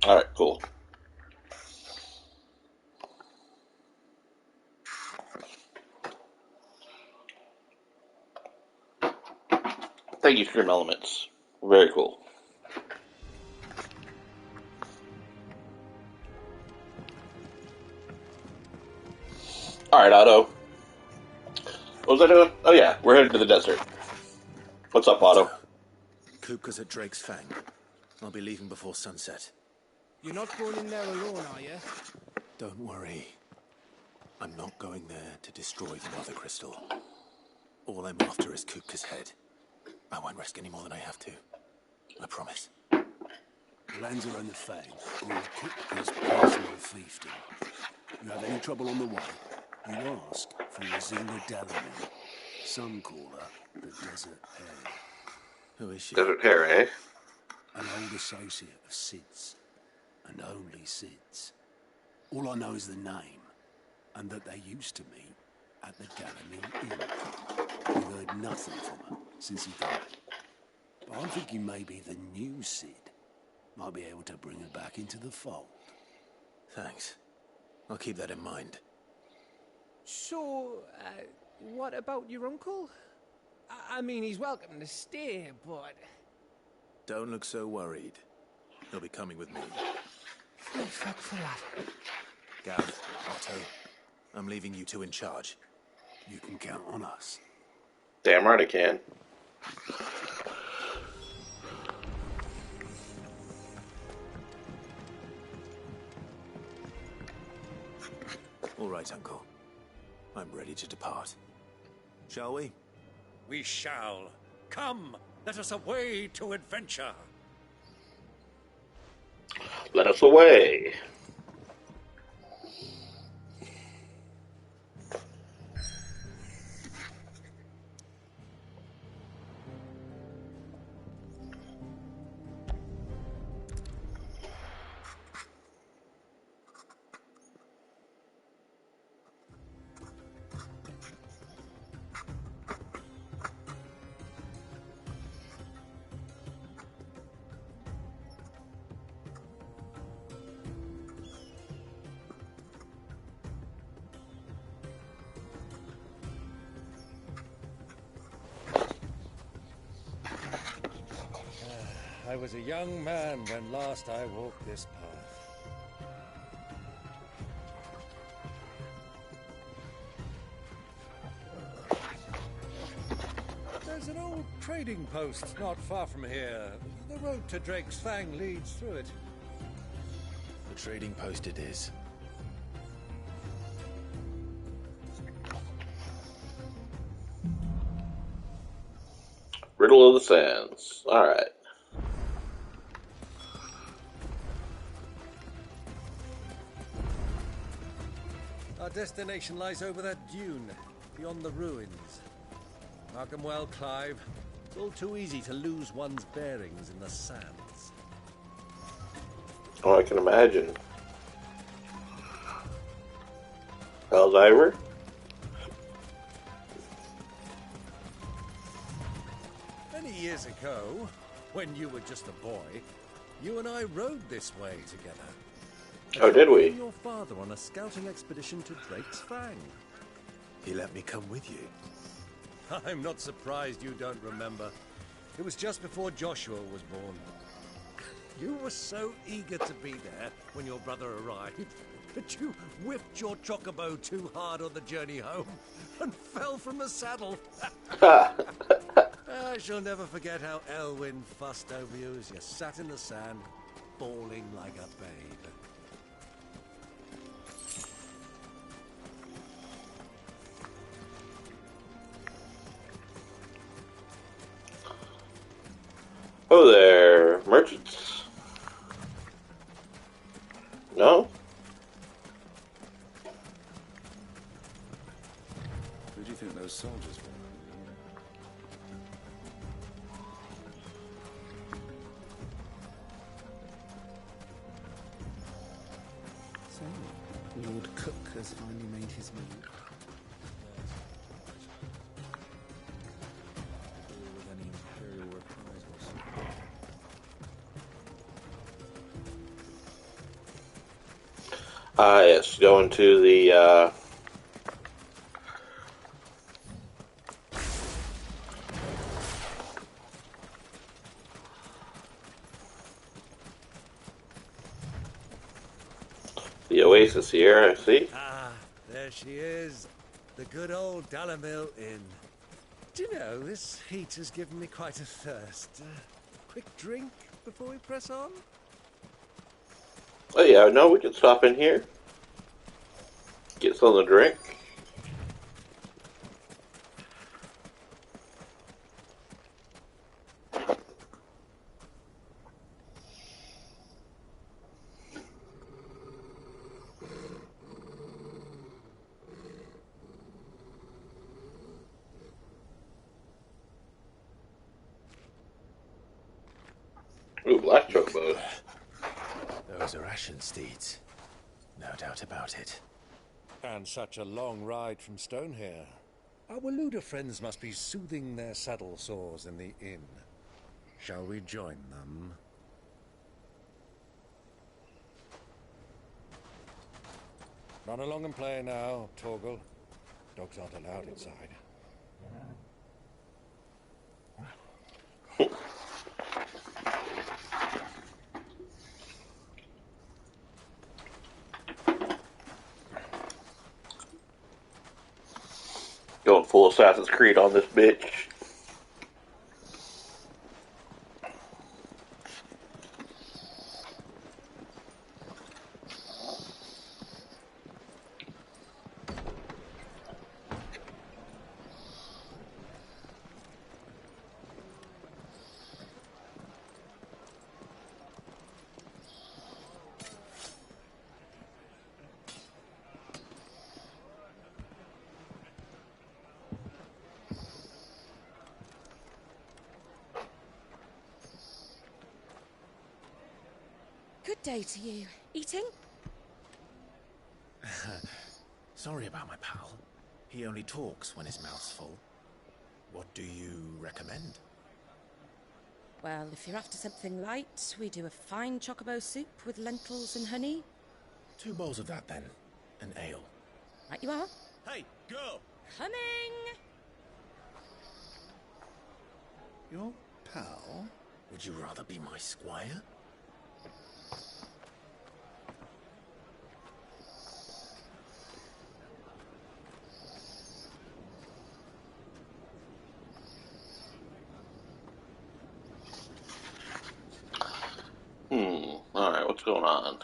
Alright, cool. Thank you, Stream Elements. Very cool. Alright, Otto. What was I doing? Oh yeah, we're headed to the desert. What's up, Otto? Kupka's at Drake's Fang. I'll be leaving before sunset. You're not going in there alone, are you? Don't worry. I'm not going there to destroy the Mother Crystal. All I'm after is Kupka's head. I won't risk any more than I have to. I promise. Lands around the Fang, or Kupka's personal fiefdom. You have any trouble on the way, you ask for Rosina Dalloway. Some call her the Desert Hare. Who is she? Desert Hare, eh? An old associate of Sid's, and only Sid's. All I know is the name, and that they used to meet at the Gallimil Inn. We've heard nothing from her since he died. But I'm thinking maybe the new Sid might be able to bring her back into the fold. Thanks. I'll keep that in mind. So, what about your uncle? I mean, he's welcome to stay, but... Don't look so worried. He'll be coming with me. Thank fuck for that. Gav, Otto, I'm leaving you two in charge. You can count on us. Damn right I can. All right, Uncle. I'm ready to depart. Shall we? We shall. Come, let us away to adventure. Let us away. I was a young man when last I walked this path. There's an old trading post not far from here. The road to Drake's Fang leads through it. The trading post it is. Riddle of the Sands. Alright. Our destination lies over that dune, beyond the ruins. Mark 'em well, Clive. It's all too easy to lose one's bearings in the sands. Oh, I can imagine. How's Ivor? Many years ago, when you were just a boy, you and I rode this way together. Oh, did we? Your father on a scouting expedition to Drake's Fang. He let me come with you. I'm not surprised you don't remember. It was just before Joshua was born. You were so eager to be there when your brother arrived that you whipped your chocobo too hard on the journey home and fell from the saddle. I shall never forget how Elwyn fussed over you as you sat in the sand, bawling like a babe. Oh there, merchants. No? Who do you think those soldiers were? So, Lord Cook has finally made his move. With any imperial reprisals? Yes, going to the Oasis here, I see. Ah, there she is. The good old Dalamil Inn. Do you know, this heat has given me quite a thirst. Quick drink before we press on? Oh yeah, no, we can stop in here. Get something to drink. Ooh, black chocobos. Those are Ashen steeds. No doubt about it. And such a long ride from Stonehair. Our Waluda friends must be soothing their saddle sores in the inn. Shall we join them? Run along and play now, Torgal. Dogs aren't allowed inside. Going full Assassin's Creed on this bitch. Good day to you. Eating? Sorry about my pal. He only talks when his mouth's full. What do you recommend? Well, if you're after something light, we do a fine chocobo soup with lentils and honey. 2 bowls of that, then. An ale. Right you are. Hey, girl! Coming! Your pal? Would you rather be my squire? Alright, what's going on?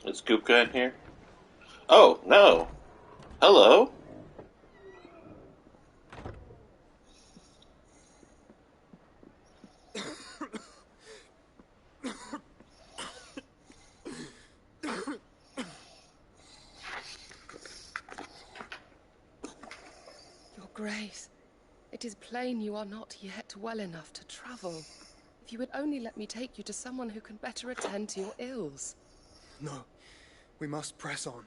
Is Goopka in here? Oh, no. Hello? Your Grace, it is plain you are not yet well enough to travel. If you would only let me take you to someone who can better attend to your ills. No, we must press on.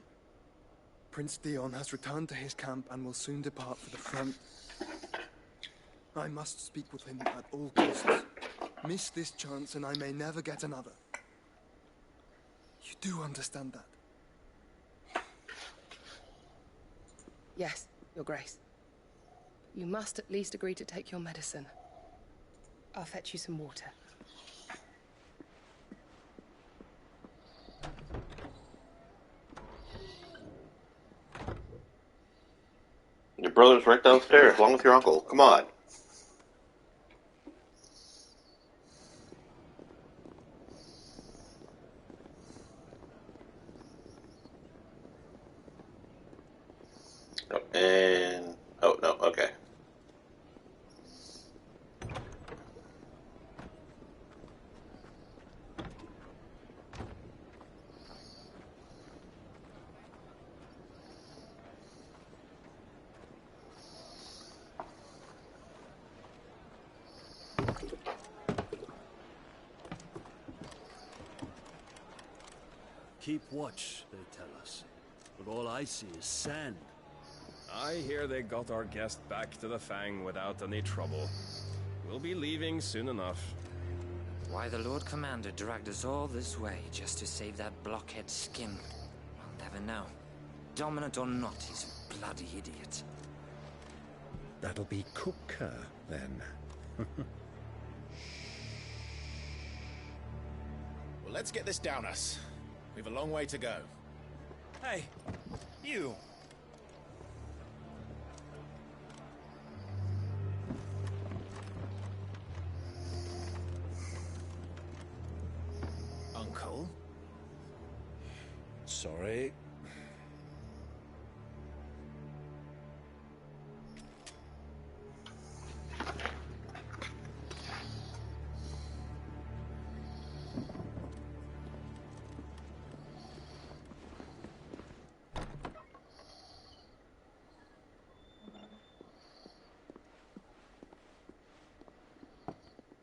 Prince Dion has returned to his camp and will soon depart for the front. I must speak with him at all costs. Miss this chance and I may never get another. You do understand that? Yes, Your Grace. You must at least agree to take your medicine. I'll fetch you some water. Your brother's right downstairs, along with your uncle. Come on. Oh, and... Oh, no, okay. Keep watch, they tell us. But all I see is sand. I hear they got our guest back to the Fang without any trouble. We'll be leaving soon enough. Why the Lord Commander dragged us all this way just to save that blockhead skin, I'll never know. Dominant or not, he's a bloody idiot. That'll be Cooker, then. Well, let's get this down us. We've a long way to go. Hey, you. Uncle? Sorry.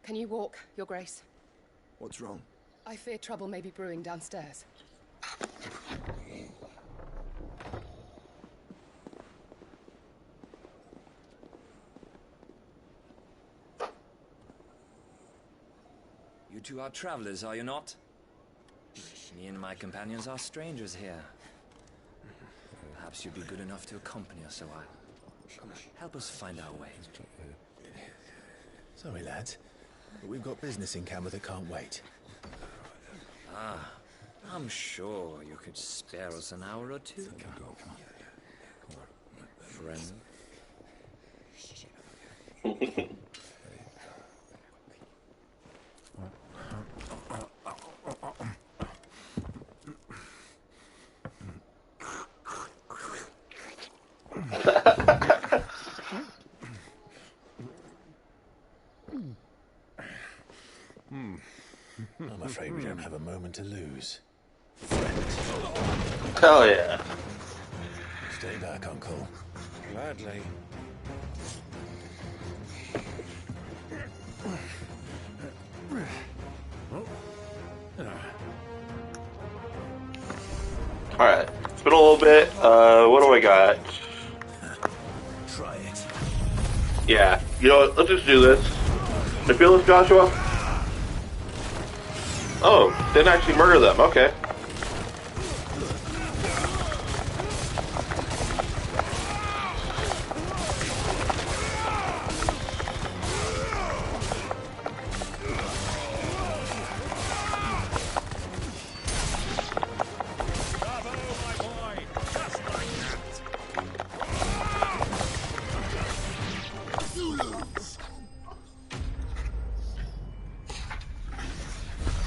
Can you walk, Your Grace? What's wrong? I fear trouble may be brewing downstairs. You two are travelers, are you not? Me and my companions are strangers here. Perhaps you'd be good enough to accompany us a while. Help us find our way. Sorry, lads, but we've got business in camera that can't wait. Ah, I'm sure you could spare us an hour or two. Friend. I'm afraid we don't have a moment to lose. Hell yeah. Stay back, Uncle. Gladly. Alright. It's been a little bit. What do I got? Try it. Yeah. You know what? Let's just do this. You feel this, Joshua? Oh, didn't actually murder them. Okay.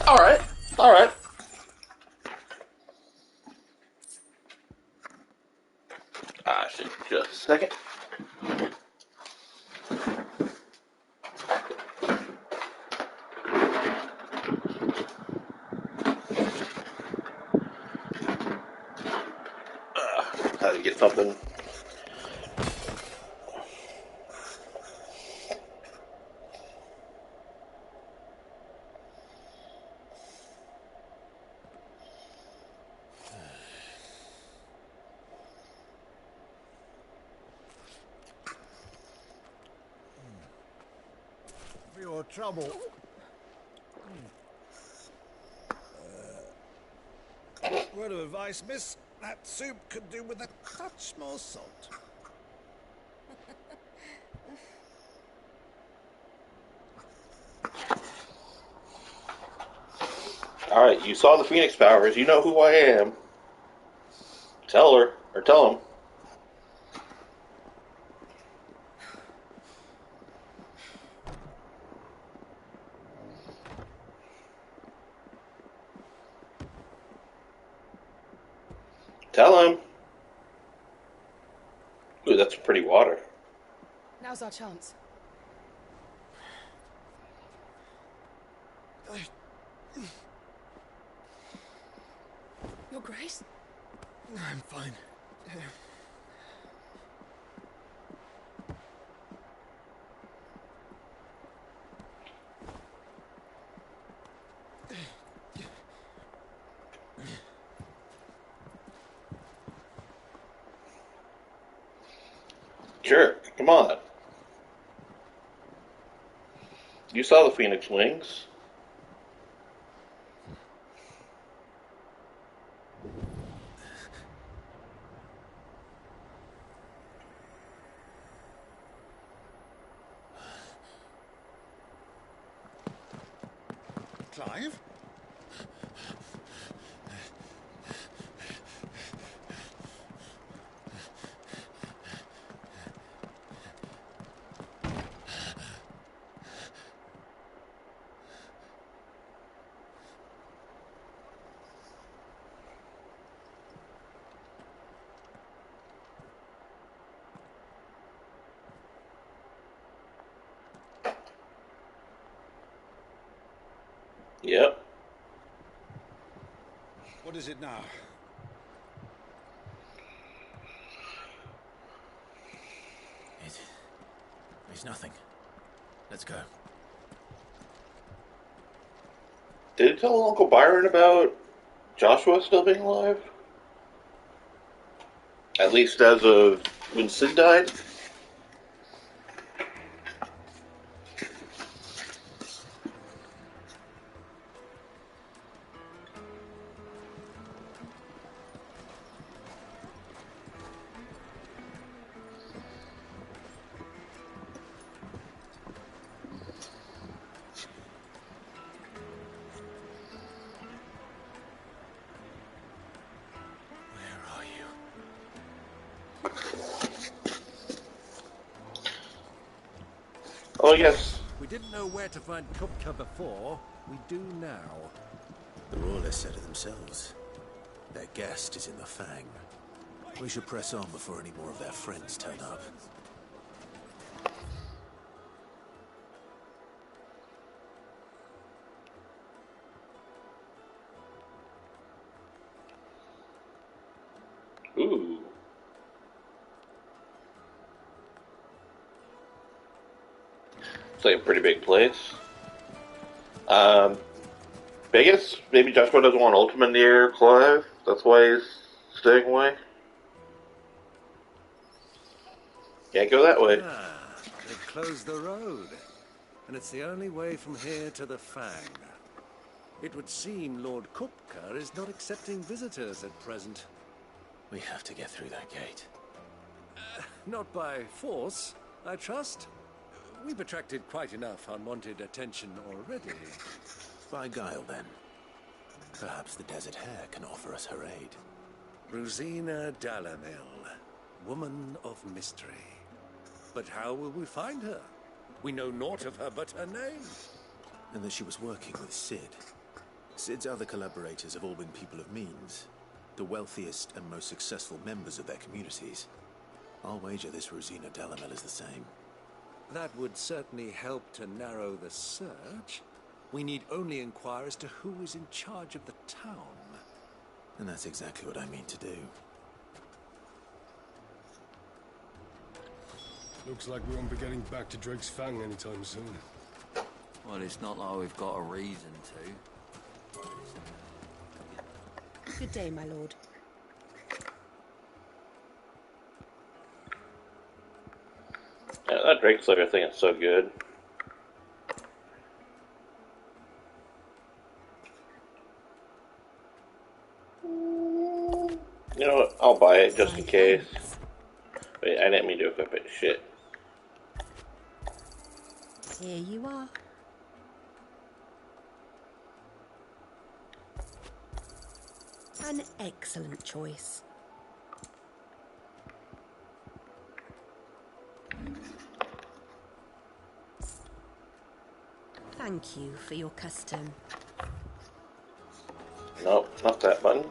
Alright. Alright. Shit. Just a second. How to get something. For your trouble. Word of advice, miss. That soup could do with a touch more salt. Alright, you saw the Phoenix powers. You know who I am. Tell her. Or tell him. Tell him. Ooh, that's pretty water. Now's our chance. Your Grace? I'm fine. jerk. Come on. You saw the Phoenix Wings. Clive? Yep. What is it now? It's nothing. Let's go. Did it tell Uncle Byron about Joshua still being alive? At least as of when Sid died? Oh, yes. We didn't know where to find Kupka before. We do now. The Royalists said it themselves. Their guest is in the Fang. We should press on before any more of their friends turn up. Ooh. It's like a pretty big place. Vegas? Maybe Joshua doesn't want Ultima near Clive? That's why he's staying away? Can't go that way. Ah, they've closed the road. And it's the only way from here to the Fang. It would seem Lord Kupka is not accepting visitors at present. We have to get through that gate. Not by force, I trust. We've attracted quite enough unwanted attention already. By guile, then. Perhaps the Desert Hare can offer us her aid. Rosina Dalamil, woman of mystery. But how will we find her? We know naught of her but her name. And that she was working with Sid. Sid's other collaborators have all been people of means. The wealthiest and most successful members of their communities. I'll wager this Rosina Dalamil is the same. That would certainly help to narrow the search. We need only inquire as to who is in charge of the town. And that's exactly what I mean to do. Looks like we won't be getting back to Drake's Fang anytime soon. Well, it's not like we've got a reason to. Good day, my lord. Yeah, that Drake Slayer thing is so good. You know what? I'll buy it just in case. Wait, I didn't mean to equip it. Shit. Here you are. An excellent choice. Thank you for your custom. Nope, not that button.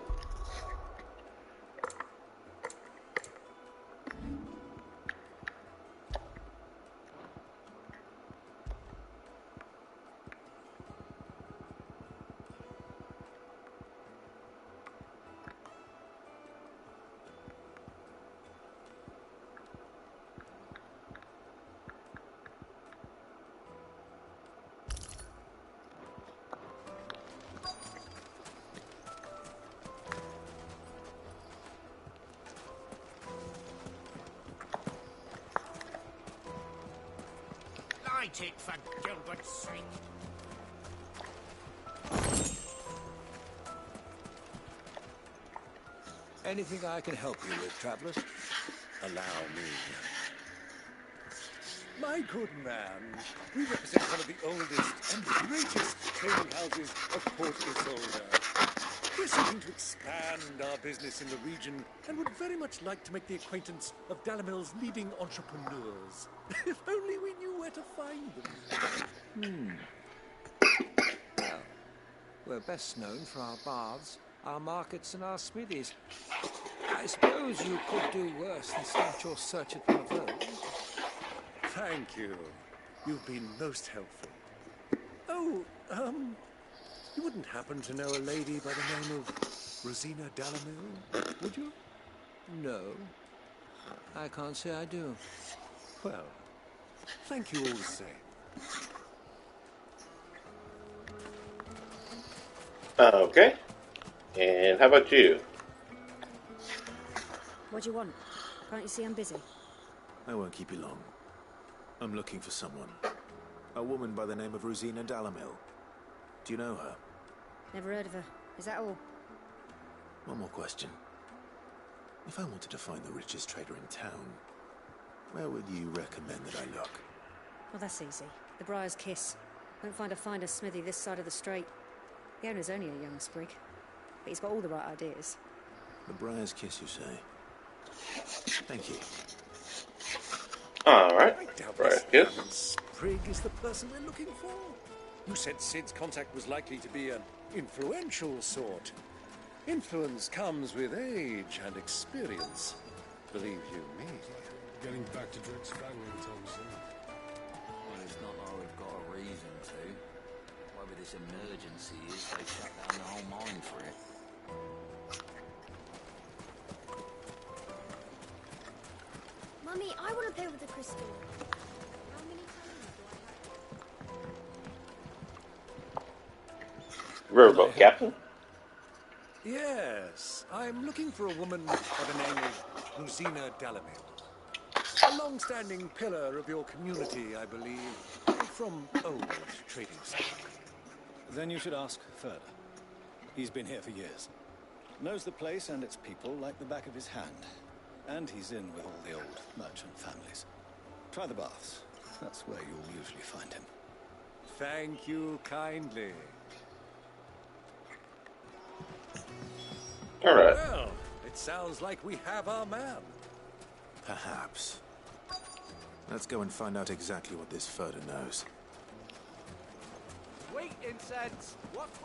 it, for Gilbert's sake. Anything I can help you with, travelers? Allow me. My good man, we represent one of the oldest and greatest trading houses of Port Isolde. We're seeking to expand our business in the region and would very much like to make the acquaintance of Dalamil's leading entrepreneurs. If only we knew where to find them. Well, we're best known for our baths, our markets, and our smithies. I suppose you could do worse than start your search at one of those. Thank you. You've been most helpful. Oh, you wouldn't happen to know a lady by the name of Rosina Dalamil, would you? No. I can't say I do. Well, thank you all the same. Okay. And how about you? What do you want? Can't you see I'm busy? I won't keep you long. I'm looking for someone. A woman by the name of Rosina Dalamil. Do you know her? Never heard of her. Is that all? One more question. If I wanted to find the richest trader in town, where would you recommend that I look? Well, that's easy. The Briar's Kiss. Won't find a finer smithy this side of the strait. The owner's only a young sprig, but he's got all the right ideas. The Briar's Kiss, you say? Thank you. Alright. Briar's Kiss. Sprig is the person we're looking for. You said Sid's contact was likely to be an influential sort. Influence comes with age and experience. Believe you me. Getting back to Drake's Fang anytime soon. Well, it's not like we've got a reason to. Whatever this emergency is, they shut down the whole mine for it. Mummy, I want to play with the crystal. How many times do I have? Riverboat Captain? Yes, I'm looking for a woman by the name of Rosina Dalamil. A long-standing pillar of your community, I believe, from old trading stock. Then you should ask further. He's been here for years. Knows the place and its people like the back of his hand. And he's in with all the old merchant families. Try the baths. That's where you'll usually find him. Thank you kindly. All right. Well, it sounds like we have our man. Perhaps. Let's go and find out exactly what this Furter knows. Sweet incense! Wax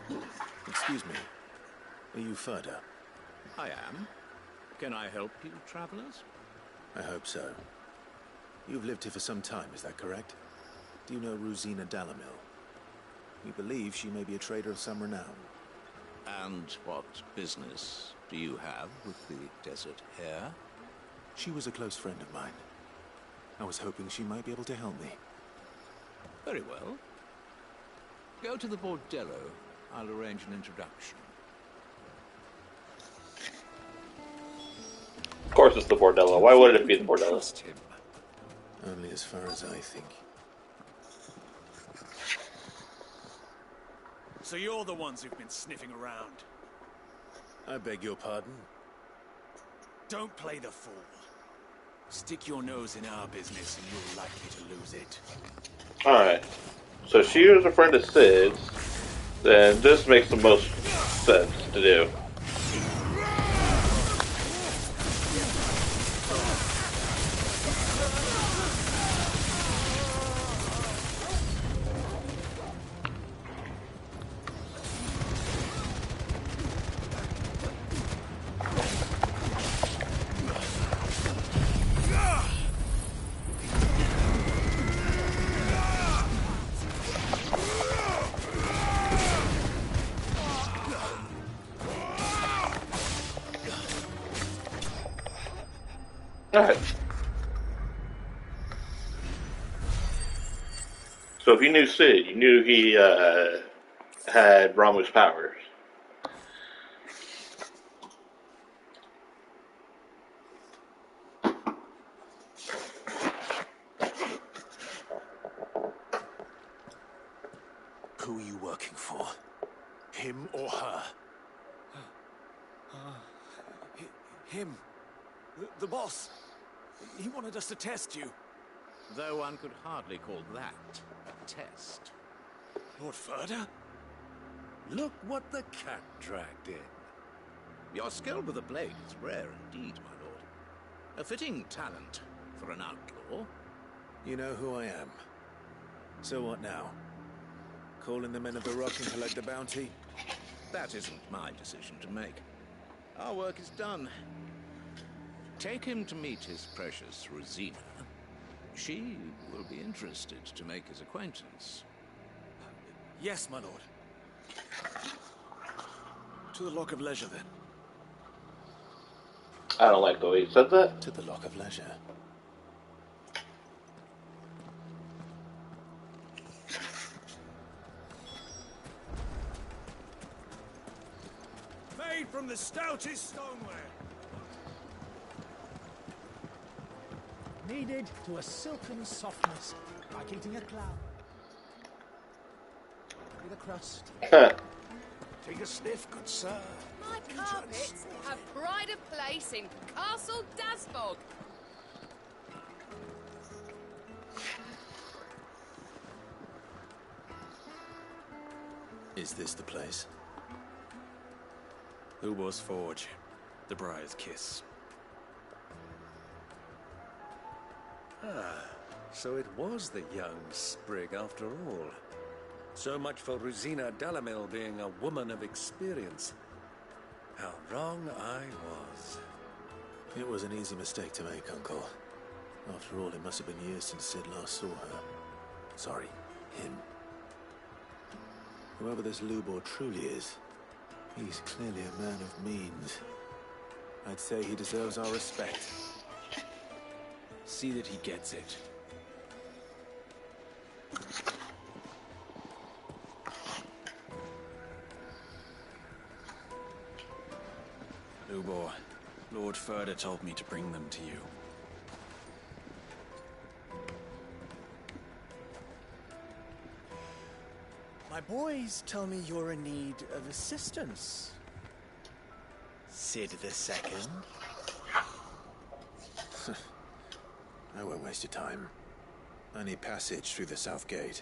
candles! Excuse me. Are you Furter? I am. Can I help you, travelers? I hope so. You've lived here for some time, is that correct? Do you know Rosina Dalamil? We believe she may be a trader of some renown. And what business do you have with the desert hare? She was a close friend of mine. I was hoping she might be able to help me. Very well. Go to the bordello. I'll arrange an introduction. Of course it's the bordello. Why would it be the bordello? Trust him. Only as far as I think. So you're the ones who've been sniffing around. I beg your pardon? Don't play the fool. Stick your nose in our business and you're likely to lose it. Alright. So she was a friend of Sid's. Then this makes the most sense to do. Alright. So if you knew Sid, you knew he had Ramu's powers. Who are you working for? Him or her? Him. The boss. He wanted us to test you. Though one could hardly call that a test. Lord Furder? Look what the cat dragged in. Your skill with the blade is rare indeed, my lord. A fitting talent for an outlaw. You know who I am. So what now? Call in the men of the Rock and collect the bounty? That isn't my decision to make. Our work is done. Take him to meet his precious Rosina. She will be interested to make his acquaintance. Yes, my lord. To the Lock of Leisure, then. I don't like the way he said that. To the Lock of Leisure. Made from the stoutest stoneware. Kneaded to a silken softness, like eating a cloud. With a crust. Take a sniff, good sir. My carpets have pride of place in Castle Dasbog. Is this the place? Lubor's Forge. The Briar's Kiss. Ah, so it was the young sprig after all. So much for Rosina Dalamil being a woman of experience. How wrong I was. It was an easy mistake to make, Uncle. After all, it must have been years since Sid last saw her. Sorry, him. Whoever this Lubor truly is, he's clearly a man of means. I'd say he deserves our respect. See that he gets it. Lubor, Lord Furder told me to bring them to you. My boys tell me you're in need of assistance. Sid the Second. I won't waste your time. I need passage through the south gate.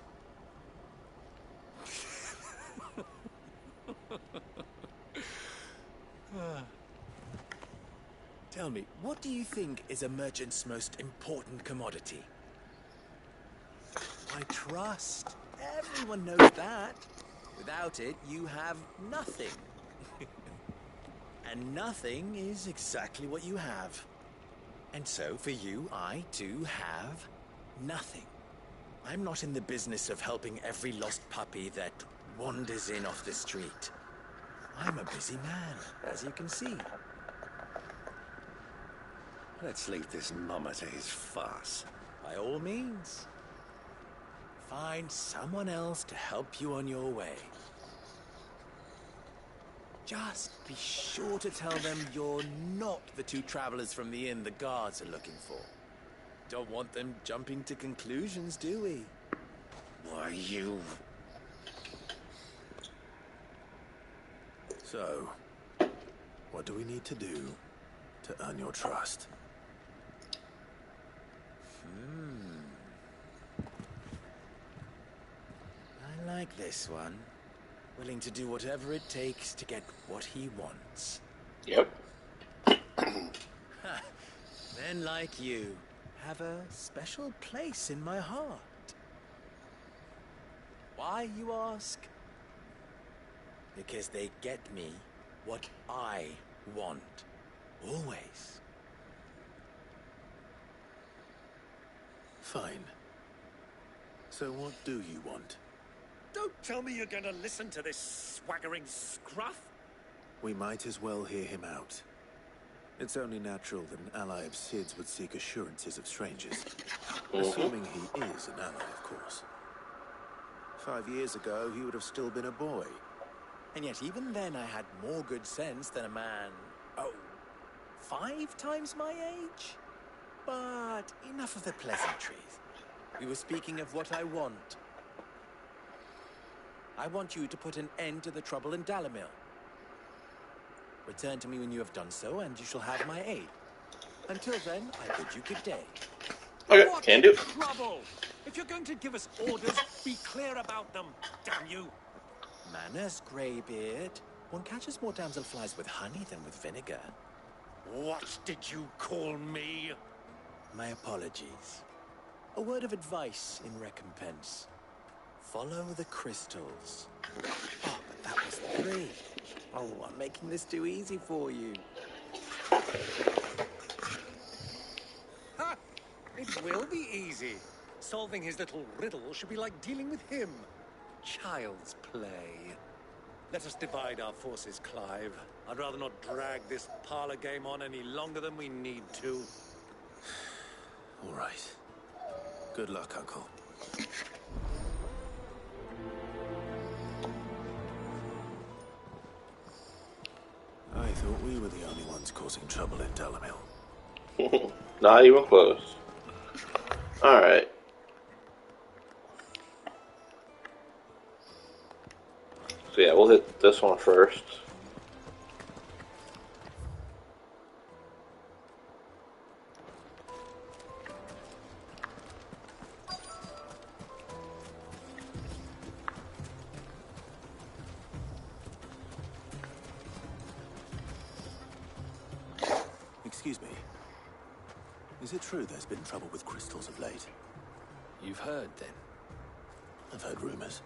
Tell me, what do you think is a merchant's most important commodity? My trust. Everyone knows that. Without it, you have nothing. And nothing is exactly what you have. And so, for you, I, too, have nothing. I'm not in the business of helping every lost puppy that wanders in off the street. I'm a busy man, as you can see. Let's leave this mummer to his farce. By all means. Find someone else to help you on your way. Just be sure to tell them you're not the two travelers from the inn the guards are looking for. Don't want them jumping to conclusions, do we? Why, you... So, what do we need to do to earn your trust? I like this one. Willing to do whatever it takes to get what he wants. Yep. Men like you have a special place in my heart. Why, you ask? Because they get me what I want. Always. Fine. So what do you want? Don't tell me you're going to listen to this swaggering scruff. We might as well hear him out. It's only natural that an ally of Sid's would seek assurances of strangers. Assuming he is an ally, of course. 5 years ago, he would have still been a boy. And yet even then I had more good sense than a man, 5 times my age? But enough of the pleasantries. We were speaking of what I want. I want you to put an end to the trouble in Dalamil. Return to me when you have done so, and you shall have my aid. Until then, I bid you good day. Okay, can do. Trouble! If you're going to give us orders, be clear about them, damn you! Manners, Greybeard. One catches more damselflies with honey than with vinegar. What did you call me? My apologies. A word of advice in recompense. Follow the crystals. Oh, but that was 3. Oh, I'm making this too easy for you. Ha! It will be easy. Solving his little riddle should be like dealing with him. Child's play. Let us divide our forces, Clive. I'd rather not drag this parlor game on any longer than we need to. All right. Good luck, Uncle. I thought we were the only ones causing trouble in Dalamil. Not even close. Alright. So yeah, we'll hit this one first. Excuse me. Is it true there's been trouble with crystals of late? You've heard, then? I've heard rumors.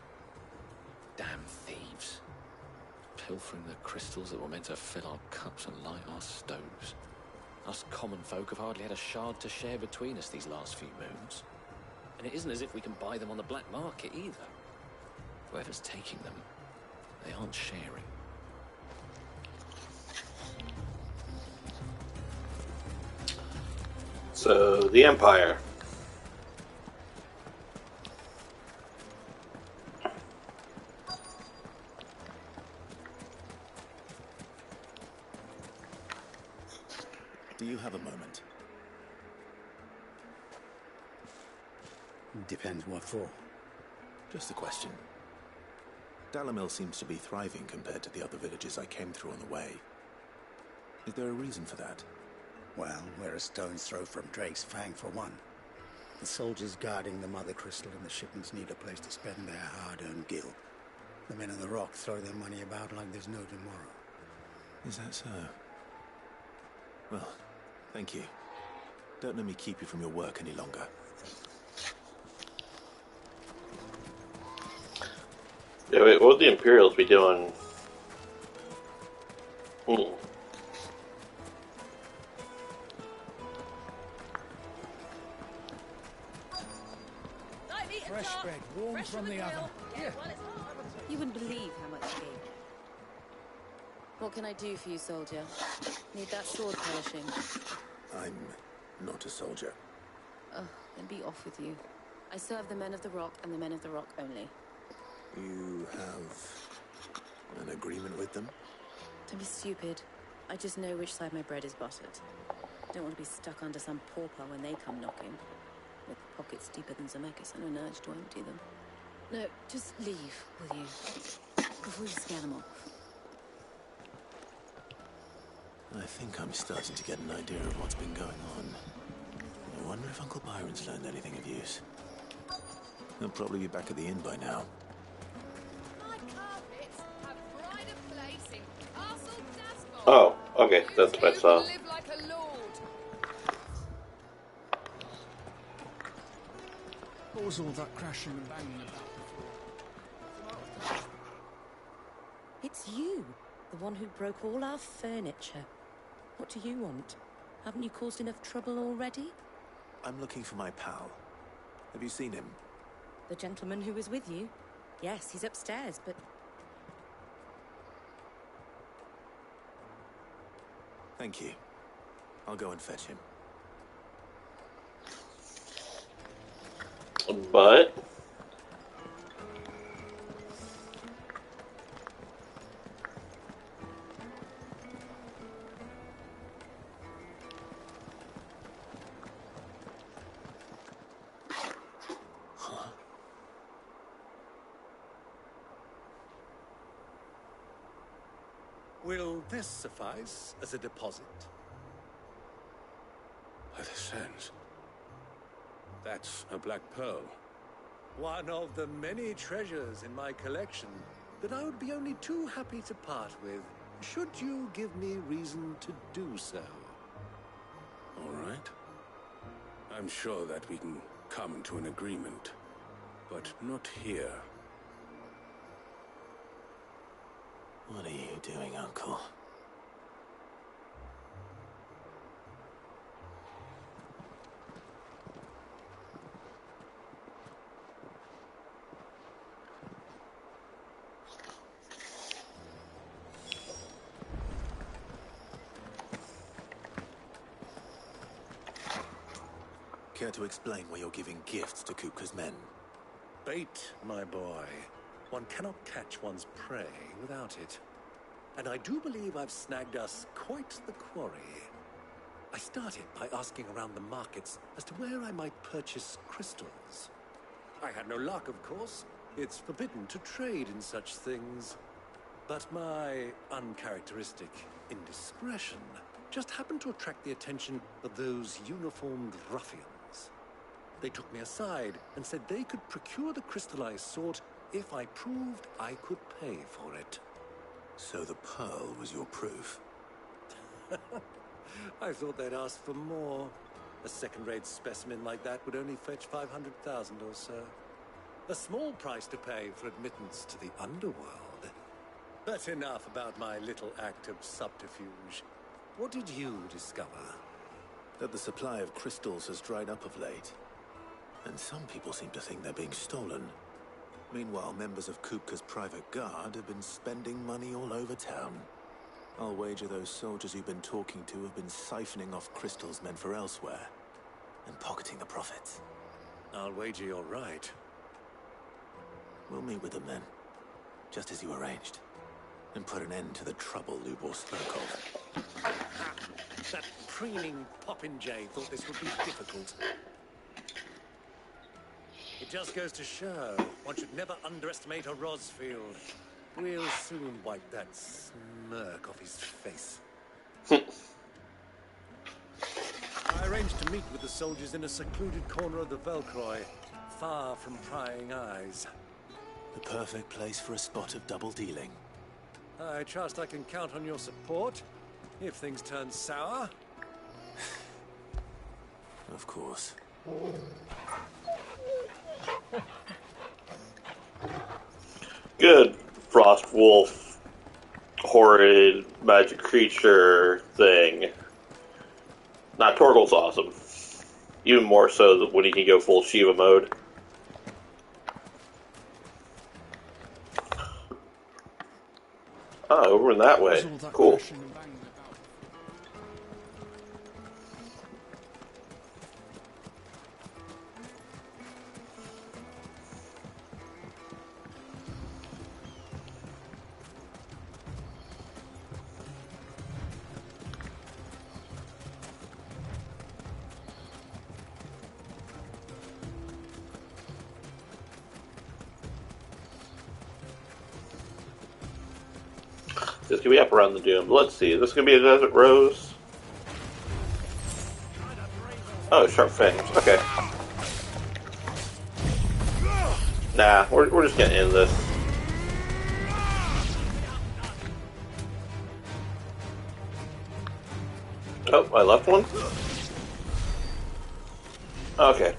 Damn thieves. Pilfering the crystals that were meant to fill our cups and light our stoves. Us common folk have hardly had a shard to share between us these last few moons. And it isn't as if we can buy them on the black market either. Whoever's taking them, they aren't sharing. So, the Empire. Do you have a moment? Depends what for. Just a question. Dalamil seems to be thriving compared to the other villages I came through on the way. Is there a reason for that? Well, we're a stone's throw from Drake's Fang for one. The soldiers guarding the Mother Crystal and the shipments need a place to spend their hard-earned gil. The men of the Rock throw their money about like there's no tomorrow. Is that so? Well, thank you. Don't let me keep you from your work any longer. Yeah, wait, what would the Imperials be doing? Fresh bread, warm from the oven. You wouldn't believe how much tea. What can I do for you, soldier? Need that sword polishing? I'm not a soldier. Oh, then be off with you. I serve the men of the Rock and the men of the Rock only. You have an agreement with them? Don't be stupid. I just know which side my bread is buttered. Don't want to be stuck under some pauper when they come knocking. With pockets deeper than Zemeckis and an urge to empty them. No, just leave, will you? Before you scare them off. I think I'm starting to get an idea of what's been going on. I wonder if Uncle Byron's learned anything of use. He'll probably be back at the inn by now. My carpets have pride of place in Castle Dasbon. Oh, okay, that's what I saw. Live like a lord. What was all that crashing and banging about? It's you, the one who broke all our furniture. What do you want? Haven't you caused enough trouble already? I'm looking for my pal. Have you seen him? The gentleman who was with you? Yes, he's upstairs, but... Thank you. I'll go and fetch him. But... Will this suffice as a deposit? By the sands. That's a black pearl. One of the many treasures in my collection that I would be only too happy to part with, should you give me reason to do so. All right. I'm sure that we can come to an agreement, but not here. What are you doing, Uncle? Care to explain why you're giving gifts to Kupka's men? Bait, my boy. One cannot catch one's prey without it. And I do believe I've snagged us quite the quarry. I started by asking around the markets as to where I might purchase crystals. I had no luck, of course. It's forbidden to trade in such things. But my uncharacteristic indiscretion just happened to attract the attention of those uniformed ruffians. They took me aside and said they could procure the crystal I sought if I proved I could pay for it. So the pearl was your proof? I thought they'd ask for more. A second-rate specimen like that would only fetch 500,000 or so. A small price to pay for admittance to the underworld. But enough about my little act of subterfuge. What did you discover? That the supply of crystals has dried up of late. And some people seem to think they're being stolen. Meanwhile, members of Kupka's private guard have been spending money all over town. I'll wager those soldiers you've been talking to have been siphoning off crystals meant for elsewhere, and pocketing the profits. I'll wager you're right. We'll meet with them then, just as you arranged, and put an end to the trouble Lubor spoke of. That preening popinjay thought this would be difficult. It just goes to show one should never underestimate a Rosfield. We'll soon wipe that smirk off his face. I arranged to meet with the soldiers in a secluded corner of the Velcroy, far from prying eyes. The perfect place for a spot of double dealing. I trust I can count on your support if things turn sour. Of course. Good frost wolf, horrid magic creature thing. Not Torgal's awesome. Even more so when he can go full Shiva mode. Oh, over in that way. Cool. This could be up around the dune. Let's see. Is this going to be a desert rose? Oh, sharp fangs. Okay. Nah, we're just going to end this. Oh, I left one? Okay.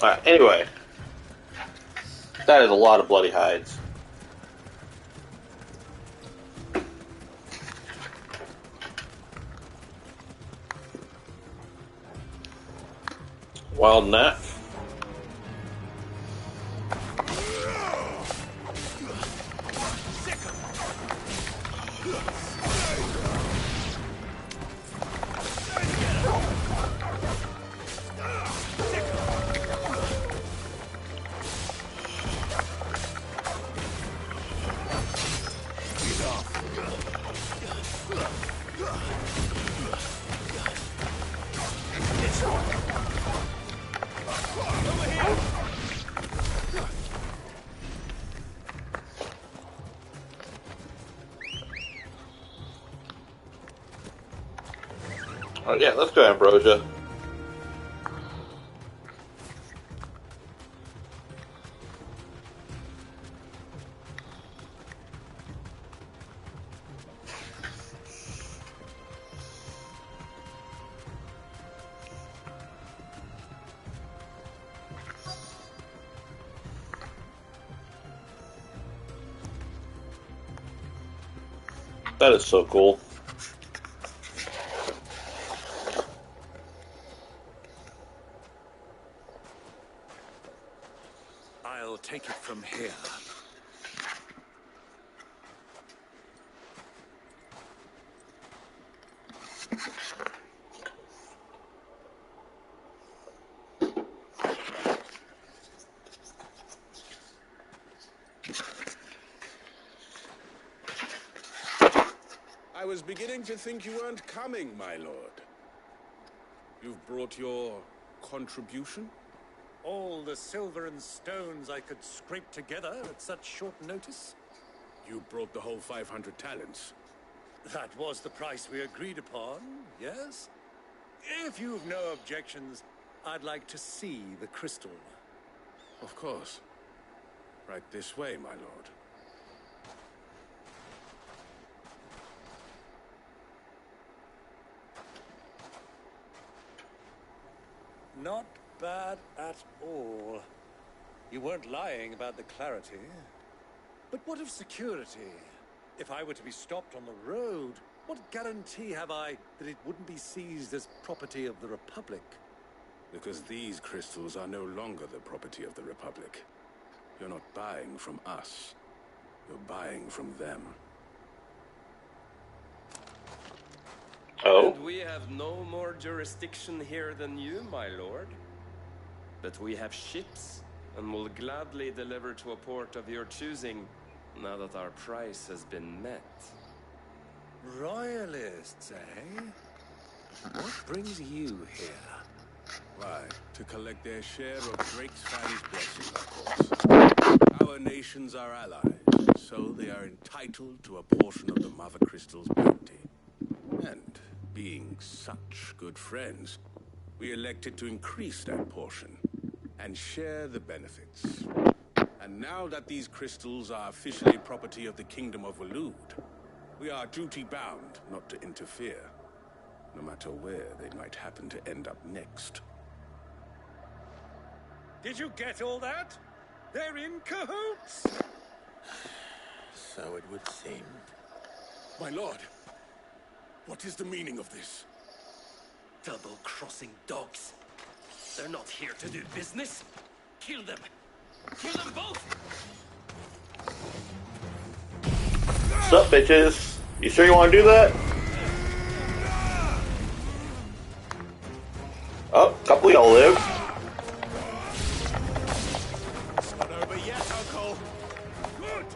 Alright, anyway. That is a lot of bloody hides. Wild neck. Oh yeah, let's go Ambrosia. That is so cool. I'll take it from here. I was beginning to think you weren't coming, my lord. You've brought your contribution? All the silver and stones I could scrape together at such short notice? You brought the whole 500 talents. That was the price we agreed upon, yes? If you've no objections, I'd like to see the crystal. Of course. Right this way, my lord. Not bad at all. You weren't lying about the clarity. But what of security? If I were to be stopped on the road, what guarantee have I that it wouldn't be seized as property of the Republic? Because these crystals are no longer the property of the Republic. You're not buying from us. You're buying from them. Oh? And we have no more jurisdiction here than you, my lord. But we have ships, and will gladly deliver to a port of your choosing, now that our price has been met. Royalists, eh? What brings you here? Why, to collect their share of Drake's Fang's blessing, of course. Our nations are allies, so they are entitled to a portion of the Mother Crystal's bounty. And, being such good friends, we elected to increase that portion and share the benefits. And now that these crystals are officially property of the Kingdom of Waloed, we are duty-bound not to interfere, no matter where they might happen to end up next. Did you get all that? They're in cahoots! So it would seem. My lord, what is the meaning of this? Double-crossing dogs. They're not here to do business. Kill them. Kill them both! What's up, bitches? You sure you want to do that? Oh, a couple of y'all live. It's not over yet, Uncle. Good.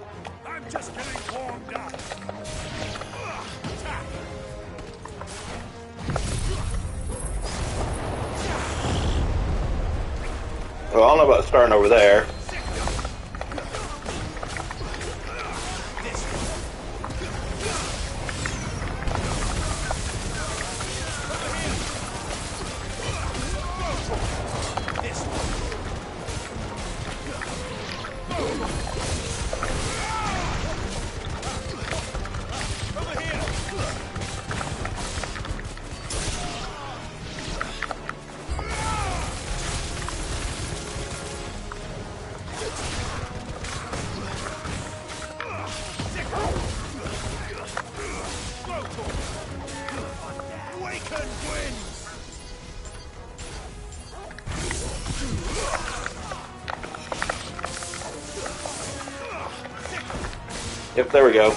I'm just getting warmed up. Well, I don't know about starting over there. Yep, there we go.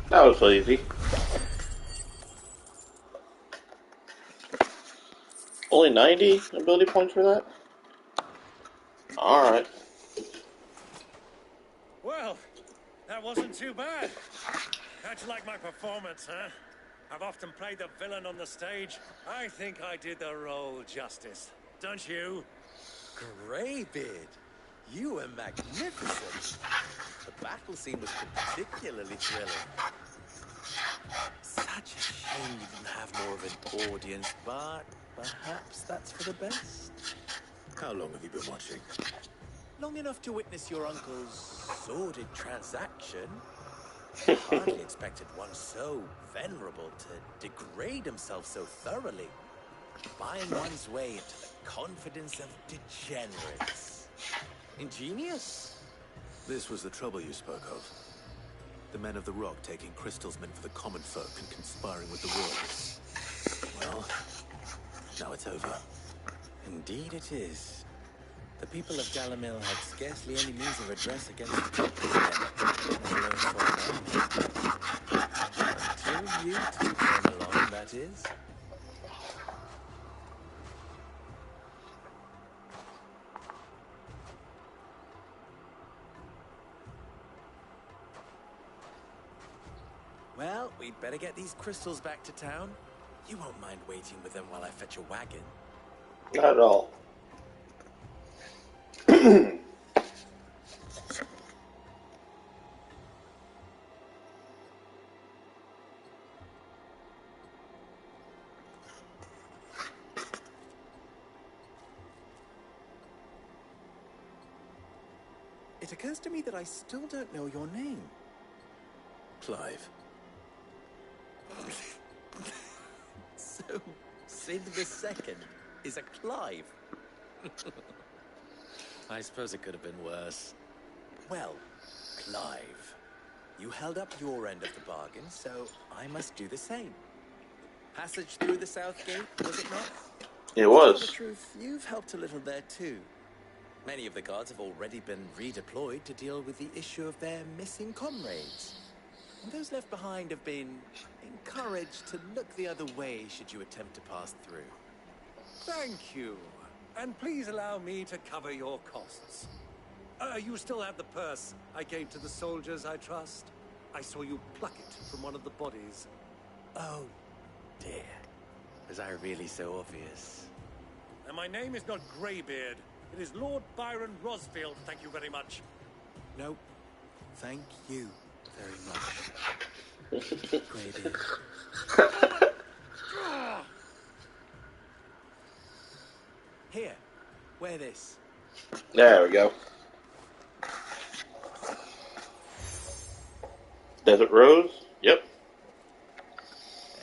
That was so easy. Only 90 ability points for that? Alright. Well, that wasn't too bad. How'd you like my performance, huh? I've often played the villain on the stage. I think I did the role justice. Don't you? Greybeard, you were magnificent. The battle scene was particularly thrilling. Such a shame you didn't have more of an audience, but perhaps that's for the best. How long have you been watching? Long enough to witness your uncle's sordid transaction. I hardly expected one so venerable to degrade himself so thoroughly, buying one's way into the confidence of degenerates. Ingenious. This was the trouble you spoke of. The men of the Rock taking crystals meant for the common folk and conspiring with the royals. Well, now it's over. Indeed it is. The people of Dalamil had scarcely any means of redress against the Templar's men, let alone foreign armies. Until you two came along, that is. Well, we'd better get these crystals back to town. You won't mind waiting with them while I fetch a wagon? Not at all. It occurs to me that I still don't know your name. Clive. So, Sid the Second is a Clive. I suppose it could have been worse. Well, Clive, you held up your end of the bargain, so I must do the same. Passage through the South Gate, was it not? It was. To tell the truth, you've helped a little there too. Many of the guards have already been redeployed to deal with the issue of their missing comrades. And those left behind have been encouraged to look the other way should you attempt to pass through. Thank you. And please allow me to cover your costs. You still have the purse I gave to the soldiers, I trust? I saw you pluck it from one of the bodies. Oh, dear. Was I really so obvious? And my name is not Greybeard. It is Lord Byron Rosfield, thank you very much. Nope. Thank you very much. Greybeard. Here, wear this. There we go. Desert Rose? Yep.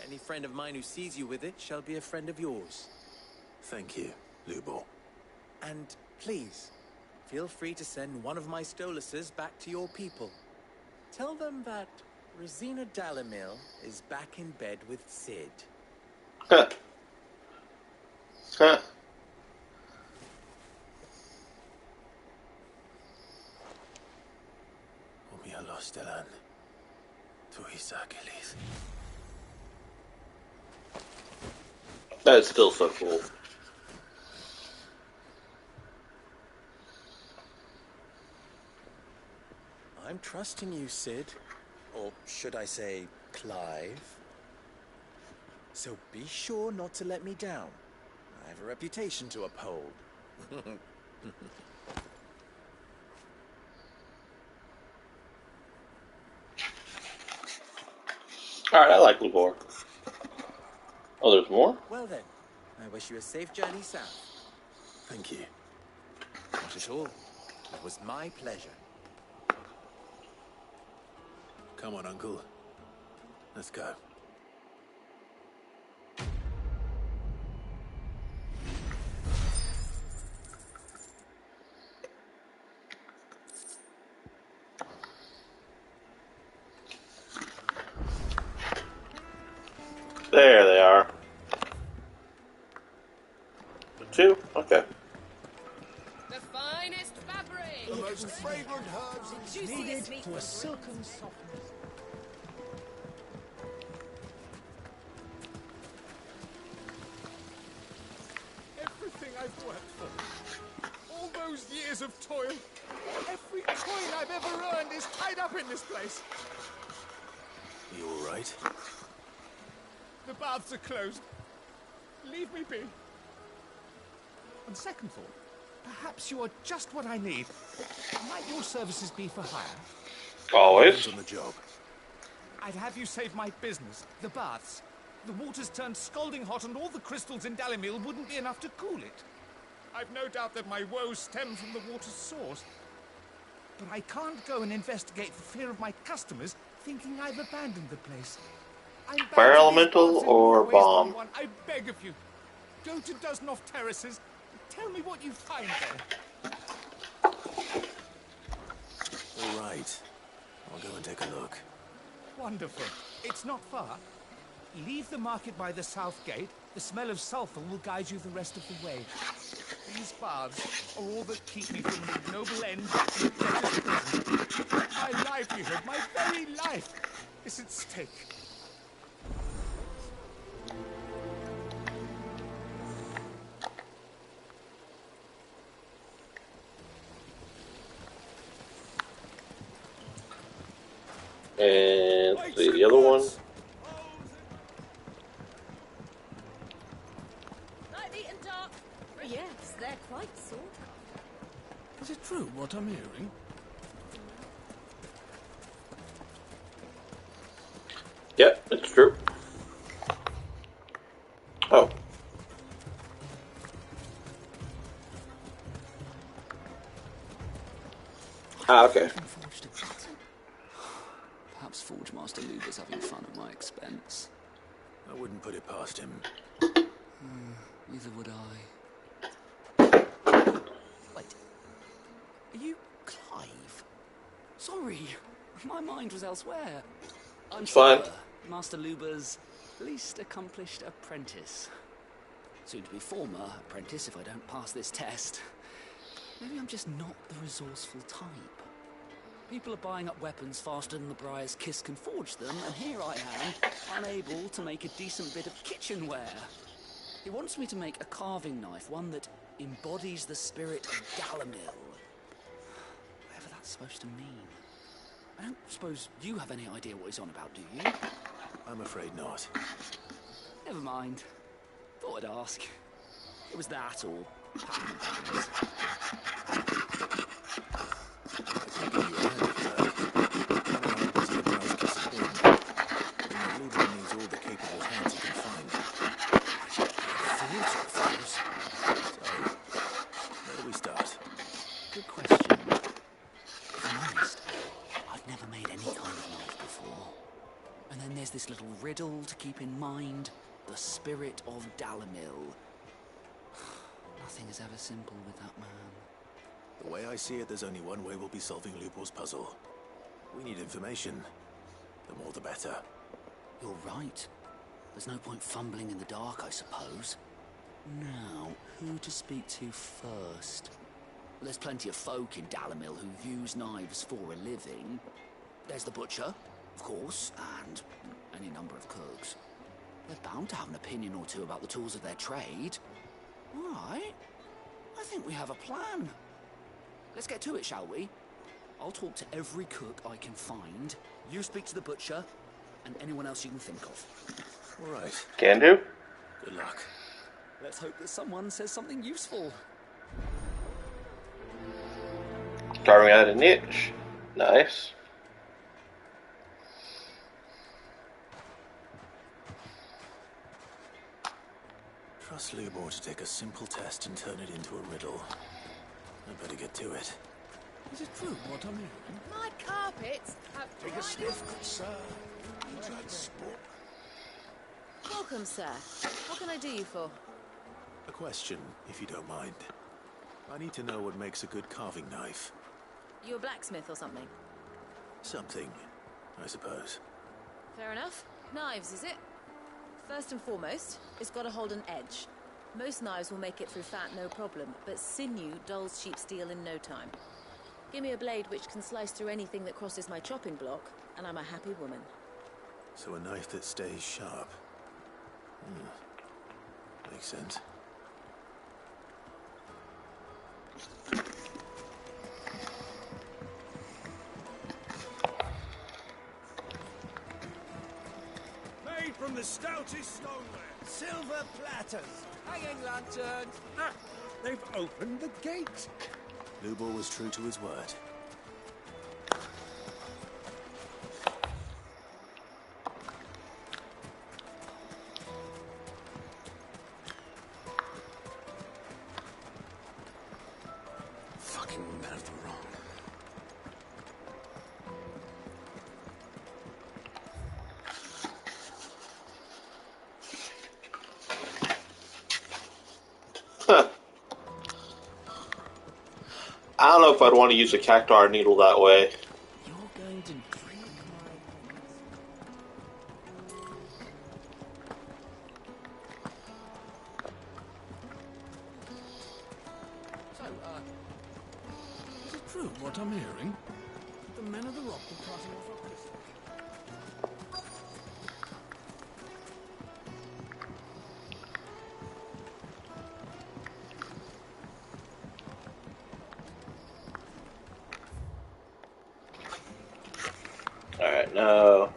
Any friend of mine who sees you with it shall be a friend of yours. Thank you, Lubor. And please, feel free to send one of my Stoluses back to your people. Tell them that Rosina Dalamil is back in bed with Sid. Huh. Huh. Stelan. Tuisa Achilles. That is still so cool. I'm trusting you, Sid. Or should I say, Clive. So be sure not to let me down. I have a reputation to uphold. Alright, I like Lubor. Oh, there's more? Well then, I wish you a safe journey south. Thank you. Not at all. It was my pleasure. Come on, Uncle. Let's go. 2? Okay. The finest fabric! The most fragrant herbs The and juiciest meat To a from silken softness. Everything I've worked for. All those years of toil. Every coin I've ever earned is tied up in this place. You all right? The baths are closed. Leave me be. On second thought, perhaps you are just what I need. Might your services be for hire? Always. Depends on the job. I'd have you save my business, the baths. The water's turned scalding hot and all the crystals in Dalimil wouldn't be enough to cool it. I've no doubt that my woes stem from the water's source. But I can't go and investigate for fear of my customers thinking I've abandoned the place. I'm bound Fire to these elemental baths in or more ways than bomb? one. I beg of you, go to Dusnoff Terraces. Tell me what you find there. All right. I'll go and take a look. Wonderful. It's not far. Leave the market by the south gate. The smell of sulfur will guide you the rest of the way. These baths are all that keep me from an ignoble end in the debtor's prison. My livelihood, my very life, is at stake. And let's see, the other one. Night eaten dark. Yes, they're quite sort. Is it true what I'm hearing? Yep, it's true. Oh. Ah, okay. Forged a button. Perhaps Forge Master Luger's having fun at my expense. I wouldn't put it past him. Neither would I. Wait. Are you Clive? Sorry, my mind was elsewhere. I'm Fine. Silver, Master Luber's least accomplished apprentice. Soon to be former apprentice if I don't pass this test. Maybe I'm just not the resourceful type. People are buying up weapons faster than the Briar's Kiss can forge them, and here I am, unable to make a decent bit of kitchenware. He wants me to make a carving knife, one that embodies the spirit of Dalimil. Whatever that's supposed to mean. I don't suppose you have any idea what he's on about, do you? I'm afraid not. Never mind. Thought I'd ask. It was that or pattern patterns. Needs all the capable hands he can find. Fields or foes? So, where do we start? Good question. If I'm honest, I've never made any kind of knife before. And then there's this little riddle to keep in mind. The spirit of Dalimil. Nothing is ever simple with that man. The way I see it, there's only one way we'll be solving Lubor's puzzle. We need information. The more the better. You're right. There's no point fumbling in the dark, I suppose. Now, who to speak to first? There's plenty of folk in Dalimil who use knives for a living. There's the butcher, of course, and any number of cooks. They're bound to have an opinion or two about the tools of their trade. All right. I think we have a plan. Let's get to it, shall we? I'll talk to every cook I can find. You speak to the butcher, and anyone else you can think of. All right. Can do. Good luck. Let's hope that someone says something useful. Carving out a niche. Nice. Trust Lubor to take a simple test and turn it into a riddle. I better get to it. Is it true what I'm hearing? My carpets have Take a sniff, good sir. Enjoyed sport. Welcome, sir. What can I do you for? A question, if you don't mind. I need to know what makes a good carving knife. You a blacksmith or something? Something, I suppose. Fair enough. Knives, is it? First and foremost, it's got to hold an edge. Most knives will make it through fat no problem, but sinew dulls sheep steel in no time. Give me a blade which can slice through anything that crosses my chopping block, and I'm a happy woman. So a knife that stays sharp. Makes sense. Made from the stoutest stoneware. Silver platters, hanging lanterns. Ah, they've opened the gate. Lubor was true to his word. Fucking men of the wrong. Huh. I don't know if I'd want to use a cactar needle that way. You're going to drink So, is it true what I'm hearing? The men of the rock were cutting off our crystals. Alright, no.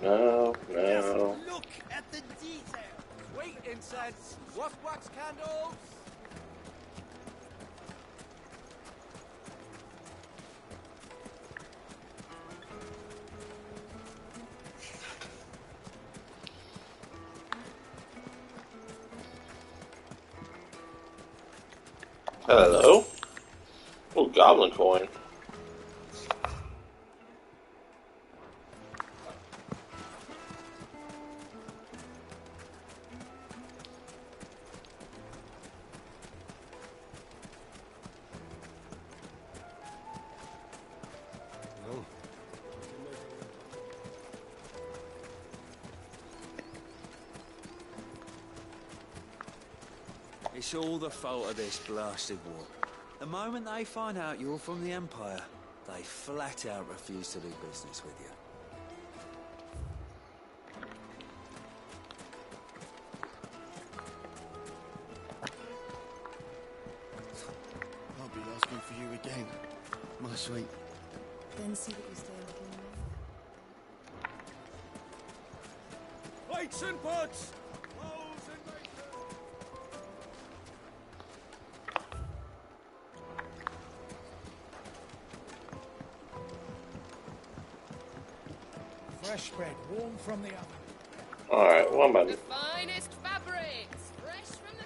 No, no. Look at the detail. Sweet incense, waft wax candles. Hello? Oh, goblin coin. It's all the fault of this blasted war. The moment they find out you're from the Empire, they flat out refuse to do business with you. I'll be asking for you again, my sweet. Then see that you stay a little longer. Plates and pots! Fresh bread, warm from the oven. Alright, one The minute. finest fabrics, fresh from the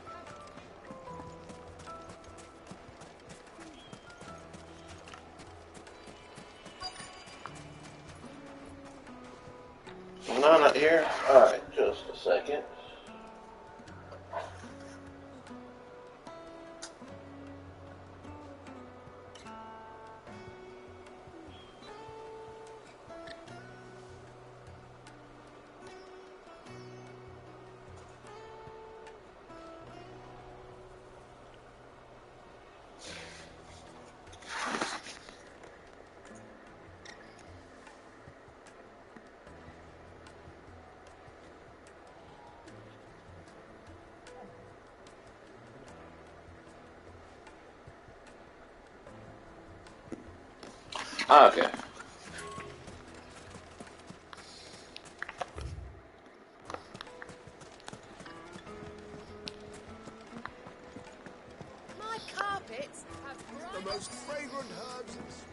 No, not here. Alright, just a second. Okay. My carpets have The most fragrant herbs and spices.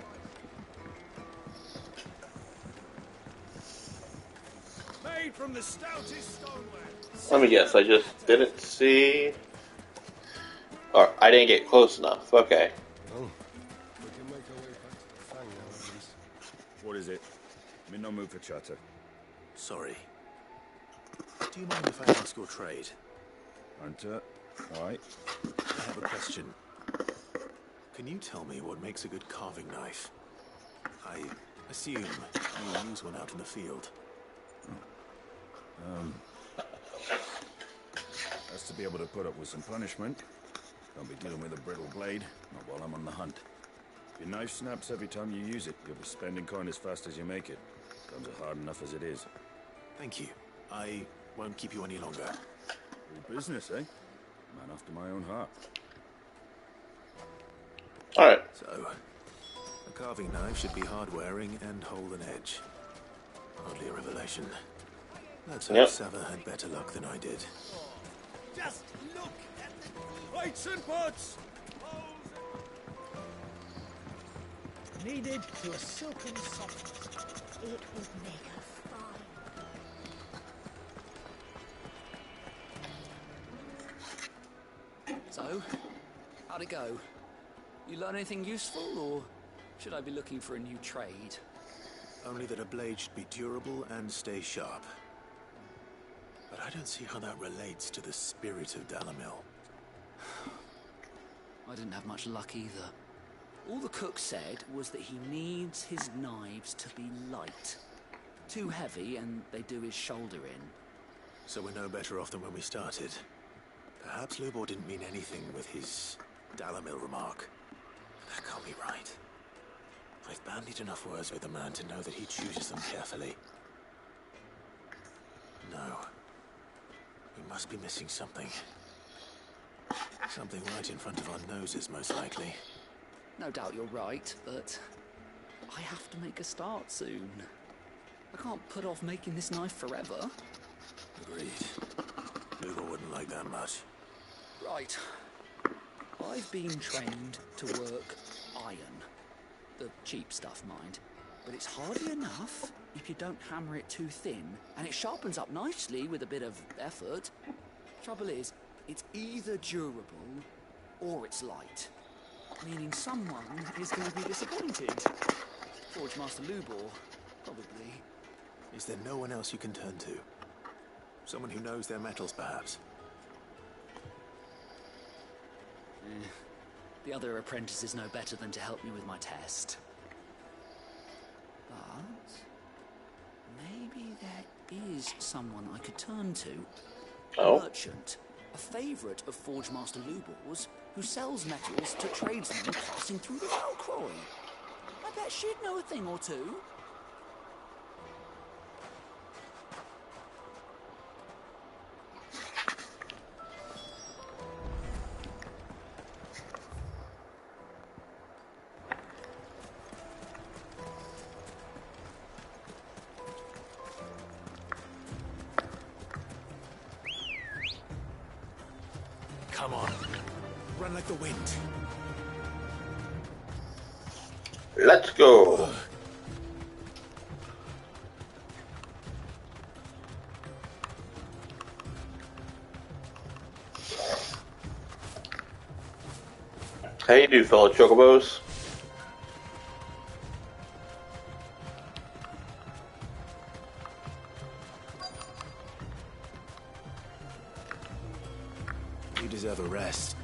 Made from the stoutest stoneware. Let me guess, I just didn't see... Or, I didn't get close enough. Okay. Well, we can make our way back to the Fang now, at least. What is it? I'm in no mood for chatter. Sorry. Do you mind if I ask your trade? Hunter, why? I have a question. Can you tell me what makes a good carving knife? I Assume you use one out in the field. Has to be able to put up with some punishment. Don't be dealing with a brittle blade, not while I'm on the hunt. If your knife snaps every time you use it, you'll be spending coin as fast as you make it. Guns are hard enough as it is. Thank you. I won't keep you any longer. Good business, eh? Man after my own heart. Alright. So, a carving knife should be hard-wearing and hold an edge. Hardly a revelation. Let's hope Sava had better luck than I did. Just look at the plates and pots! Kneaded to a silken softness. It would make her fine. So, how'd it go? You learn anything useful, or should I be looking for a new trade? Only that a blade should be durable and stay sharp. But I don't see how that relates to the spirit of Dalamil. I didn't have much luck either. All the cook said was that he needs his knives to be light. Too heavy and they do his shoulder in. So we're no better off than when we started. Perhaps Lubor didn't mean anything with his Dalamil remark. That can't be right. I've bandied enough words with the man to know that he chooses them carefully. No. We must be missing something. Something right in front of our noses, most likely. No doubt you're right, but I have to make a start soon. I can't put off making this knife forever. Agreed. Lubor wouldn't like that much. Right. I've been trained to work iron. The cheap stuff, mind. But it's hardy enough if you don't hammer it too thin, and it sharpens up nicely with a bit of effort. Trouble is, it's either durable or it's light. Meaning someone is going to be disappointed. Forge Master Lubor, probably. Is there no one else you can turn to? Someone who knows their metals, perhaps? The other apprentices know better than to help me with my test. But maybe there is someone I could turn to. A merchant, a favourite of Forge Master Lubor's, who sells metals to tradesmen passing through the Valcroy. I bet she'd know a thing or two. Come on. Run like the wind. Let's go. How you do, fellow chocobos? You deserve a rest.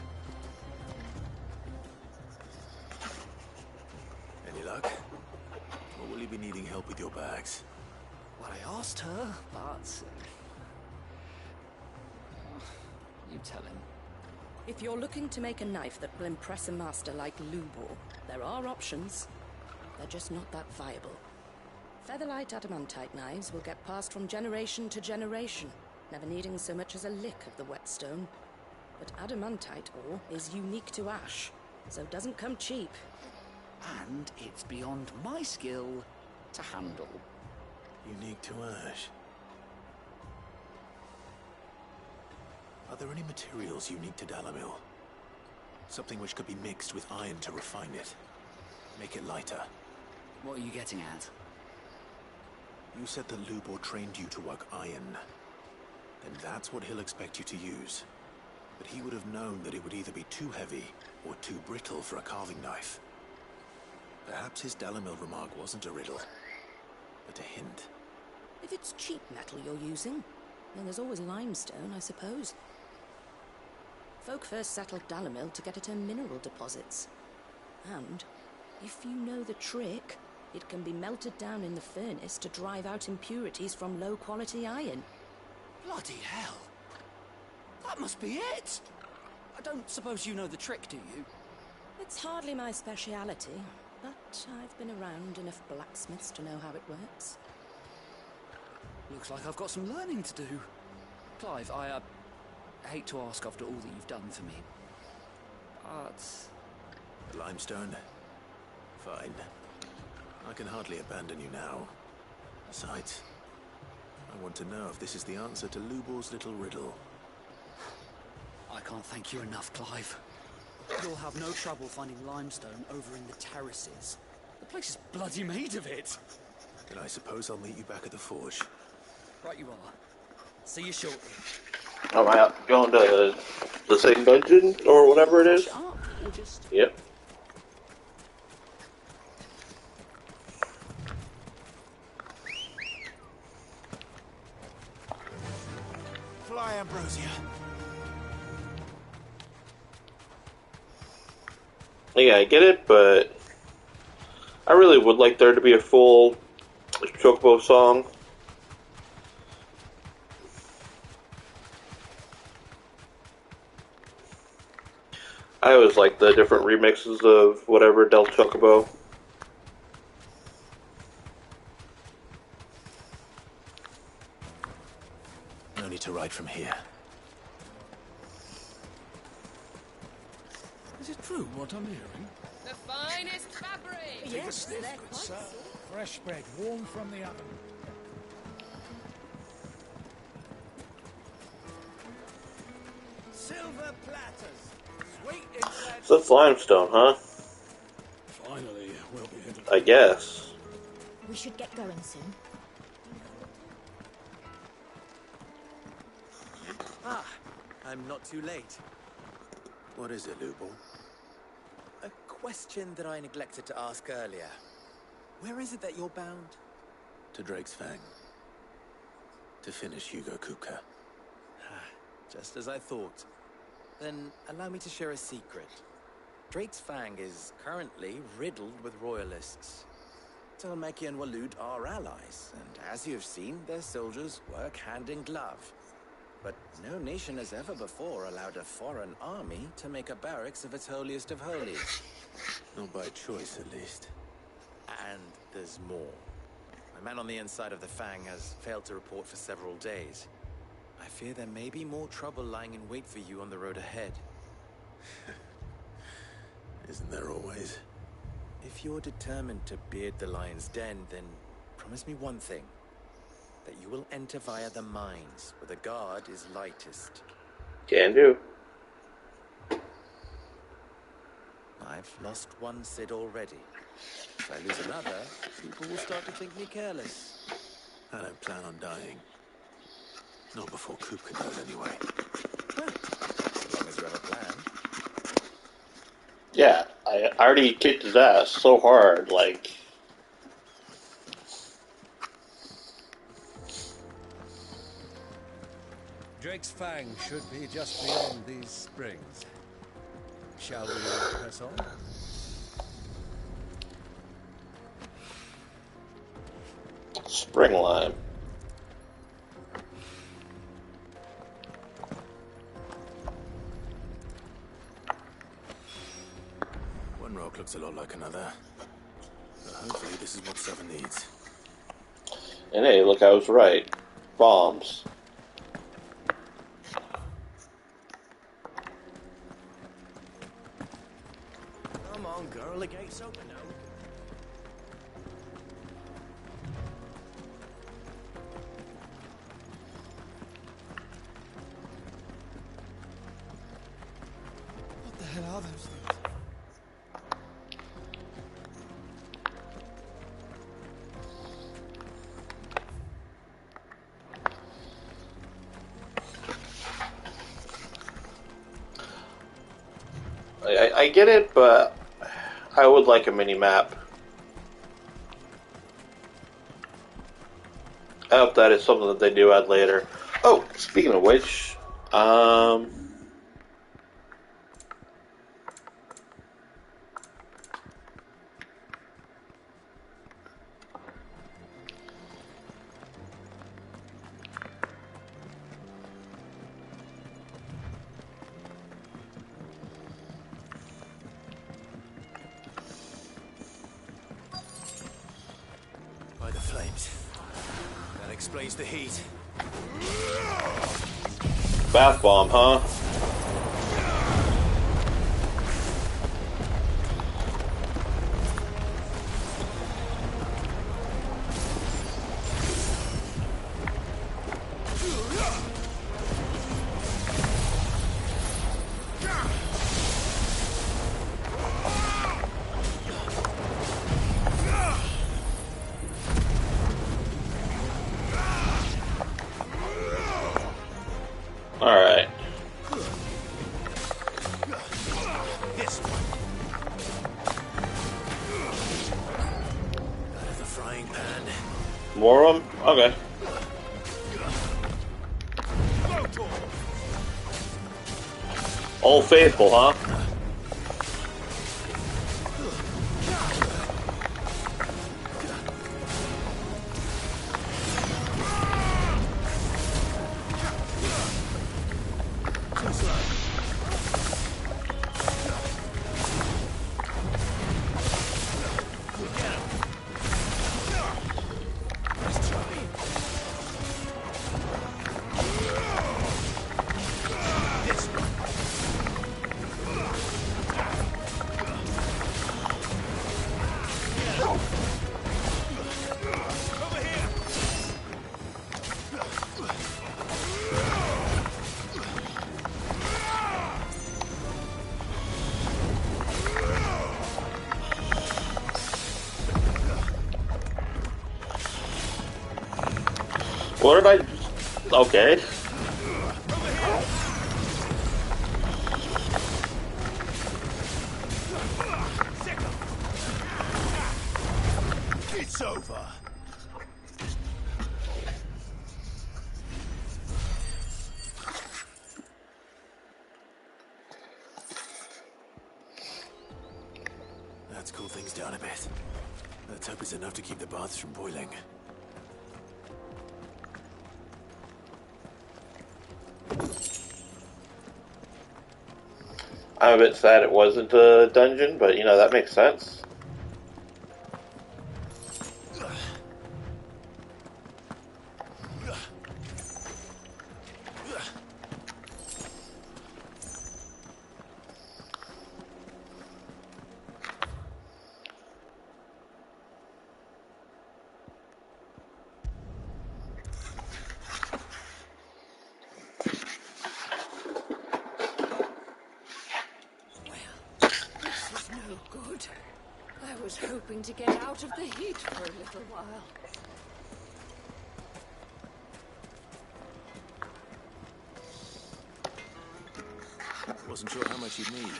Any luck? Or will you be needing help with your bags? Well, I asked her, but... you tell him. If you're looking to make a knife that will impress a master like Lubor, there are options. They're just not that viable. Featherlight adamantite knives will get passed from generation to generation, never needing so much as a lick of the whetstone. But adamantite ore is unique to ash, so it doesn't come cheap. And it's beyond my skill to handle. Unique to ash. Are there any materials unique to Dalamil? Something which could be mixed with iron to refine it. Make it lighter. What are you getting at? You said that Lubor trained you to work iron. Then that's what he'll expect you to use. But he would have known that it would either be too heavy or too brittle for a carving knife. Perhaps his Dalamil remark wasn't a riddle, but a hint. If it's cheap metal you're using, then there's always limestone, I suppose. Folk first settled Dalamil to get at her mineral deposits. And if you know the trick, It can be melted down in the furnace to drive out impurities from low-quality iron. Bloody hell! That must be it! I don't suppose you know the trick, do you? It's hardly my speciality, but I've been around enough blacksmiths to know how it works. Looks like I've got some learning to do. Clive, I hate to ask after all that you've done for me, but... The limestone? Fine. I can hardly abandon you now. Besides, I want to know if this is the answer to Lubor's little riddle. I can't thank you enough, Clive. You'll have no trouble finding limestone over in the terraces. The place is bloody made of it. Then I suppose I'll meet you back at the forge. Right you are. See you shortly. Am I going to the same dungeon or whatever it is? Yep. Fly, Ambrosia. Yeah, I get it, but I really would like there to be a full Chocobo song. I always like the different remixes of whatever Del Chocobo. No need to ride from here. Is it true what I'm hearing? The finest fabric! Yes, they're quite soft. Fresh bread, warm from the oven. Silver platters. Sweet inside. So that's limestone, huh? Finally, we'll be able to... I guess. We should get going soon. Ah, I'm not too late. What is it, Lubor? A question that I neglected to ask earlier. Where is it that you're bound? To Drake's Fang. To finish Hugo Kupka. Just as I thought. Then allow me to share a secret. Drake's Fang is currently riddled with royalists. Telmeki and Waloed are allies, and as you have seen, their soldiers work hand in glove. But no nation has ever before allowed a foreign army to make a barracks of its holiest of holies. Not by choice, at least. And there's more. My man on the inside of the Fang has failed to report for several days. I fear there may be more trouble lying in wait for you on the road ahead. Isn't there always? If you're determined to beard the lion's den, then promise me one thing. That you will enter via the mines, where the guard is lightest. Can do. I've lost one Cid already. If I lose another, people will start to think me careless. I don't plan on dying. Not before Kupka does, anyway. Well, as long as you have a plan. Yeah, I already kicked his ass so hard, like... Drake's Fang should be just beyond these springs. Shall we press on? Spring lime. One rock looks a lot like another. But hopefully this is what Seven needs. And hey, look, I was right. Bombs. Come on, girl, the gate's open now. What the hell are those things? I get it, but I would like a mini-map. I hope that is something that they do add later. Oh, speaking of which, explains the heat. Bath bomb, huh? Alright. This one. Out of the frying pan. More of them? Okay. Old Faithful, huh? What did I... Okay. It's over. Let's cool things down a bit. Let's hope it's enough to keep the baths from boiling. I'm a bit sad it wasn't a dungeon, but you know, that makes sense. This is no good. I was hoping to get out of the heat for a little while. Wasn't sure how much you'd need.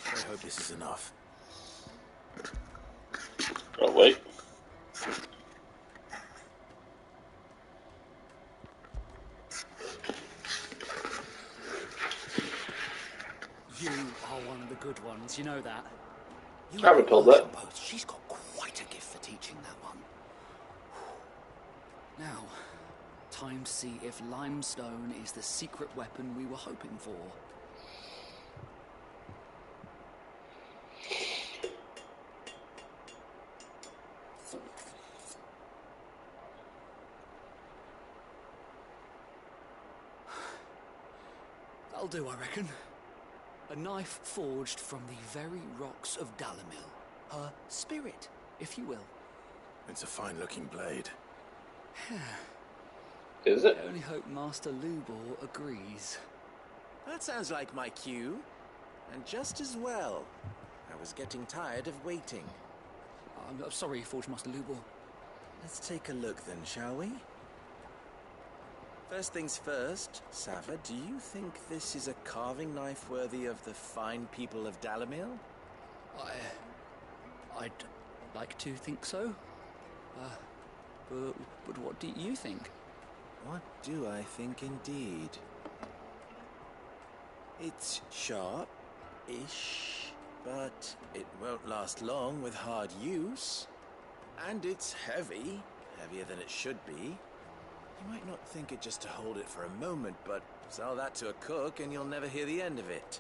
I hope this is enough. Oh, wait. You are one of the good ones, you know that. You I haven't told that. She's got quite a gift for teaching that one. Now, time to see if limestone is the secret weapon we were hoping for. That'll do, I reckon. A knife forged from the very rocks of Dalimil. Her spirit, if you will. It's a fine-looking blade. Is it? I only hope Master Lubor agrees. That sounds like my cue. And just as well. I was getting tired of waiting. I'm sorry, Forge Master Lubor. Let's take a look then, shall we? First things first, Sava, do you think this is a carving knife worthy of the fine people of Dalimil? I'd like to think so. But what do you think? What do I think indeed? It's sharp-ish, but it won't last long with hard use. And it's heavy, heavier than it should be. You might not think it just to hold it for a moment, but sell that to a cook and you'll never hear the end of it.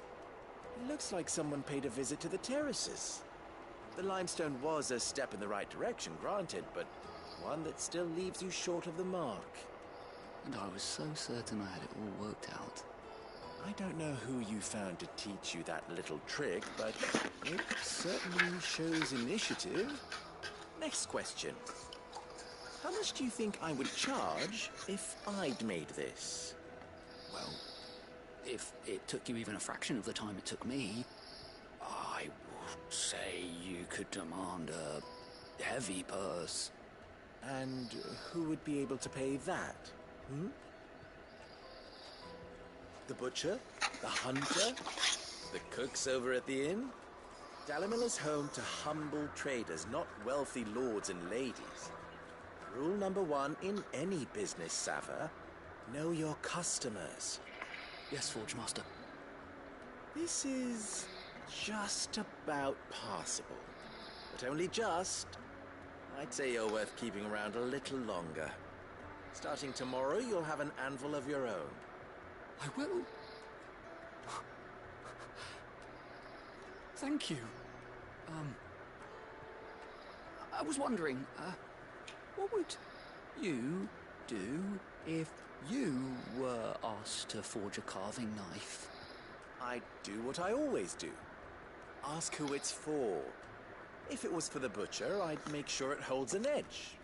It looks like someone paid a visit to the terraces. The limestone was a step in the right direction, granted, but One that still leaves you short of the mark. And I was so certain I had it all worked out. I don't know who you found to teach you that little trick, but it certainly shows initiative. Next question. How much do you think I would charge if I'd made this? Well, if it took you even a fraction of the time it took me, I would say you could demand a heavy purse. And who would be able to pay that? The butcher? The hunter? The cooks over at the inn? Dalimil is home to humble traders, not wealthy lords and ladies. Rule number 1 in any business, Sava: know your customers. Yes, Forge Master. This is just about passable. But only just. I'd say you're worth keeping around a little longer. Starting tomorrow, you'll have an anvil of your own. I will. Thank you. I was wondering, what would you do if you were asked to forge a carving knife? I'd do what I always do. Ask who it's for. If it was for the butcher, I'd make sure it holds an edge.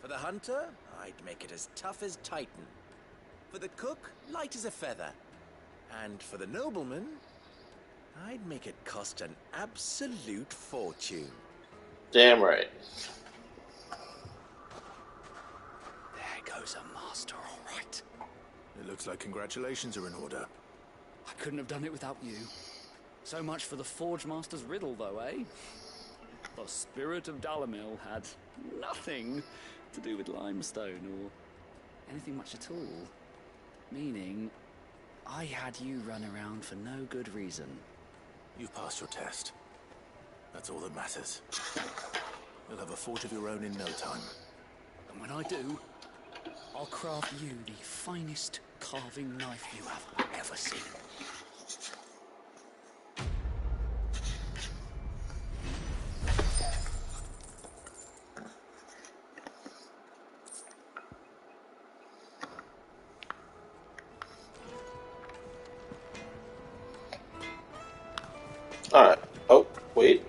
For the hunter, I'd make it as tough as Titan. For the cook, light as a feather. And for the nobleman, I'd make it cost an absolute fortune. Damn right. There goes a master, all right. It looks like congratulations are in order. I couldn't have done it without you. So much for the Forge Master's riddle, though, eh? The spirit of Dalimil had nothing to do with limestone or anything much at all. Meaning, I had you run around for no good reason. You've passed your test. That's all that matters. You'll have a forge of your own in no time. And when I do, I'll craft you the finest carving knife you have ever seen. Alright. Oh, wait.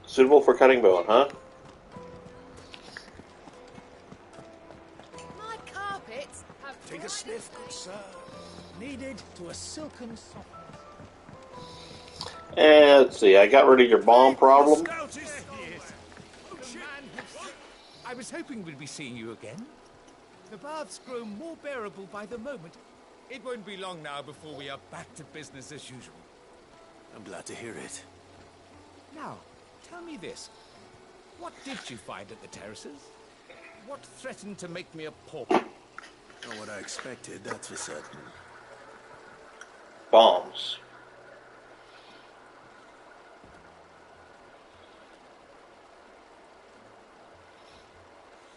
Suitable for cutting bone, huh? My carpets have... Take a sniff, good sir. Needed to a silken softness. And let's see, I got rid of your bomb problem. I was hoping we'd be seeing you again. The baths grow more bearable by the moment. It won't be long now before we are back to business as usual. I'm glad to hear it. Now, tell me this. What did you find at the terraces? What threatened to make me a pauper? Not what I expected, that's for certain. Bombs.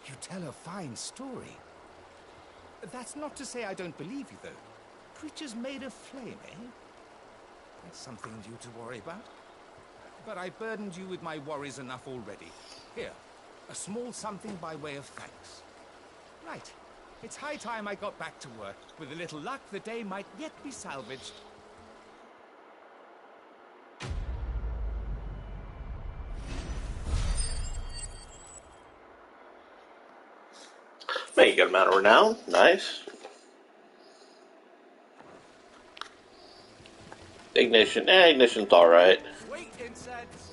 You tell a fine story. That's not to say I don't believe you, though. Creatures made of flame, eh? That's something new to worry about. But I burdened you with my worries enough already. Here, a small something by way of thanks. Right. It's high time I got back to work. With a little luck, the day might yet be salvaged. Make a good amount of renown. Nice. Ignition. Ignition's alright. Sweet incense.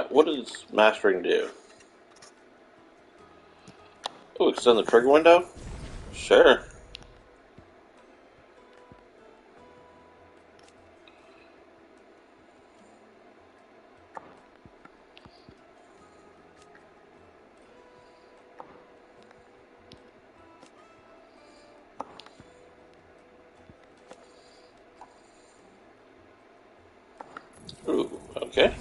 What does mastering do? Oh, extend the trigger window? Sure. Ooh, okay.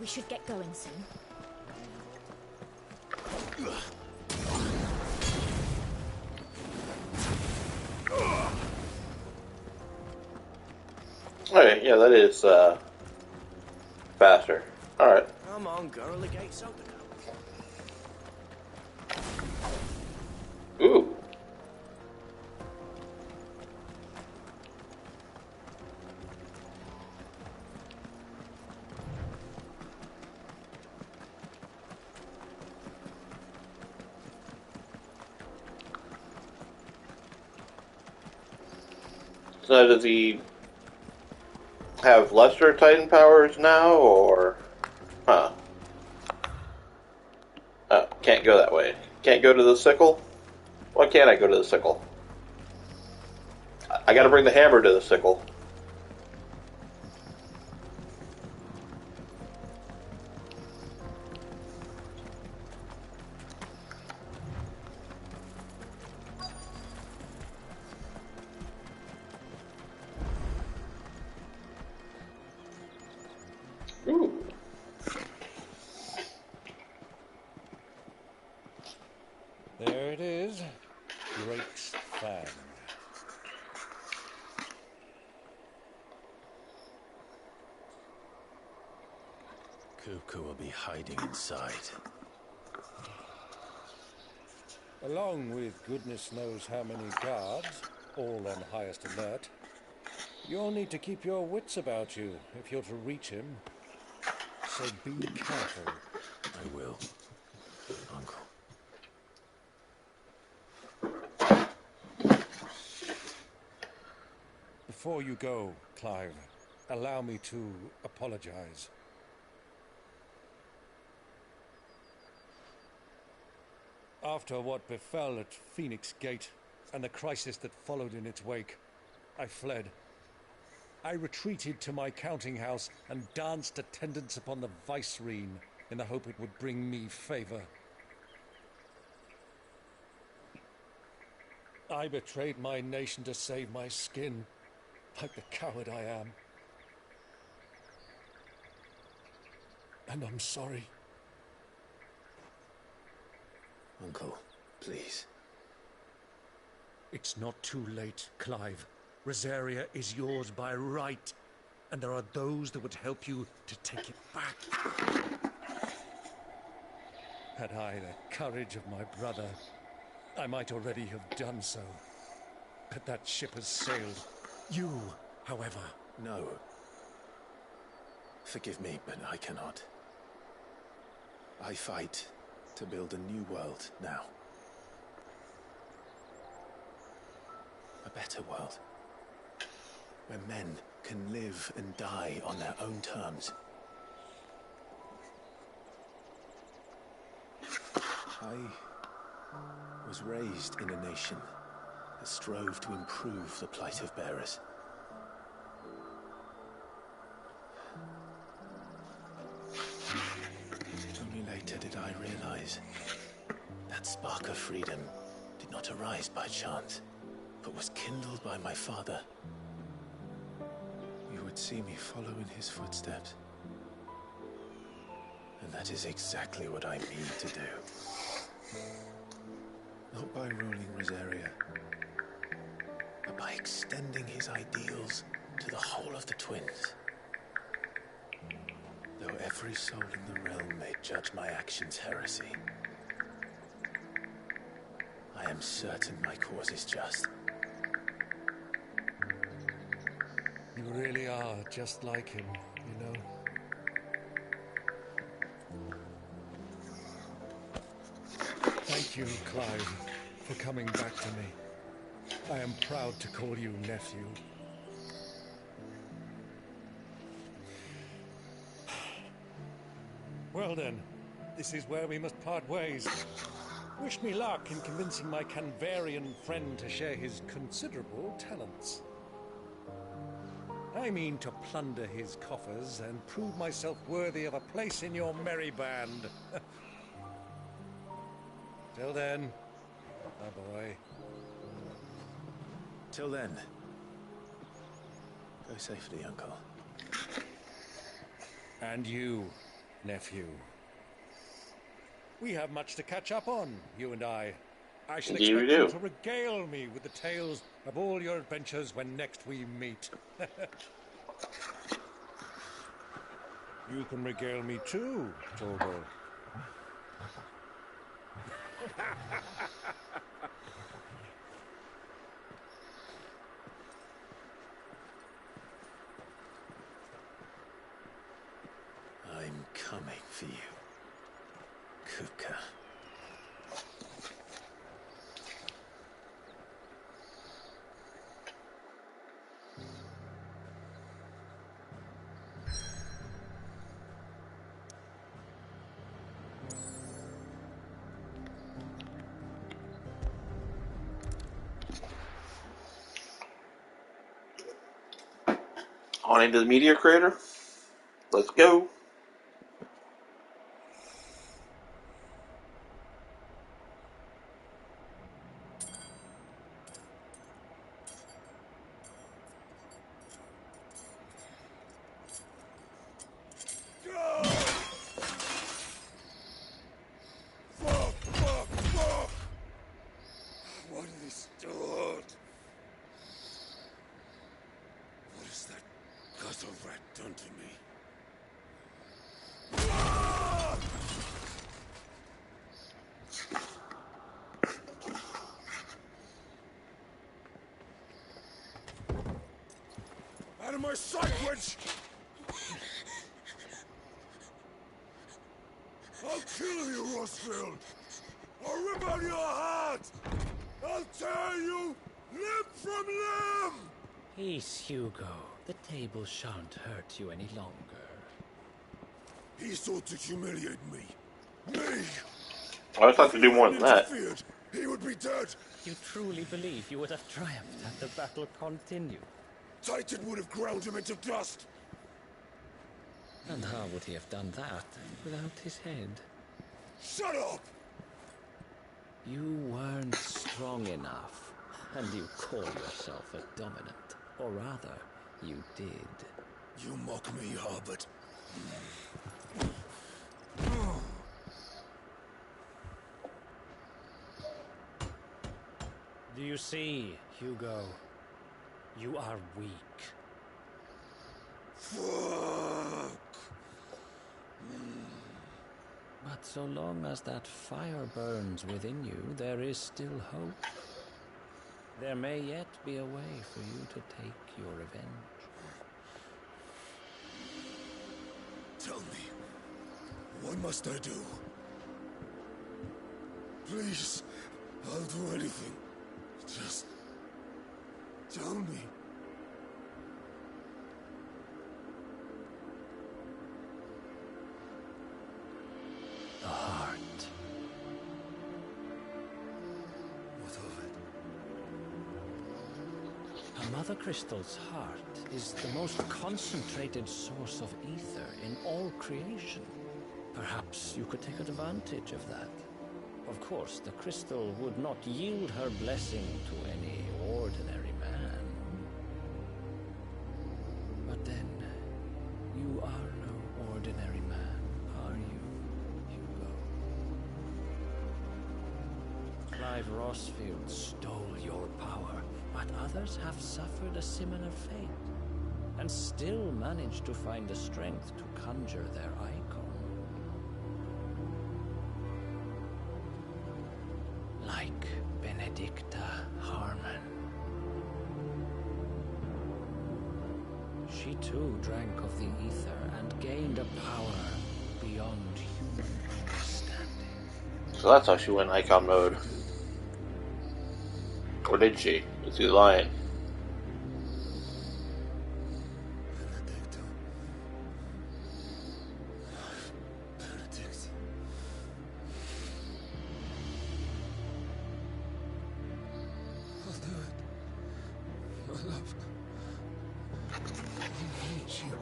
We should get going soon. Okay, yeah, that is faster. Alright. Come on, girl, the gate's open. Ooh. So does he have lesser Titan powers now, or... Huh. Oh, can't go that way. Can't go to the sickle? Why can't I go to the sickle? I gotta bring the hammer to the sickle. Ooh. There it is. Drake's Fang. Kupka will be hiding inside. Along with goodness knows how many guards, all on highest alert. You'll need to keep your wits about you if you're to reach him. So be careful. I will, Uncle. Before you go, Clive, allow me to apologize. After what befell at Phoenix Gate and the crisis that followed in its wake, I fled. I retreated to my counting house and danced attendance upon the vicereine in the hope it would bring me favor. I betrayed my nation to save my skin, like the coward I am. And I'm sorry. Uncle, please. It's not too late, Clive. Rosaria is yours by right, and there are those that would help you to take it back. Had I the courage of my brother, I might already have done so. But that ship has sailed. You, however... No. Forgive me, but I cannot. I fight to build a new world now. A better world. Where men can live and die on their own terms. I was raised in a nation that strove to improve the plight of bearers. Only later did I realize that spark of freedom did not arise by chance, but was kindled by my father. You would see me follow in his footsteps. And that is exactly what I mean to do. Not by ruling Rosaria, but by extending his ideals to the whole of the twins. Though every soul in the realm may judge my actions heresy, I am certain my cause is just. You really are just like him. know. Thank you, Clive, for coming back to me. I am proud to call you nephew. Well then, this is where we must part ways. Wish me luck in convincing my Canvarian friend to share his considerable talents. I mean to plunder his coffers and prove myself worthy of a place in your merry band. Till then, my boy. Till then, go safely, Uncle. And you, nephew. We have much to catch up on, you and I. I shall Indeed we expect you do. to regale me with the tales of all your adventures when next we meet. You can regale me too, Torgal. I'm coming for you, Kuka. On into the meteor crater. Let's go. Fuck! What have they stored? What has that gutter rat done to me? Out of my sight, witch! I'll kill you, Rossfield! I'll rip out your heart! I'll tear you limb from limb! Peace, Hugo. The table shan't hurt you any longer. He sought to humiliate me. Me! I just have to do more than that. Interfered, he would be dead! You truly believe you would have triumphed had the battle continued? Titan would have ground him into dust! And how would he have done that without his head? Shut up! You weren't strong enough, and you call yourself a dominant. Or rather, you did. You mock me, Harbert. Do you see, Hugo? You are weak. Fuck! But so long as that fire burns within you, there is still hope. There may yet be a way for you to take your revenge. Tell me, what must I do? Please, I'll do anything. Just tell me. The heart. What of it? A Mother Crystal's heart is the most concentrated source of ether in all creation. Perhaps you could take advantage of that. Of course, the crystal would not yield her blessing to any ordinary man. But then, you are no ordinary man, are you, Hugo? Clive Rossfield stole your power, but others have suffered a similar fate, and still managed to find the strength to conjure their icon. Like Benedicta Harmon. She too drank of the ether and gained a power beyond human understanding. So that's how she went icon mode. Or did she? Is he lying? I'll do it. My love. I need you.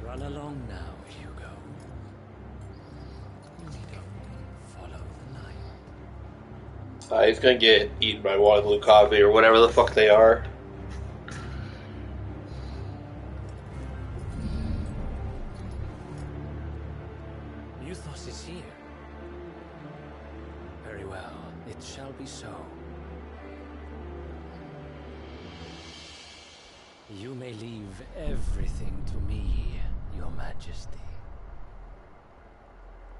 Run along now, Hugo. You need only follow the light. He's gonna get eaten by Waterloo Coffee or whatever the fuck they are. Euthos is here. Very well, it shall be so. You may leave everything to me, Your Majesty.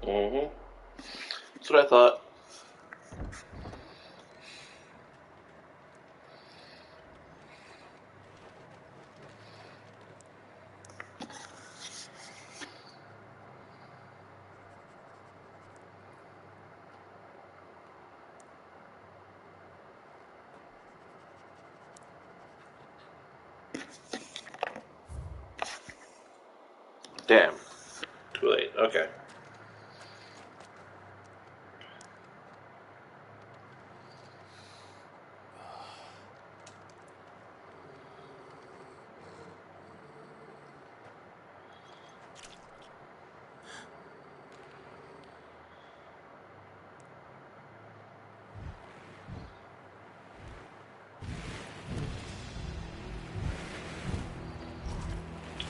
Mm-hmm. That's what I thought. Damn. Too late. Okay.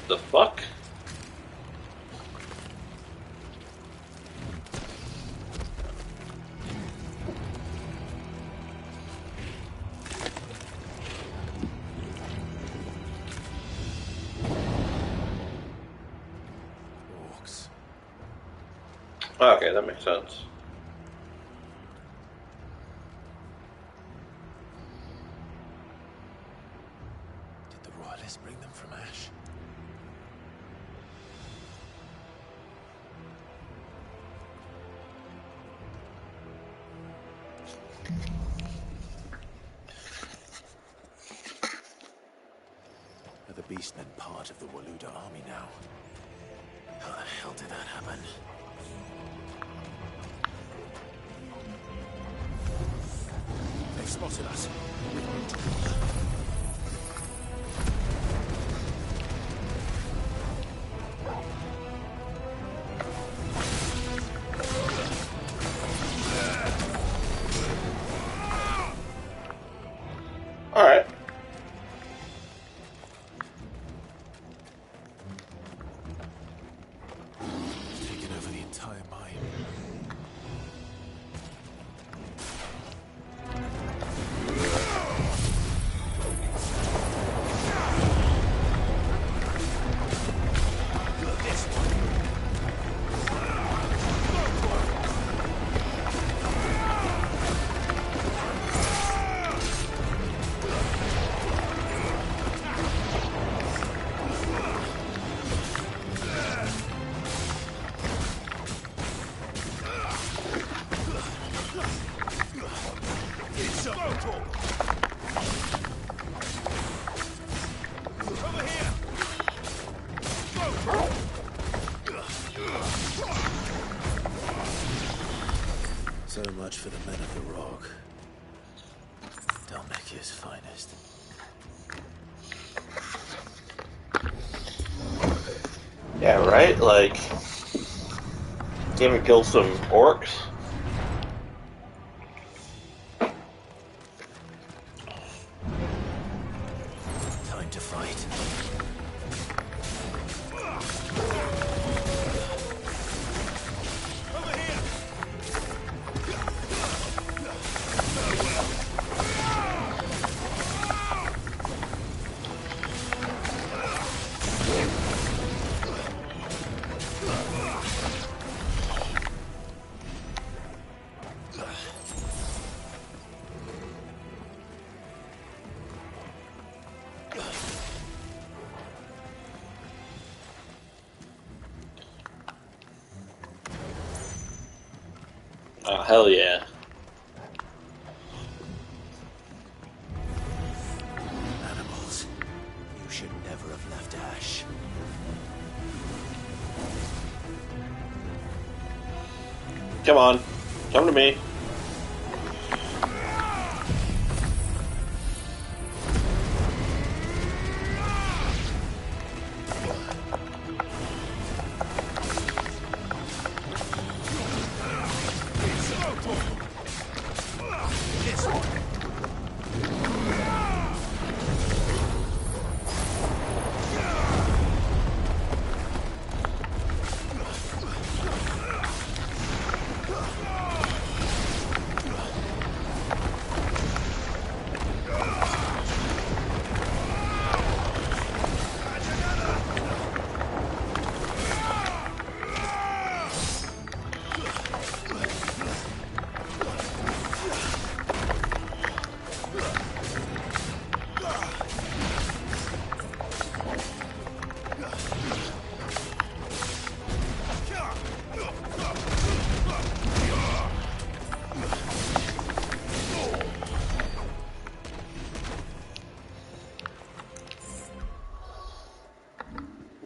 The fuck? Okay, that makes sense. Did the royalists bring them from Ash? Are the Beastmen part of the Waluda army now? How the hell did that happen? They've spotted us. Alright. Taken over the entire mine. So much for the men of the Rock. Dalmekia's finest. Yeah, right? Like, even kill some orcs? Time to fight. Oh, hell yeah. Animals. You should never have left Ash. Come on. Come to me.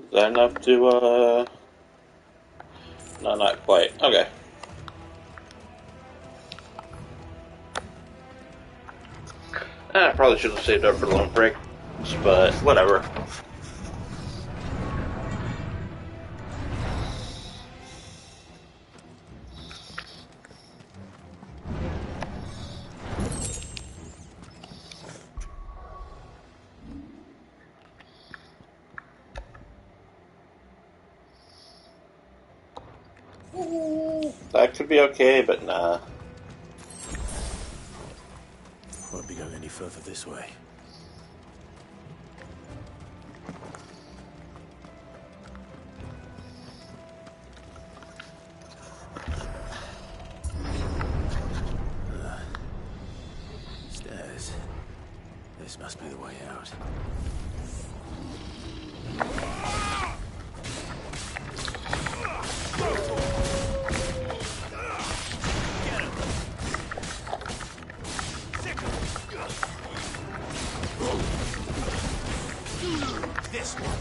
Is that enough to, No, not quite. Okay. I probably should have saved up for long breaks, but whatever. That could be okay, but nah. Won't be going any further this way. Stairs. This must be the way out. This one.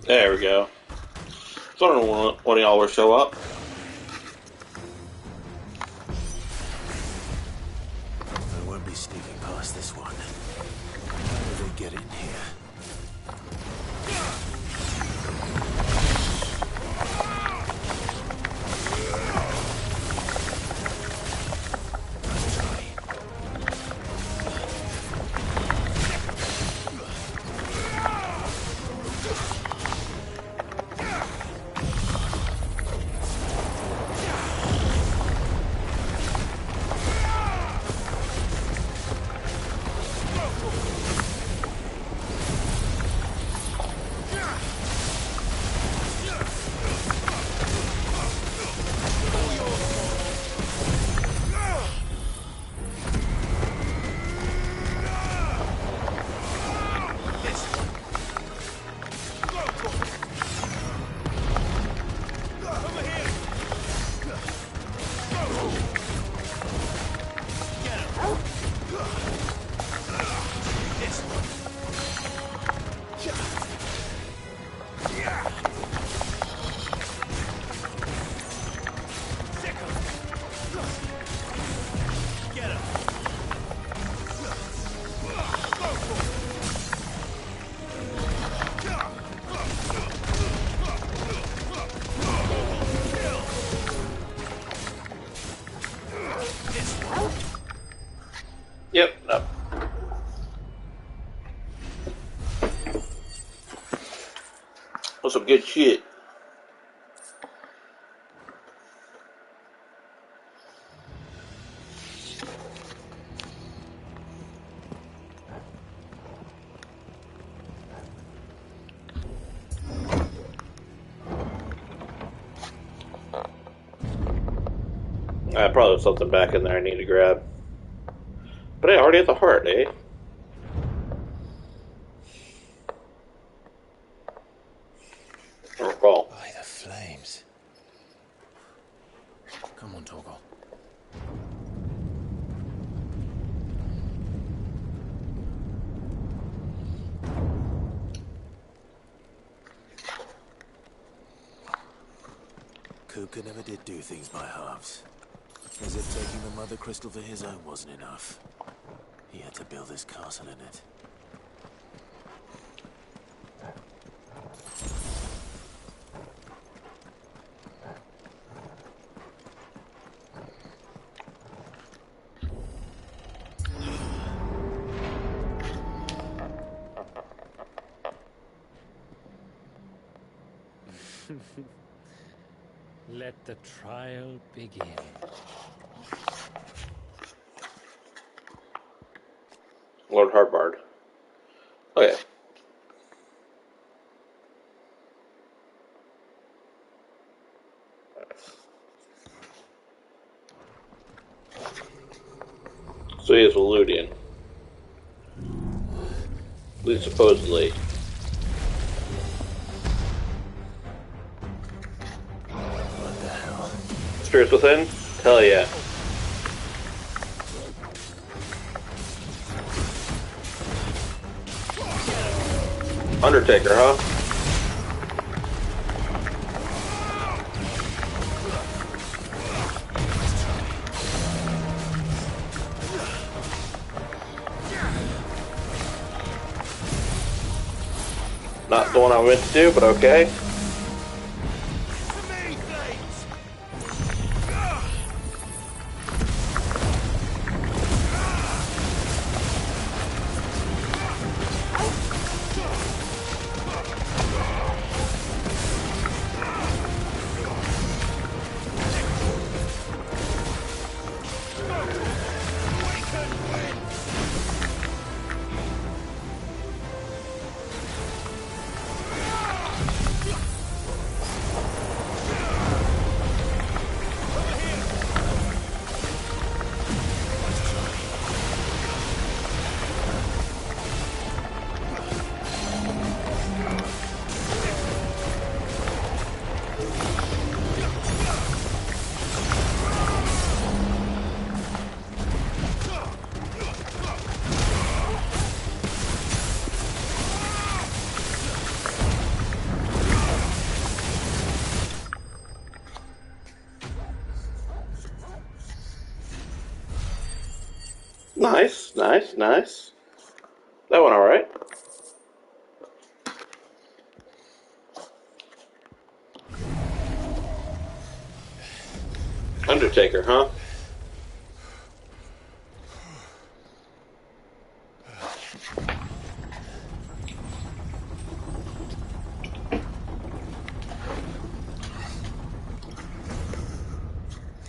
There we go. So I don't know when y'all will show up. I won't be sneaking past this one. How do they get in here? Yep, no. That's some good shit. Probably something back in there I need to grab. But I already have the heart, eh? Recall. By the flames. Come on, Torgal. Kuka never did do things by halves. As if taking the Mother Crystal for his own wasn't enough. He had to build his castle in it. Let the trial begin. Lord Hardbard. Okay. So he is a Ludian. At least supposedly. What the hell? Spirits within? Hell yeah. Undertaker, huh? Not the one I meant to do, but okay. Nice, nice, nice. That went alright. Undertaker, huh?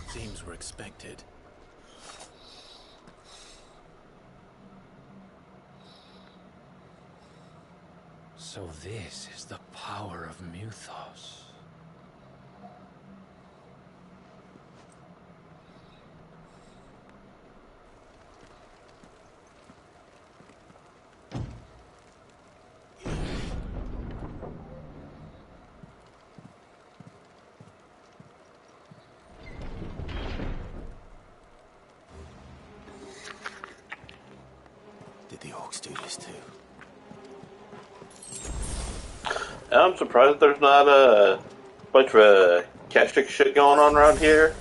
Seems we're expected. So this is the power of Muthos. Did the orcs do this too? I'm surprised there's not a bunch of catch-stick shit going on around here.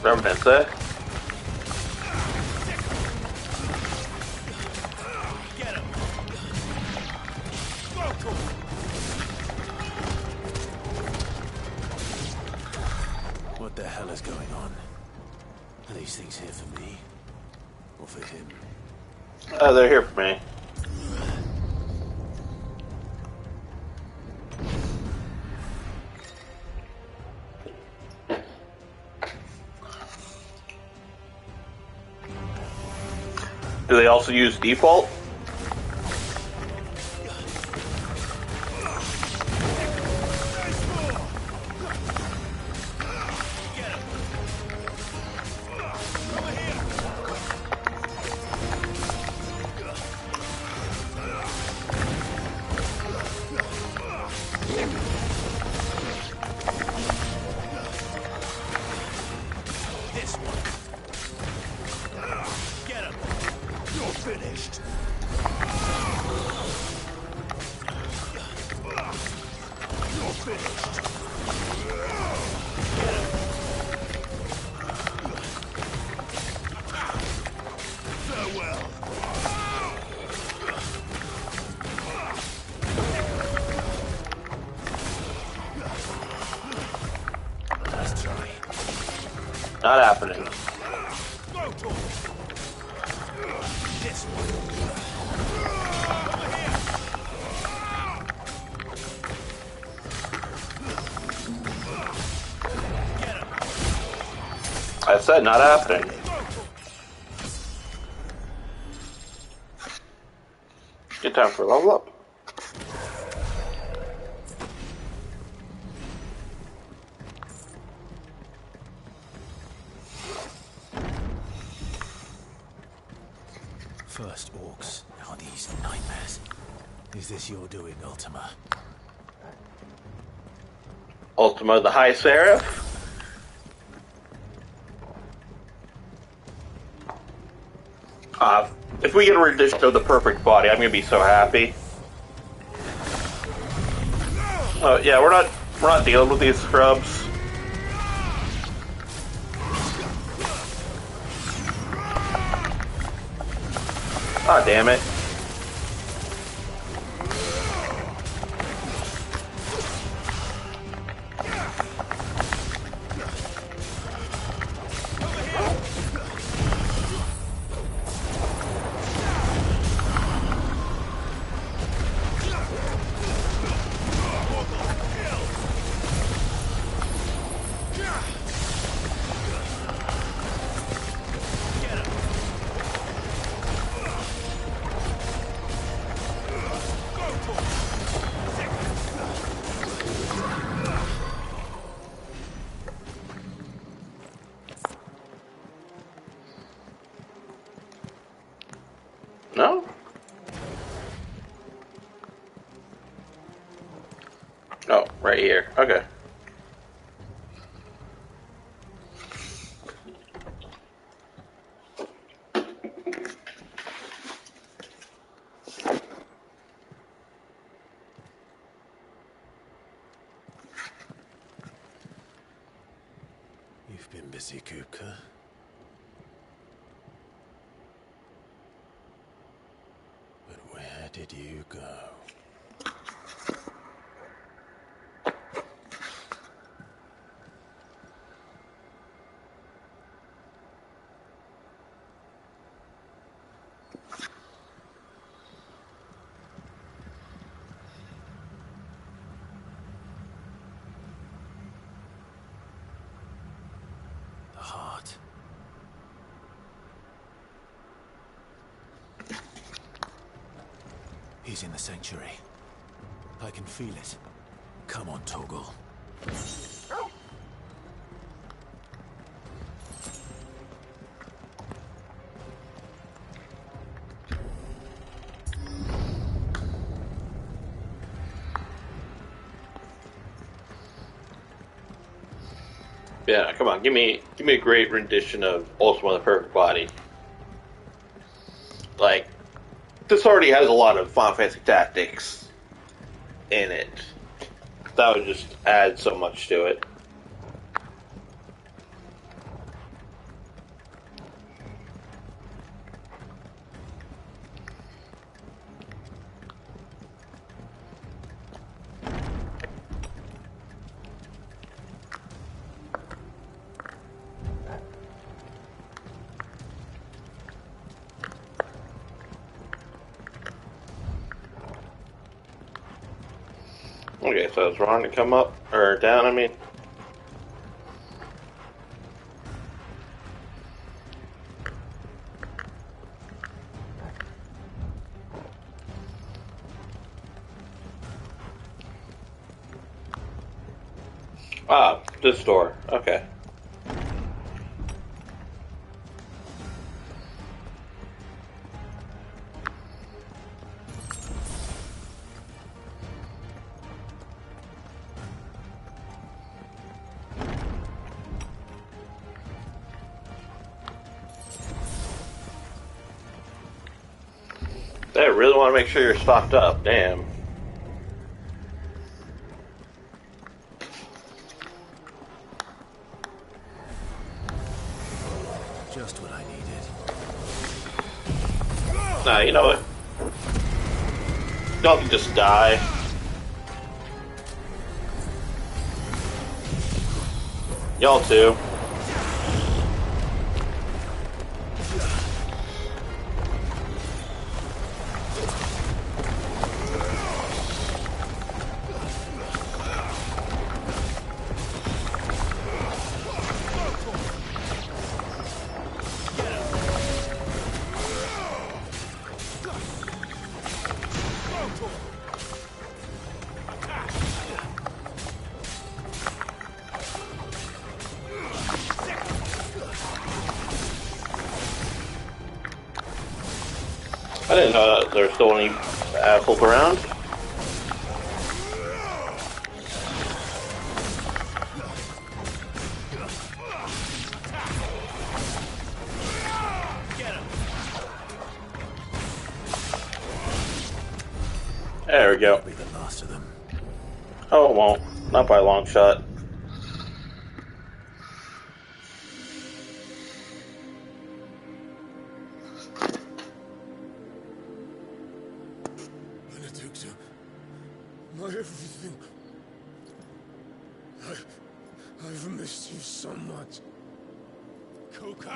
Remnants, eh? What the hell is going on? Are these things here for me? Or for him? They're here for me. Do they also use default? This one. Get him. You're finished. You're finished. Get him. Farewell. Let's try. Not happening. This one. I said not happening. Good time for a level up. First orcs, now these nightmares. Is this your doing, Ultima? Ultima the High Seraph. If we get a rendition of the perfect body, I'm gonna be so happy. Oh yeah, we're not dealing with these scrubs. Ah, damn it. No? Oh, right here. Okay. You've been busy, Kupka. But where did you go? The heart. He's in the sanctuary. I can feel it. Come on, Torgal. Yeah, come on, give me a great rendition of Ultima the Perfect Body. Like, this already has a lot of Final Fantasy Tactics in it. That would just add so much to it. Okay, so it's wrong to come up, or down, I mean. Ah, this door. Okay. They really want to make sure you're stocked up. Damn. Just what I needed. Nah, you know what? Y'all can just die. Y'all too. I didn't know that there were still any assholes around. There we go. Be the last of them. Oh, it won't. Not by a long shot. Benedicta, my everything. I've missed you so much. Kuka!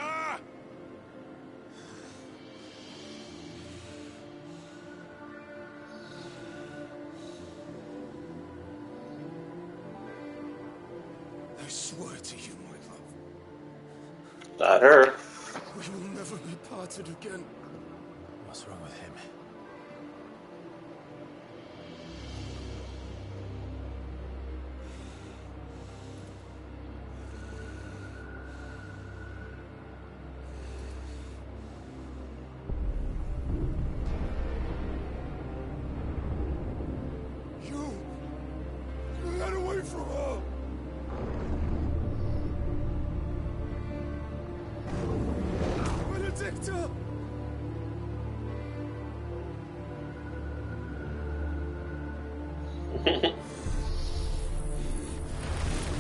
I swear to you, my love. Not her. We will never be parted again. What's wrong with him? You ran away from her. Benedicta!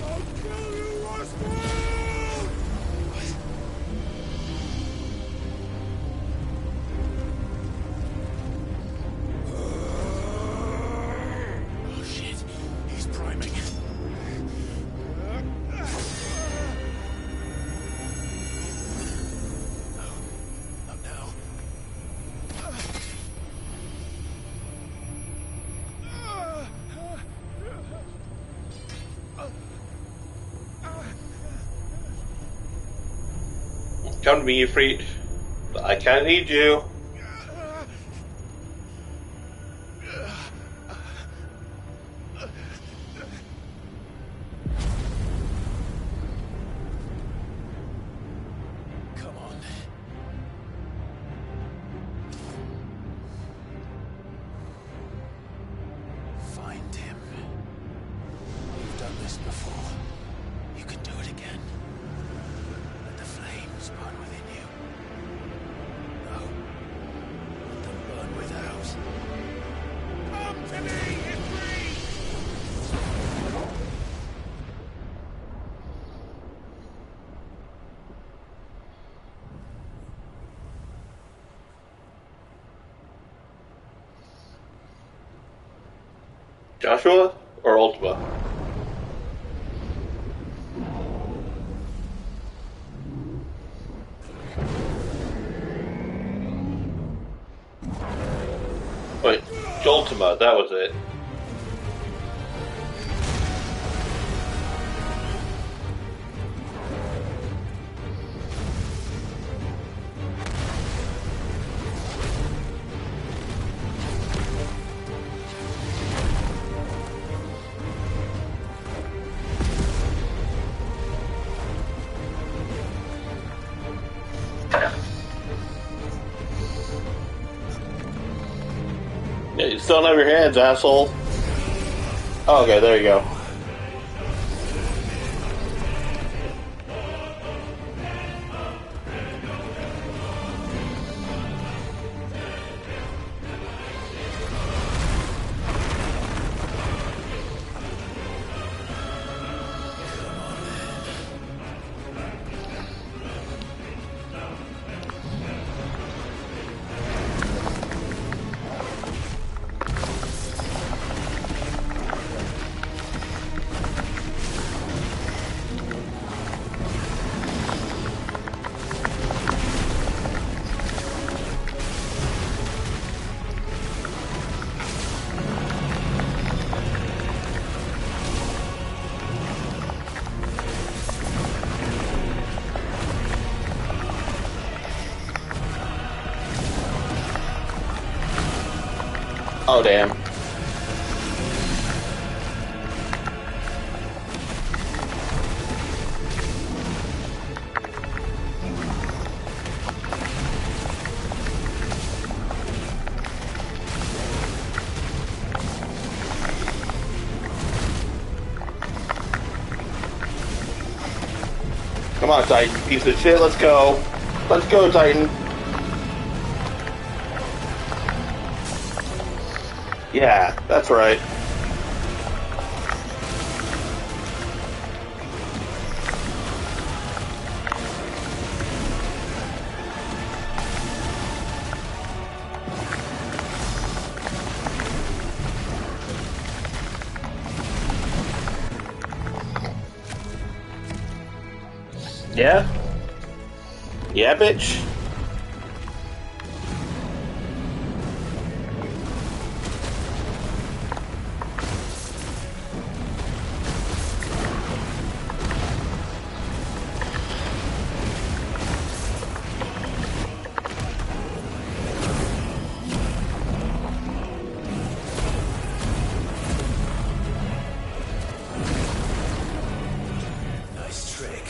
I'll kill you, Roswell! Oh shit, he's priming. Oh no. Come to me, you freak. I kinda need you. Come on. Find him. You've done this before. You can do it again. Let the flames burn within you. No. Let them burn without. Come to me, Ifrit! Joshua or Ultima? Wait, Joltima, that was it. Still don't have your hands, asshole. Oh, okay, there you go. Oh, damn. Come on, Titan, piece of shit, let's go. Let's go, Titan. Yeah, that's right. Yeah? Yeah, bitch? Nice trick.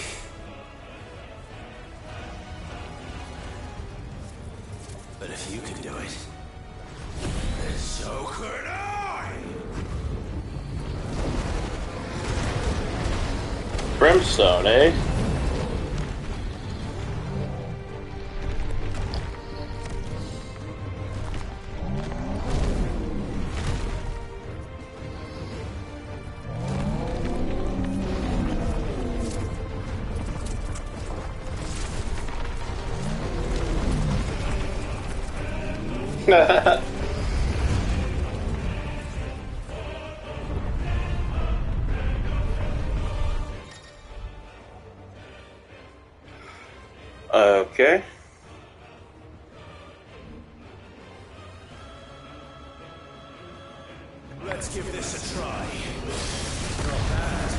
But if you can do it, then so could I! Brimstone, eh? Okay. Let's give this a try. Not bad.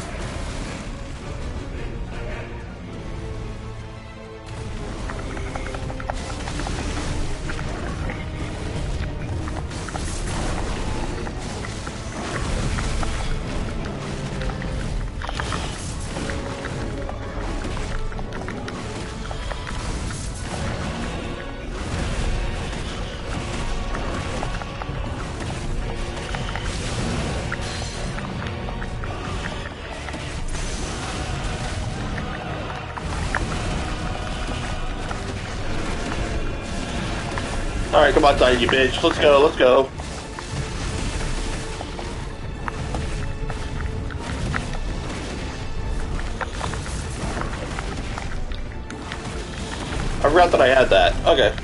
Alright, come on, Titan, you bitch. Let's go, let's go. I forgot that I had that. Okay.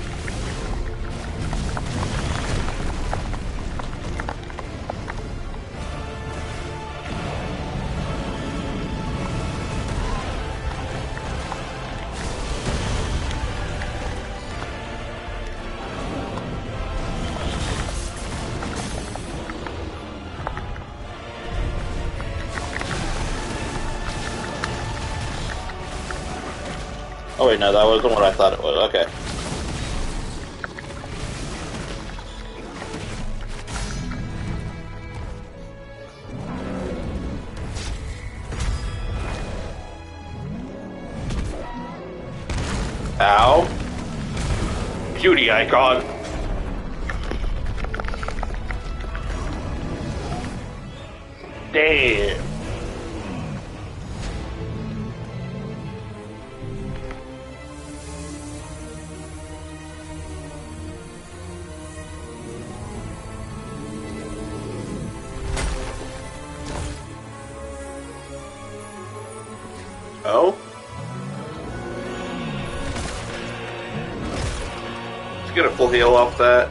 Oh wait, no, that wasn't what I thought it was. Okay. Ow. Beauty icon. Damn. Oh? Let's get a full heal off that.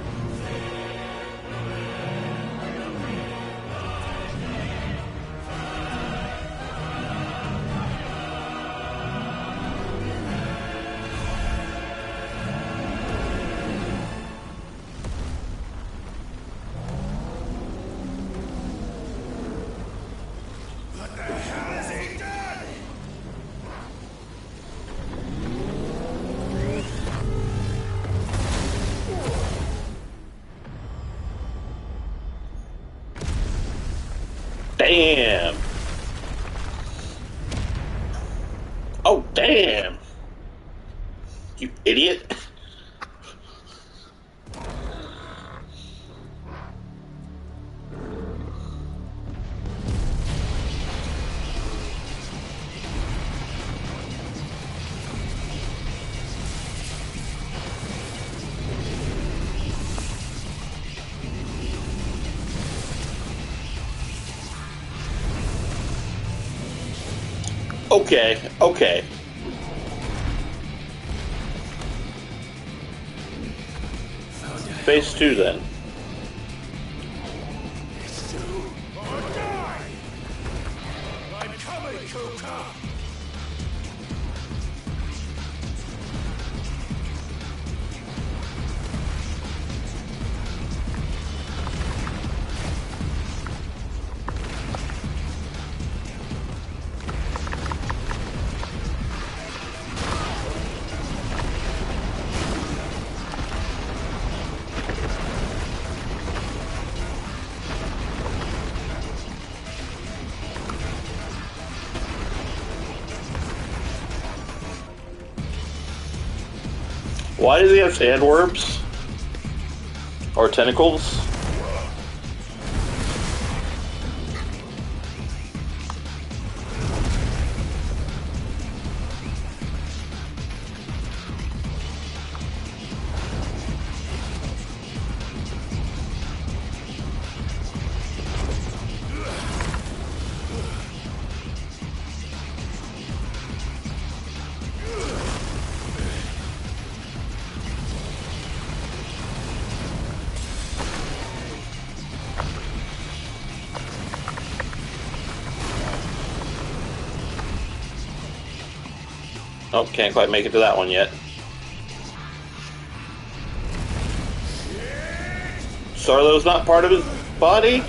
Damn. Oh, damn. You idiot. Okay, okay. Phase 2 then. Why does he have sandworms? Or tentacles? Oh, can't quite make it to that one yet. Sarlo's not part of his body?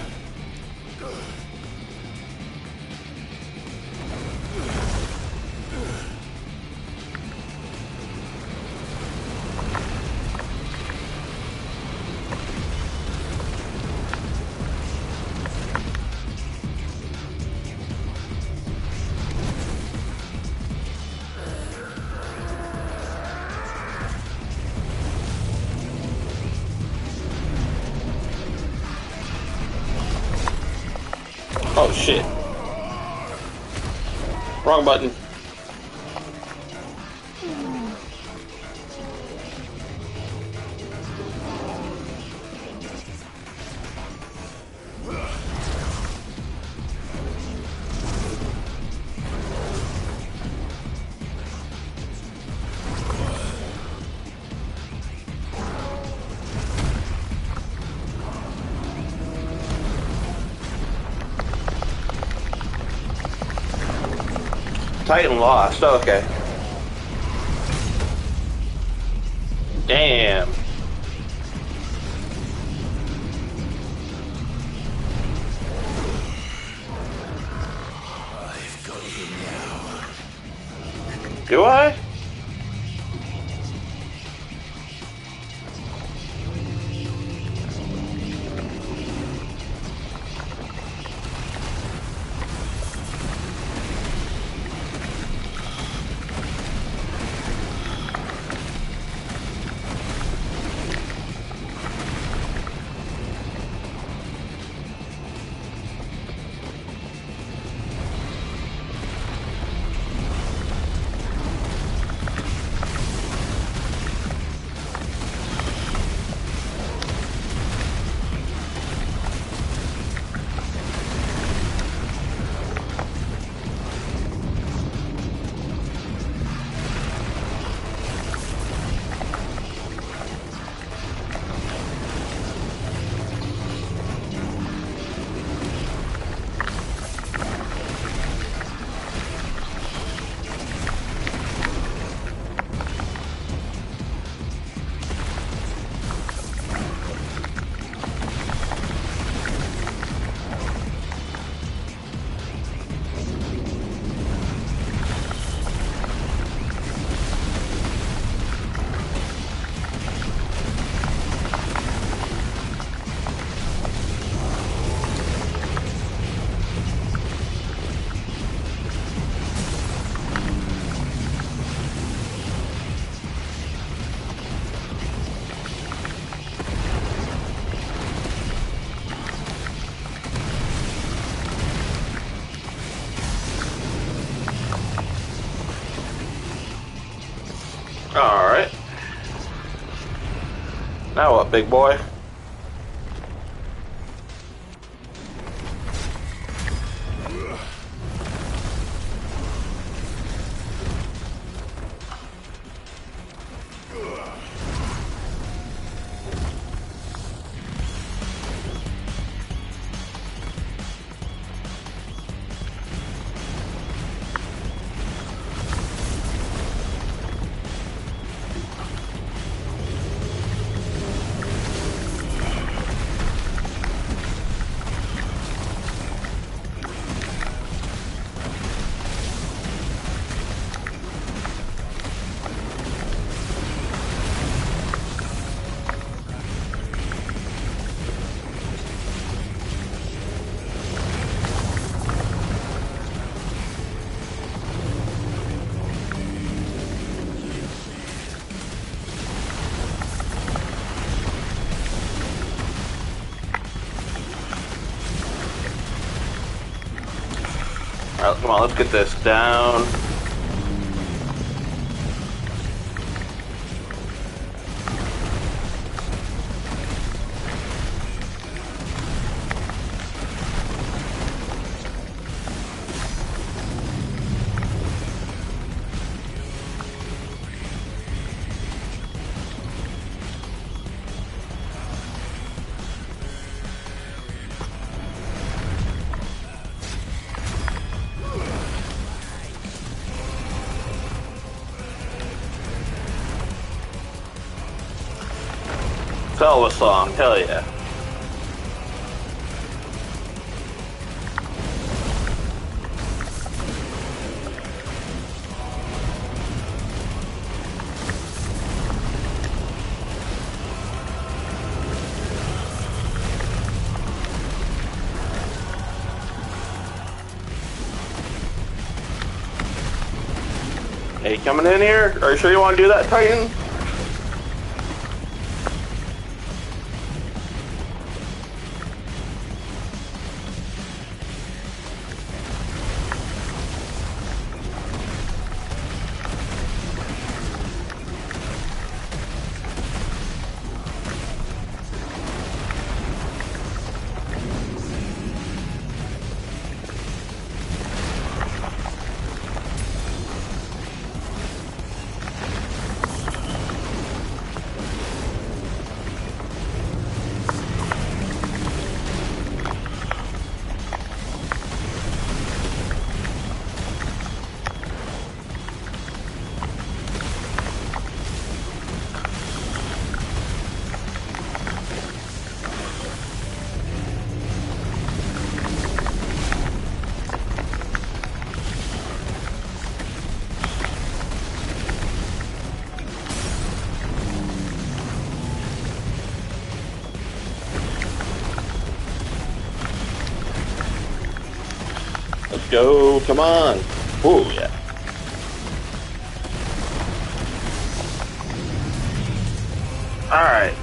Oh shit. Wrong button. Titan lost. Oh, okay. Damn. I've got him now. Do I? Now what, big boy? Alright, come on, let's get this down. Hell of a song, hell yeah. Hey, coming in here? Are you sure you want to do that, Titan? Go, come on. Oh, yeah. Alright.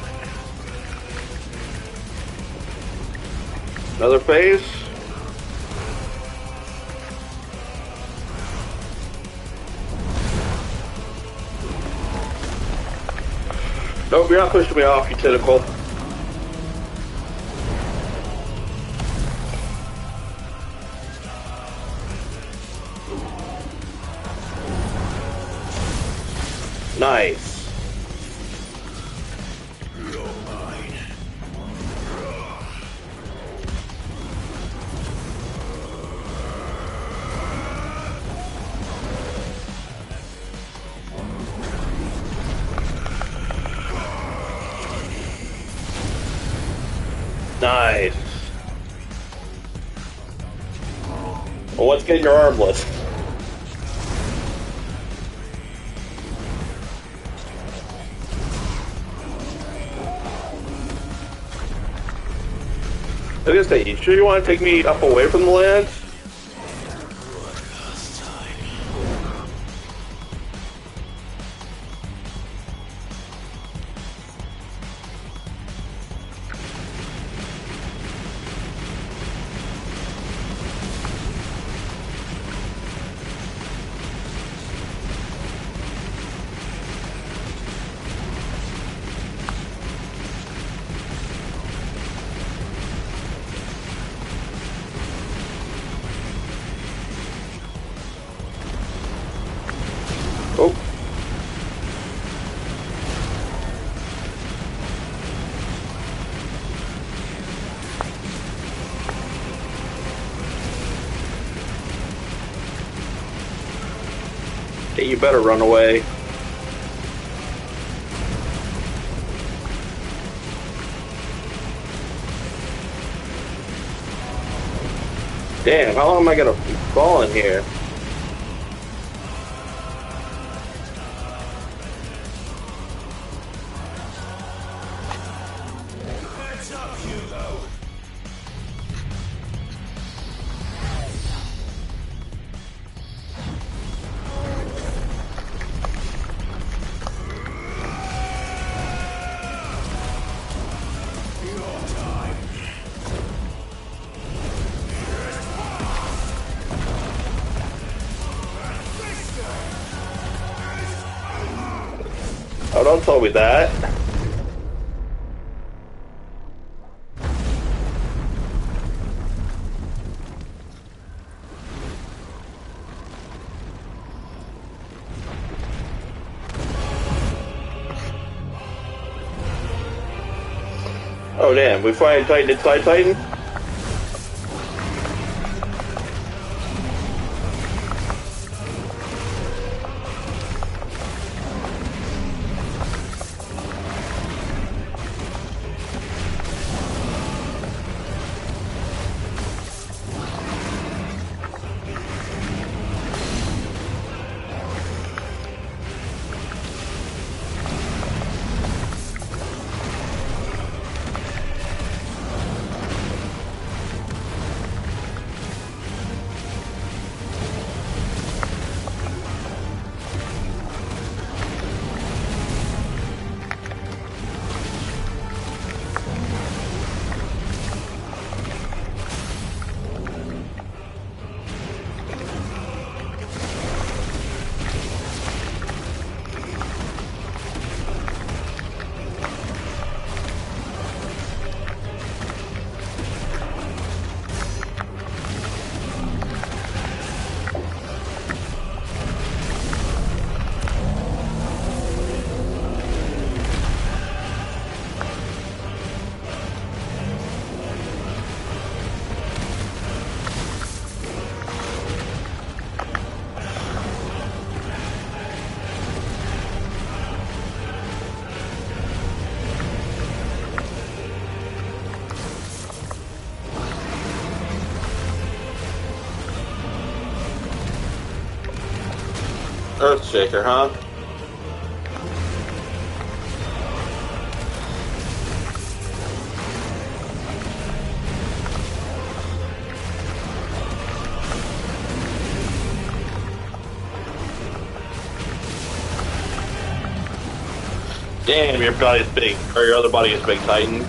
Another phase. Nope, you're not pushing me off, you tentacle. Nice. You're mine. Nice. Well, what's getting your armless? I was gonna say, you sure you want to take me up away from the land? Hey, you better run away. Damn, how long am I gonna fall in here? Heads up, Hugo! Oh, don't tell me that. Oh damn, we finally tightened inside Titan? Earthshaker, huh? Damn, your body is big, or your other body is big, Titan.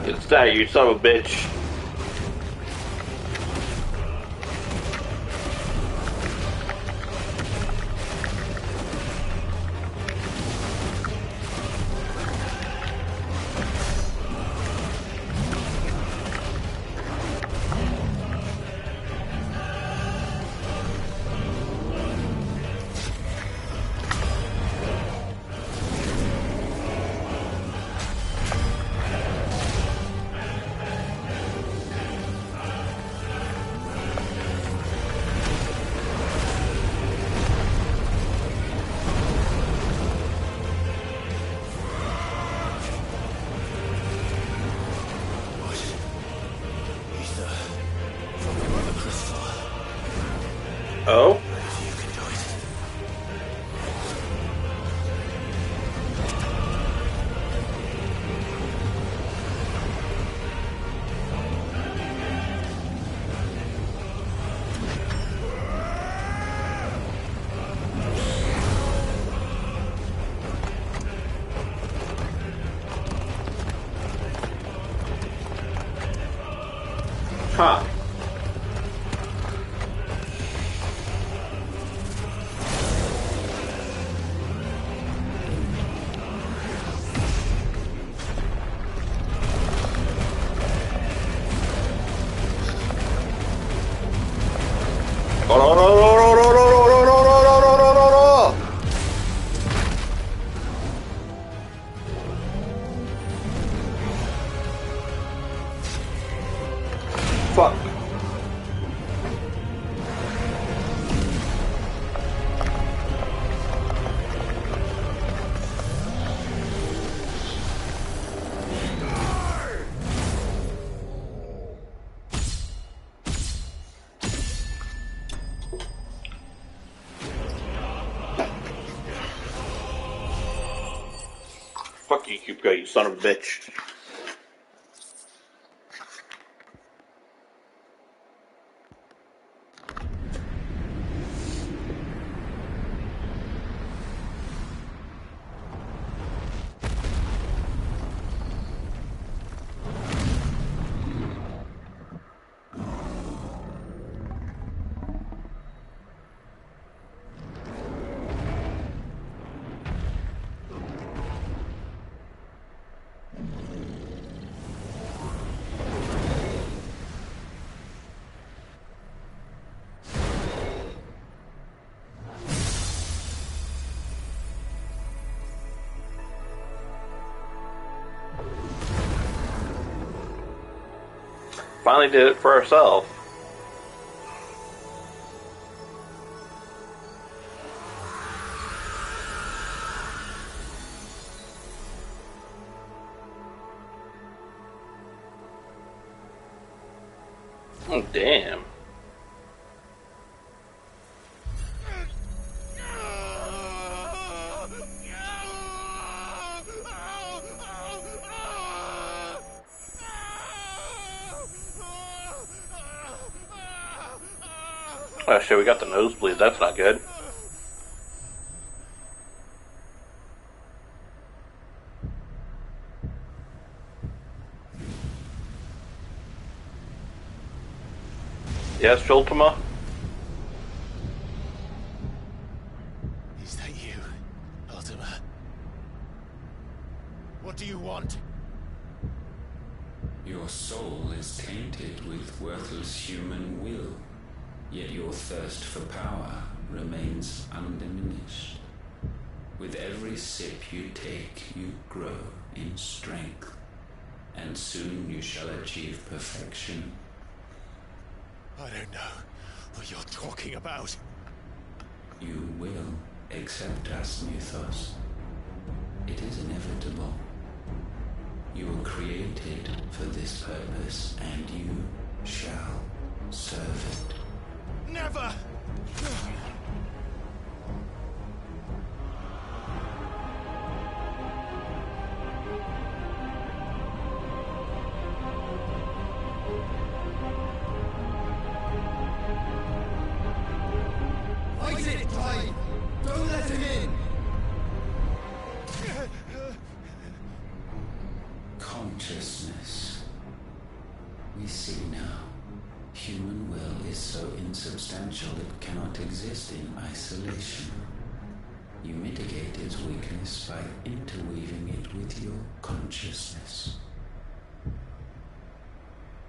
It's that, you son of a bitch. Oh? Huh. Oh, no, no, no, no, no, no, no, no, no, no, no, no, no, no. Fuck. Fuck you, Cupco, you son of a bitch. Finally did it for ourselves. Oh, damn. Oh shit, we got the nosebleed. That's not good. Yes, Ultima? Is that you, Ultima? What do you want? Your soul is tainted with worthless human will, yet your thirst for power remains undiminished. With every sip you take, you grow in strength, and soon you shall achieve perfection. I don't know what you're talking about. You will accept us, Mythos. It is inevitable. You were created for this purpose, and you shall serve it. Never! Fight it, Clive! Don't let him in! Consciousness. We see now. Human will is so insubstantial it cannot exist in isolation. You mitigate its weakness by interweaving it with your consciousness.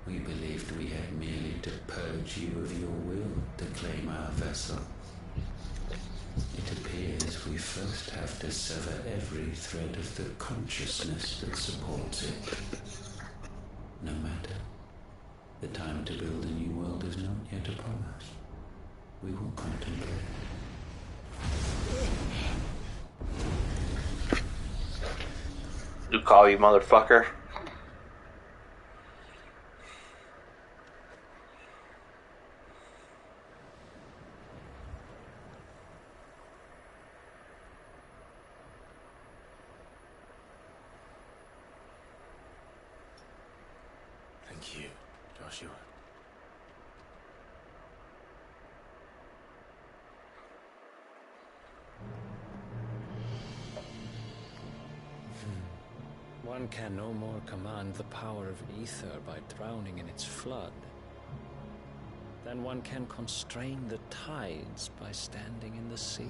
We believed we had merely to purge you of your will to claim our vessel. It appears we first have to sever every thread of the consciousness that supports it. No matter. The time to build a new world is not yet upon us. We will contemplate. You call you motherfucker. Thank you, Joshua. One can no more command the power of ether by drowning in its flood. then one can constrain the tides by standing in the sea.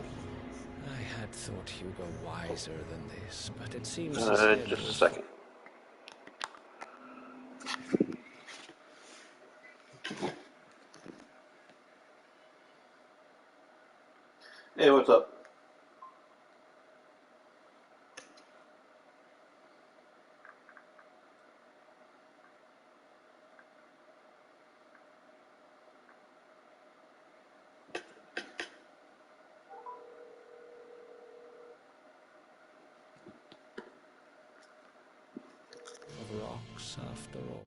I had thought Hugo wiser than this, but it seems his head just a was... second. Hey, what's up? of rocks after all.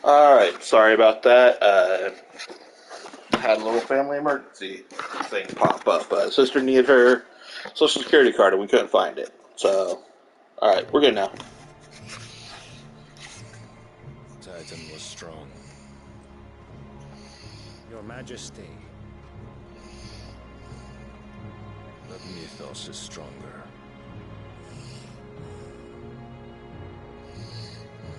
Alright, sorry about that. Had a little family emergency thing pop up. Sister needed her social security card and we couldn't find it. So, alright, we're good now. Titan was strong. Your Majesty. But Mythos is stronger.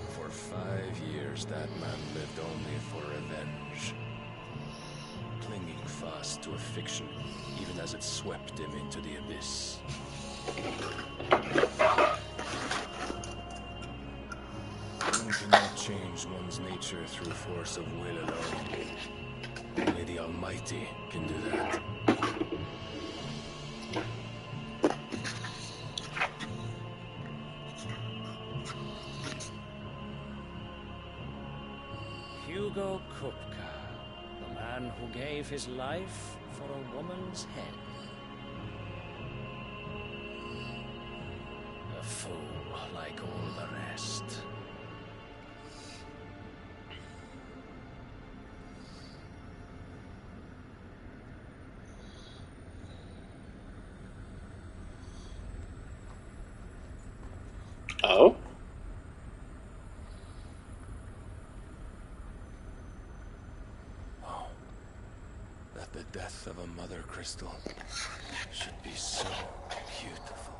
For 5 years, that man lived only for revenge. Clinging fast to a fiction, even as it swept him into the abyss. One cannot change one's nature through force of will alone. Only the Almighty can do that. Hugo Kupka, the man who gave his life for a woman's head. A fool like all the rest. Oh? Oh, that the death of a mother crystal should be so beautiful.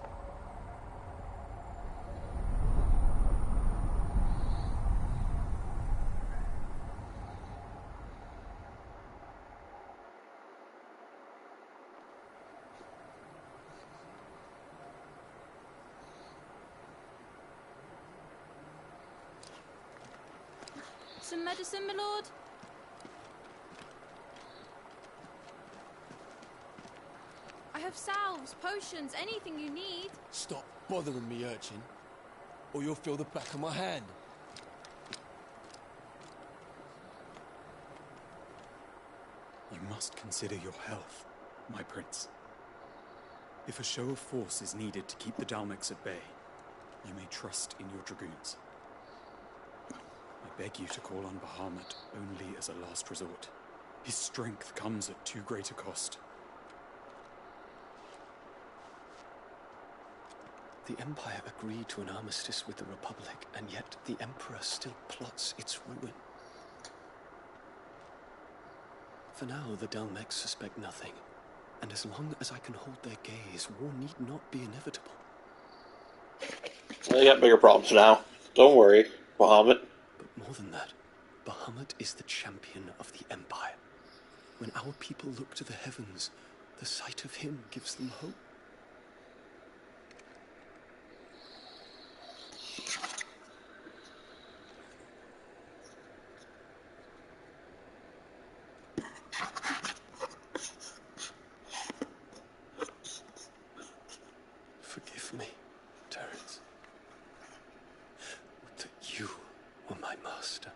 Some medicine, my lord? I have salves, potions, anything you need. Stop bothering me, urchin, or you'll feel the back of my hand. You must consider your health, my prince. If a show of force is needed to keep the Dalmex at bay, you may trust in your dragoons. I beg you to call on Bahamut only as a last resort. His strength comes at too great a cost. The Empire agreed to an armistice with the Republic, and yet the Emperor still plots its ruin. For now, the Dalmex suspect nothing, and as long as I can hold their gaze, war need not be inevitable. They got bigger problems now. Don't worry, Bahamut. But more than that, Bahamut is the champion of the Empire. When our people look to the heavens, the sight of him gives them hope. Forgive me, Terence. Would that you were my master.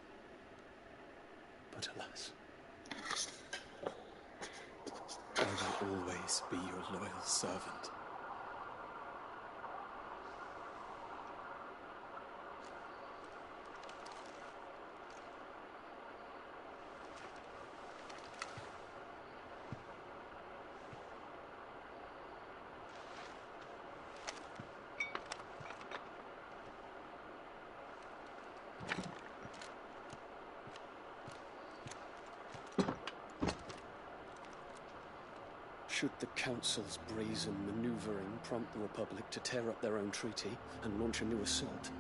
But alas. I will always be your loyal servant. Should the Council's brazen maneuvering prompt the Republic to tear up their own treaty and launch a new assault,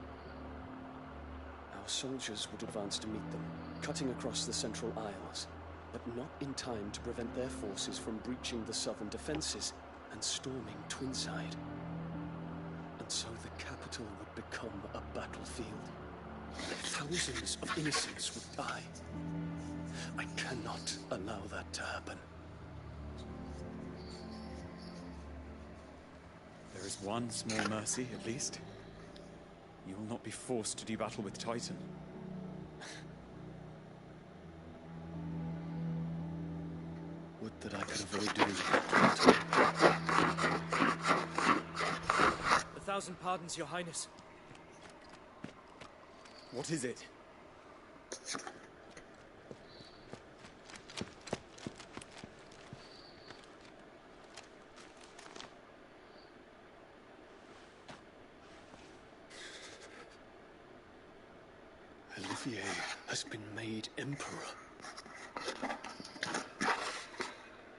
our soldiers would advance to meet them, cutting across the Central Isles, but not in time to prevent their forces from breaching the southern defenses and storming Twinside. And so the capital would become a battlefield. Thousands of innocents would die. I cannot allow that to happen. There is one small mercy, at least. You will not be forced to do battle with Titan. Would that I could avoid doing that. 1,000 pardons, Your Highness. What is it? Olivier has been made emperor.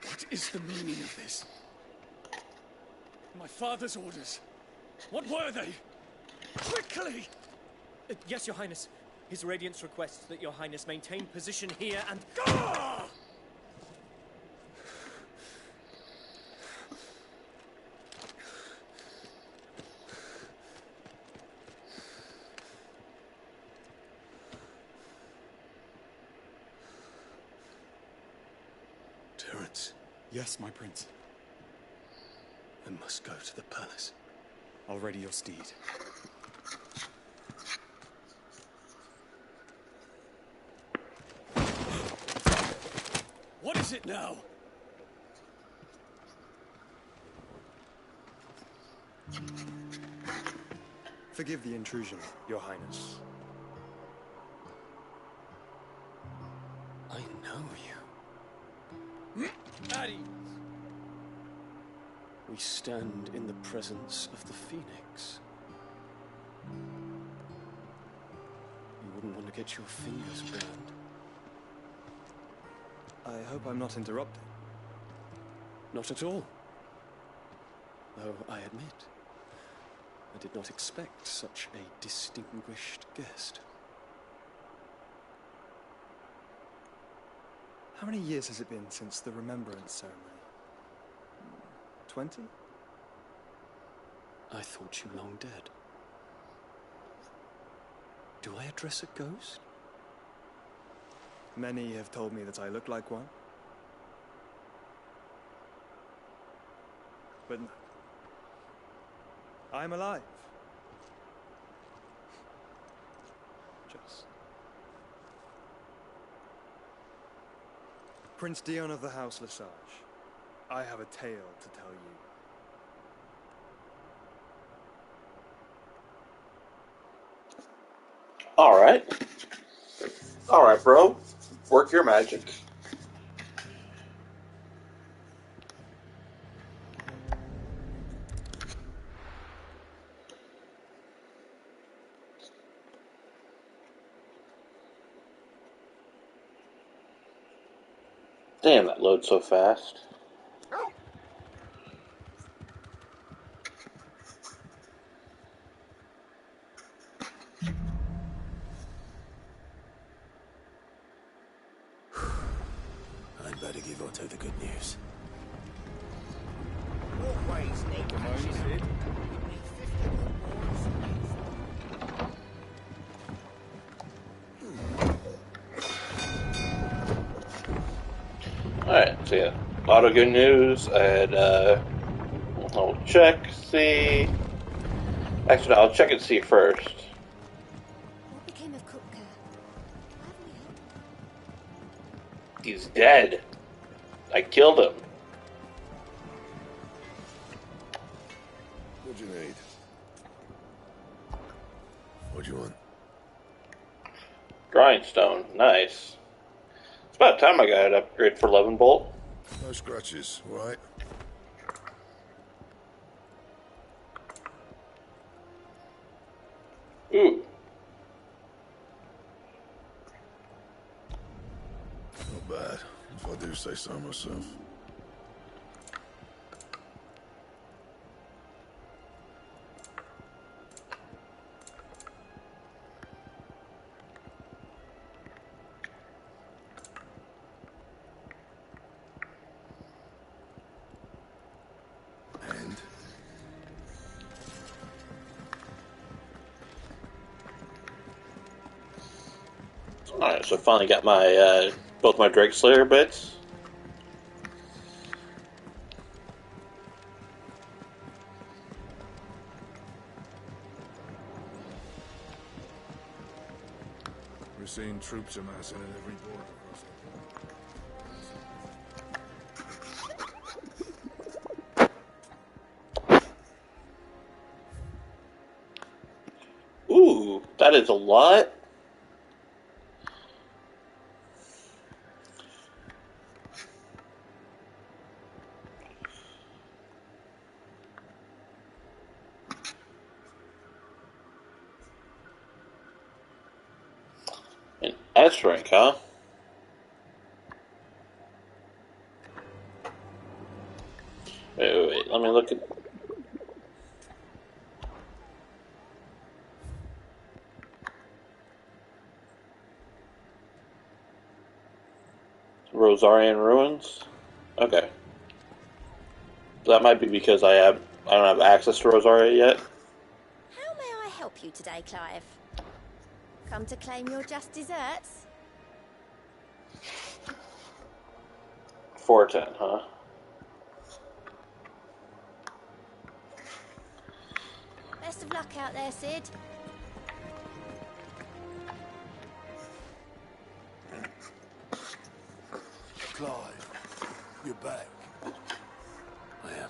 What is the meaning of this? My father's orders. What were they? Quickly! Yes, Your Highness. His Radiance requests that Your Highness maintain position here and... Ah! Terence. Yes, my prince. I must go to the palace. I'll ready your steed. What is it now? Forgive the intrusion, Your Highness. I know you. At ease. We stand in the presence of the Phoenix. You wouldn't want to get your fingers burned. I hope I'm not interrupting. Not at all. Though I admit, I did not expect such a distinguished guest. How many years has it been since the Remembrance ceremony? 20? I thought you long dead. Do I address a ghost? Many have told me that I look like one. But no. I'm alive. Just. Prince Dion of the House Lesage, I have a tale to tell you. Alright. Alright, bro. Work your magic. Damn, that loads so fast. I'd better give Otto the good news. Walkways need patching. Alright, so yeah. A lot of good news, and I'll check, see... Actually, no, I'll check and see first. What became of Kupka? He's dead. I killed him. What'd you need? What'd you want? Grindstone, nice. It's about time I got an upgrade for 11 bolt. No scratches, right? Ooh. Not bad, if I do say so myself. And? Alright, so I finally got my, both my Drake Slayer bits. We're seeing troops amassing at every border crossing. Ooh, that is a lot. S rank, huh? Wait, let me look at... Rosarian Ruins? Okay. That might be because I don't have access to Rosaria yet. How may I help you today, Clive? Come to claim your just desserts? 410, huh? Best of luck out there, Sid. Clive, you're back. I am.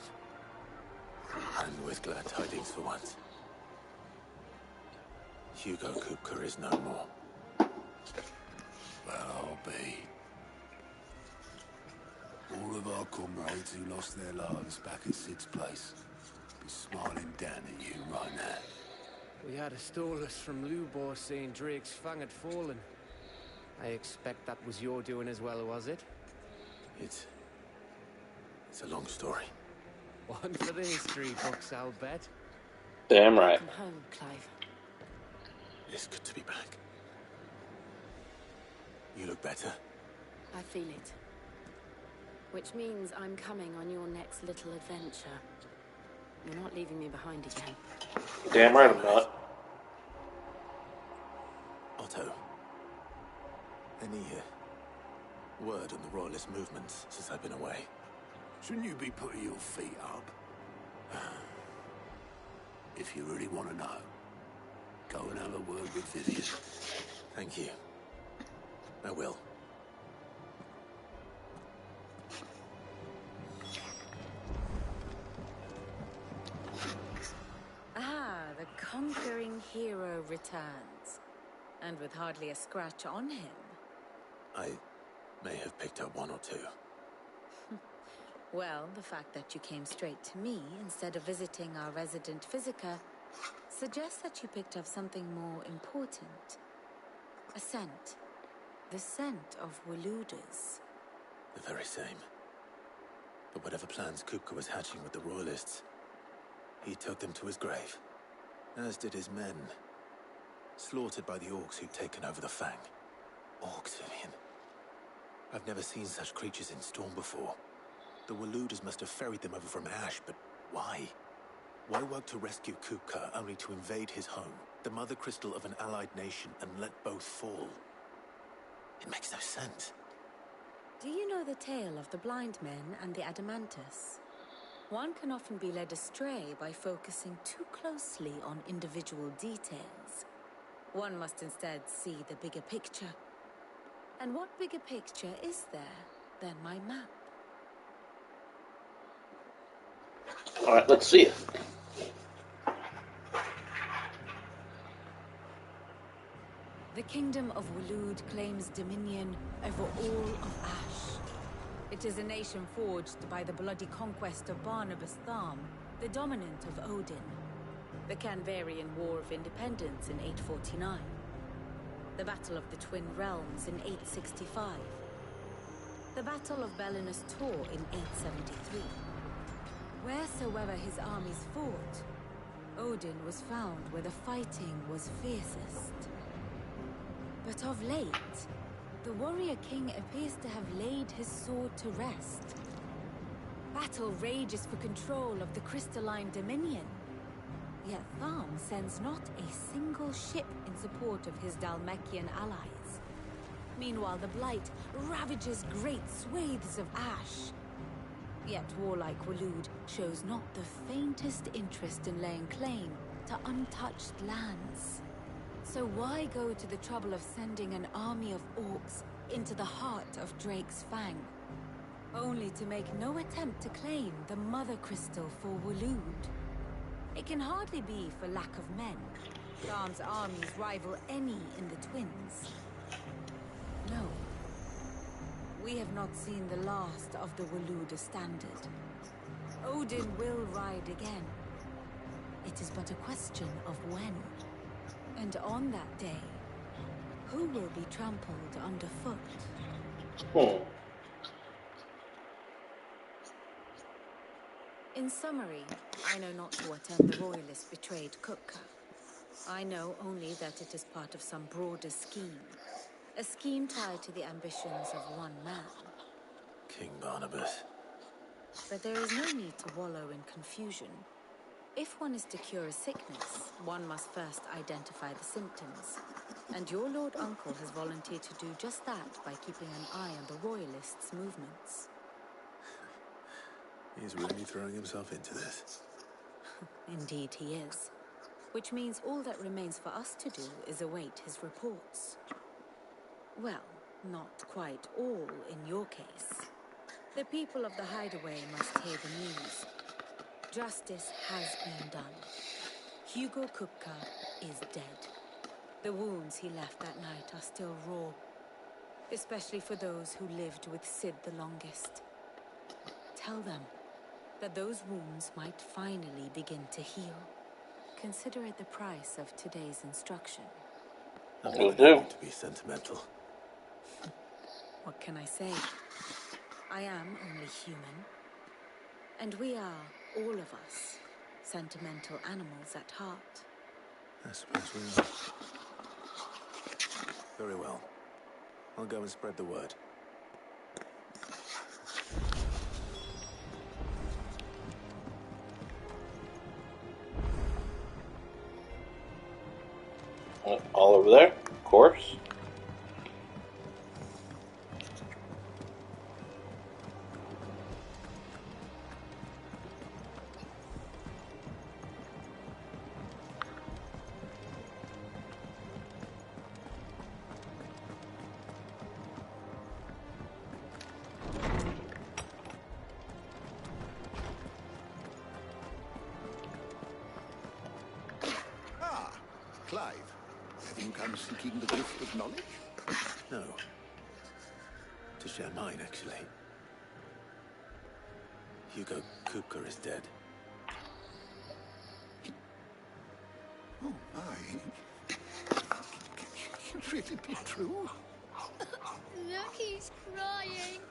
And with glad tidings for once. Hugo Kupka is no more. Well, I'll be. All of our comrades who lost their lives back at Sid's place be smiling down at you right now. We had a stolus from Lubor saying Drake's Fang had fallen. I expect that was your doing as well, was it? It's a long story. One for the history books, I'll bet. Damn right. Welcome home, Clive. It's good to be back. You look better. I feel it. Which means I'm coming on your next little adventure. You're not leaving me behind again. Damn right I'm not. Otto. Any word on the Royalist movements since I've been away? Shouldn't you be putting your feet up? If you really want to know, go and have a word with Vivian. Thank you. I will. Ah, the conquering hero returns. And with hardly a scratch on him. I may have picked up one or two. Well, the fact that you came straight to me instead of visiting our resident physiker suggests that you picked up something more important. A scent. The scent of Waludas. The very same. But whatever plans Kupka was hatching with the Royalists, he took them to his grave. As did his men. Slaughtered by the orcs who'd taken over the Fang. Orcs, Vivian. I've never seen such creatures in Storm before. The Waludas must have ferried them over from Ash, but why? Why work to rescue Kupka only to invade his home, the mother crystal of an allied nation, and let both fall? It makes no sense. Do you know the tale of the blind men and the Adamantus? One can often be led astray by focusing too closely on individual details. One must instead see the bigger picture. And what bigger picture is there than my map? Alright, let's see it. The kingdom of Waloed claims dominion over all of Ash. It is a nation forged by the bloody conquest of Barnabas Tharm, the dominant of Odin. The Canvarian War of Independence in 849. The Battle of the Twin Realms in 865. The Battle of Belinus Tor in 873. Wheresoever his armies fought, Odin was found where the fighting was fiercest. But of late, the warrior king appears to have laid his sword to rest. Battle rages for control of the crystalline dominion. Yet Tharm sends not a single ship in support of his Dalmekian allies. Meanwhile, the Blight ravages great swathes of Ash. Yet warlike Waloed shows not the faintest interest in laying claim to untouched lands. So why go to the trouble of sending an army of orcs into the heart of Drake's Fang, only to make no attempt to claim the Mother Crystal for Waloed? It can hardly be for lack of men. Tharm's armies rival any in the Twins. No. We have not seen the last of the Waluda standard. Odin will ride again. It is but a question of when. And on that day, who will be trampled underfoot? In summary, I know not to what end the Royalists betrayed Kupka. I know only that it is part of some broader scheme. A scheme tied to the ambitions of one man. King Barnabas. But there is no need to wallow in confusion. If one is to cure a sickness, one must first identify the symptoms. And your Lord Uncle has volunteered to do just that by keeping an eye on the Royalists' movements. He's really throwing himself into this. Indeed he is. Which means all that remains for us to do is await his reports. Well, not quite all in your case. The people of the Hideaway must hear the news. Justice has been done. Hugo Kupka is dead. The wounds he left that night are still raw, especially for those who lived with Sid the longest. Tell them that those wounds might finally begin to heal. Consider it the price of today's instruction. I'm not going to be sentimental. What can I say? I am only human. And we are, all of us, sentimental animals at heart. I suppose we are. Very well. I'll go and spread the word. All over there, of course. Clive, have you come seeking the gift of knowledge? No. To share mine, actually. Hugo Kupka is dead. Oh, my. Can it really be true? Look, he's crying.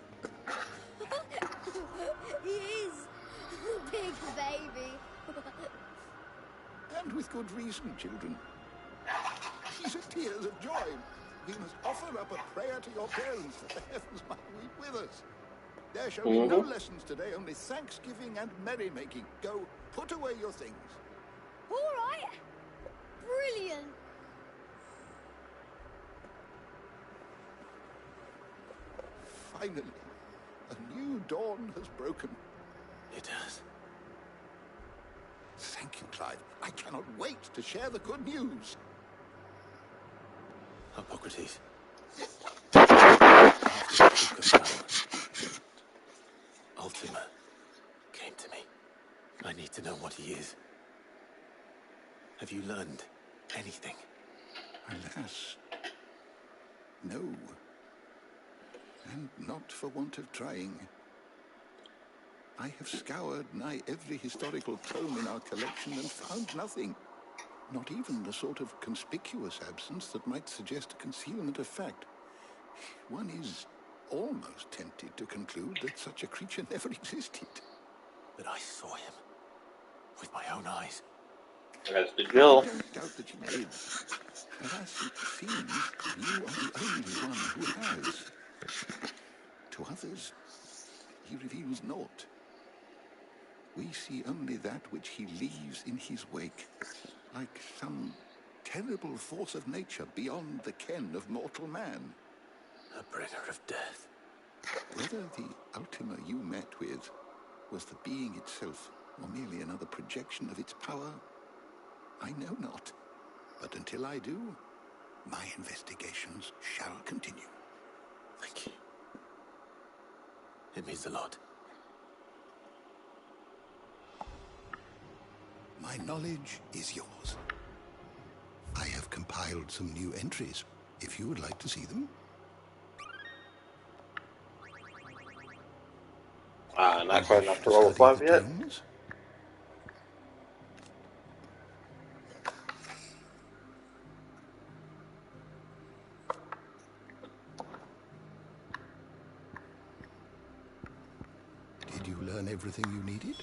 He is. Big baby. And with good reason, children. These are tears of joy. We must offer up a prayer to your parents that the heavens might weep with us. There shall be no lessons today, only thanksgiving and merrymaking. Go, put away your things. All right. Brilliant. Finally, a new dawn has broken. It has. Thank you, Clive. I cannot wait to share the good news. Hippocrates. After Kupka's battle, Ultima came to me. I need to know what he is. Have you learned anything? Alas, no. And not for want of trying. I have scoured nigh every historical tome in our collection and found nothing. Not even the sort of conspicuous absence that might suggest concealment of fact. One is almost tempted to conclude that such a creature never existed. But I saw him with my own eyes. As did Jill. I don't doubt that you did. Alas, it seems you are the only one who has. To others, he reveals naught. We see only that which he leaves in his wake, like some terrible force of nature beyond the ken of mortal man. A bringer of death. Whether the Ultima you met with was the being itself, or merely another projection of its power, I know not. But until I do, my investigations shall continue. Thank you. It means a lot. My knowledge is yours. I have compiled some new entries, if you would like to see them. Not quite enough to level 5 yet. Tomes? learn everything you needed?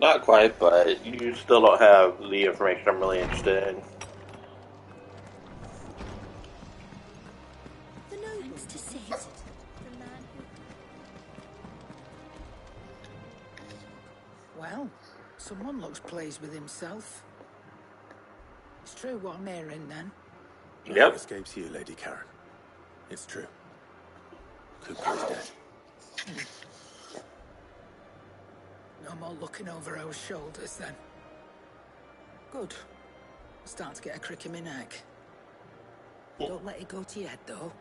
Not quite, but you still don't have the information I'm really interested in. The nobles to sit. The man who... Well, someone looks pleased with himself. It's true what I'm hearing, then. Nothing escapes you, Lady Karen. It's true. Cooper is dead. No more looking over our shoulders, then. Good. I'm starting to get a crick in my neck. Don't let it go to your head, though.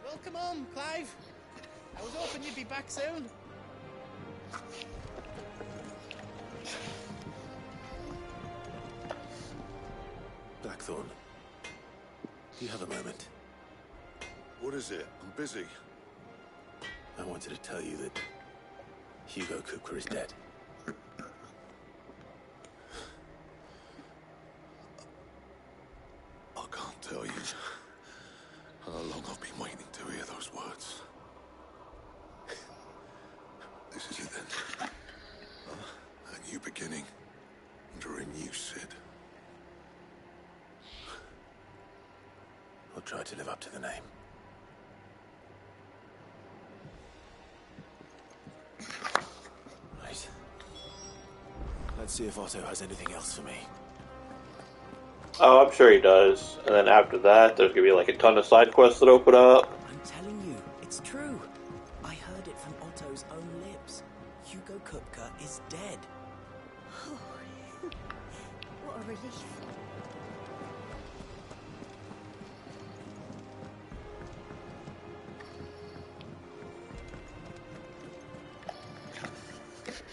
Welcome home, Clive. I was hoping you'd be back soon. Blackthorn, do you have a moment? What is it? I'm busy. I wanted to tell you that Hugo Cooper is dead. I can't tell you how long I've been waiting to hear those words. This is it then. A new beginning under a new Sid. I'll try to live up to the name. Right. Let's see if Otto has anything else for me. Oh, I'm sure he does. And then after that, there's gonna be like a ton of side quests that open up. I'm telling you, it's true. I heard it from Otto's own lips. Hugo Kupka is dead. What a relief.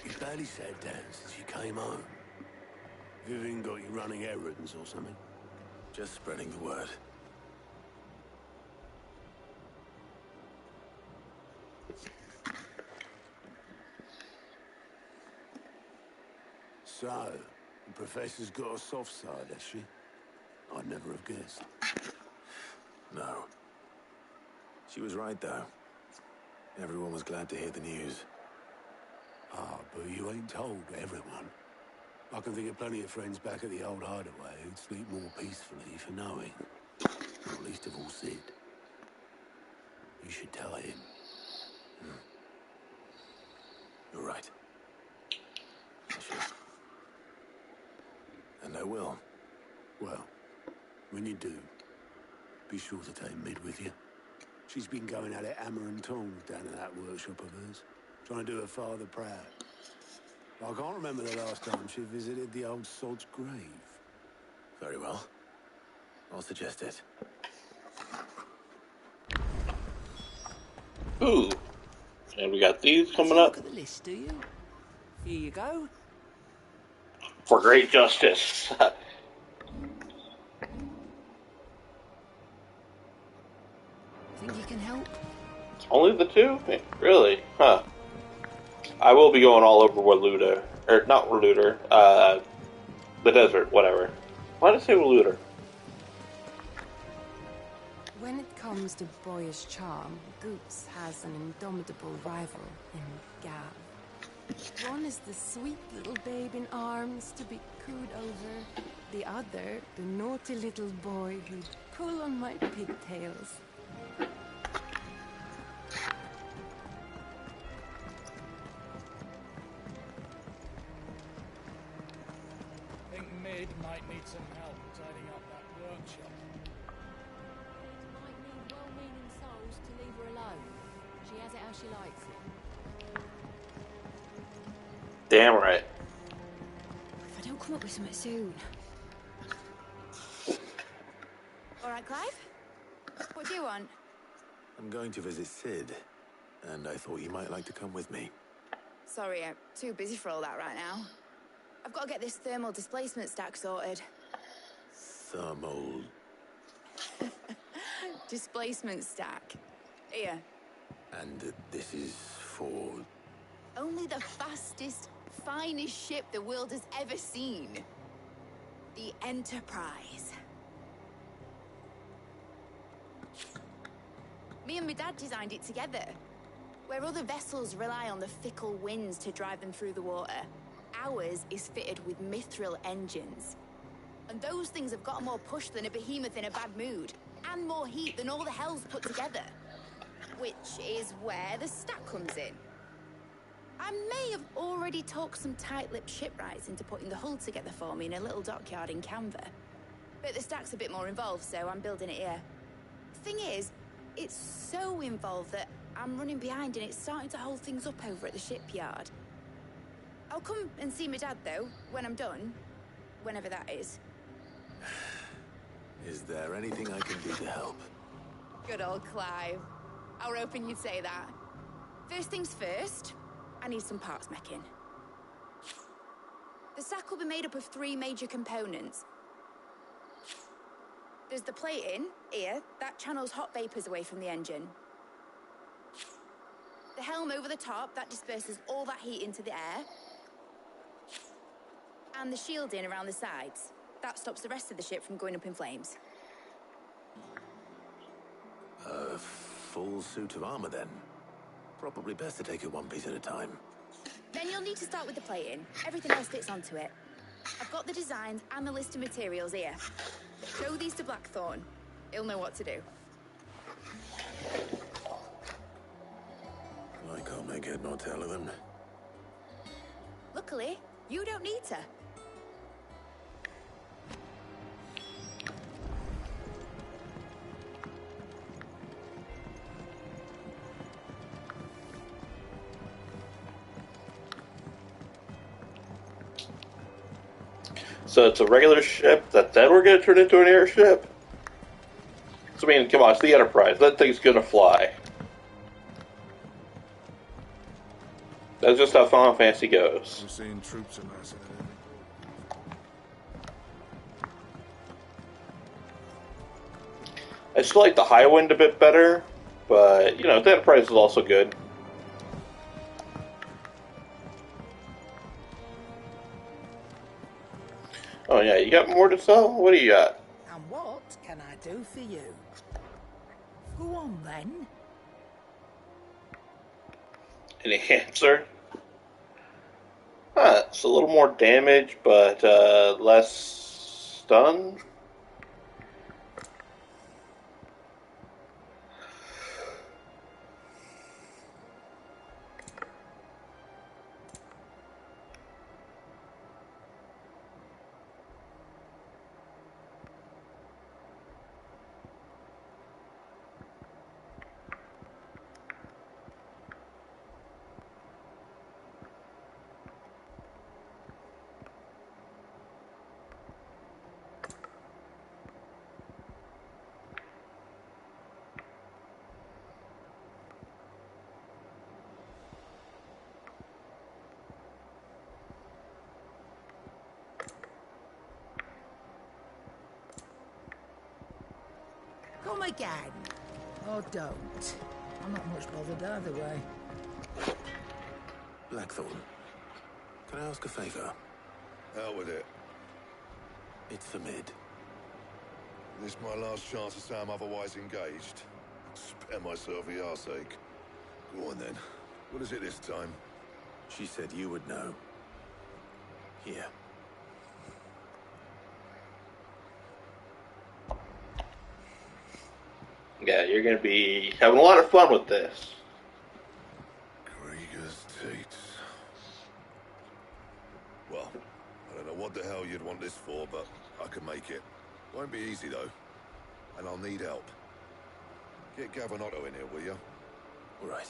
You barely sat down since you came home. Vivian got you running errands or something? Just spreading the word. So, the Professor's got a soft side, has she? I'd never have guessed. No. She was right, though. Everyone was glad to hear the news. Ah, but you ain't told everyone. I can think of plenty of friends back at the old hideaway who'd sleep more peacefully for knowing. Not least of all Sid. You should tell him. You're right. I should. And I will. Well, when you do, be sure to take Mid with you. She's been going at it hammer and tongs down at that workshop of hers, trying to do her father proud. I can't remember the last time she visited the old sod's grave. Very well. I'll suggest it. Ooh. And we got these coming up. Look at the list, do you? Here you go. For great justice. Think you can help? Only the two? Really? Huh. I will be going all over Waluda. Or, not Waluda. The desert, whatever. Why did I say Waluda? When it comes to boyish charm, Goops has an indomitable rival in Gav. One is the sweet little babe in arms to be cooed over. The other, the naughty little boy who'd pull on my pigtails. I think Mid might need some help tidying up that workshop. Might need well-meaning souls to leave her alone. She has it how she likes it. Damn right. If I don't come up with something soon. All right, Clive? What do you want? I'm going to visit Sid, and I thought you might like to come with me. Sorry, I'm too busy for all that right now. I've got to get this thermal displacement stack sorted. Thermal... Displacement stack. Here. And this is for... Only the fastest, finest ship the world has ever seen. The Enterprise. Me and my dad designed it together. Where other vessels rely on the fickle winds to drive them through the water, ours is fitted with mithril engines. And those things have got more push than a behemoth in a bad mood, and more heat than all the hells put together. Which is where the stack comes in. I may have already talked some tight-lipped shipwrights into putting the hull together for me in a little dockyard in Canva. But the stack's a bit more involved, so I'm building it here. Thing is, it's so involved that I'm running behind and it's starting to hold things up over at the shipyard. I'll come and see my dad, though, when I'm done. Whenever that is. Is there anything I can do to help? Good old Clive. I were hoping you'd say that. First things first, I need some parts mecking. The sack will be made up of 3 major components. There's the plating, here, that channels hot vapors away from the engine. The helm over the top, that disperses all that heat into the air. And the shielding around the sides. That stops the rest of the ship from going up in flames. A full suit of armor, then. Probably best to take it one piece at a time. Then you'll need to start with the plating. Everything else fits onto it. I've got the designs and the list of materials here. Show these to Blackthorn. He'll know what to do. I can't make head nor tail of them. Luckily, you don't need to. So it's a regular ship that then we're going to turn into an airship? So, I mean, come on, it's the Enterprise. That thing's going to fly. That's just how Final Fantasy goes. I'm seeing troops amassing. I still like the High Wind a bit better, but, you know, the Enterprise is also good. Oh yeah, you got more to sell? What do you got? And what can I do for you? Go on then. Any answer? It's a little more damage, but less stun. Come again. Or don't. I'm not much bothered either way. Blackthorn, can I ask a favor? Out with it. It's for Mid. This my last chance to say I'm otherwise engaged. Spare myself the arseache. Go on then. What is it this time? She said you would know. Here. Yeah, you're going to be having a lot of fun with this. Krieger's Teats. Well, I don't know what the hell you'd want this for, but I can make it. Won't be easy, though. And I'll need help. Get Gav and Otto in here, will you? All right.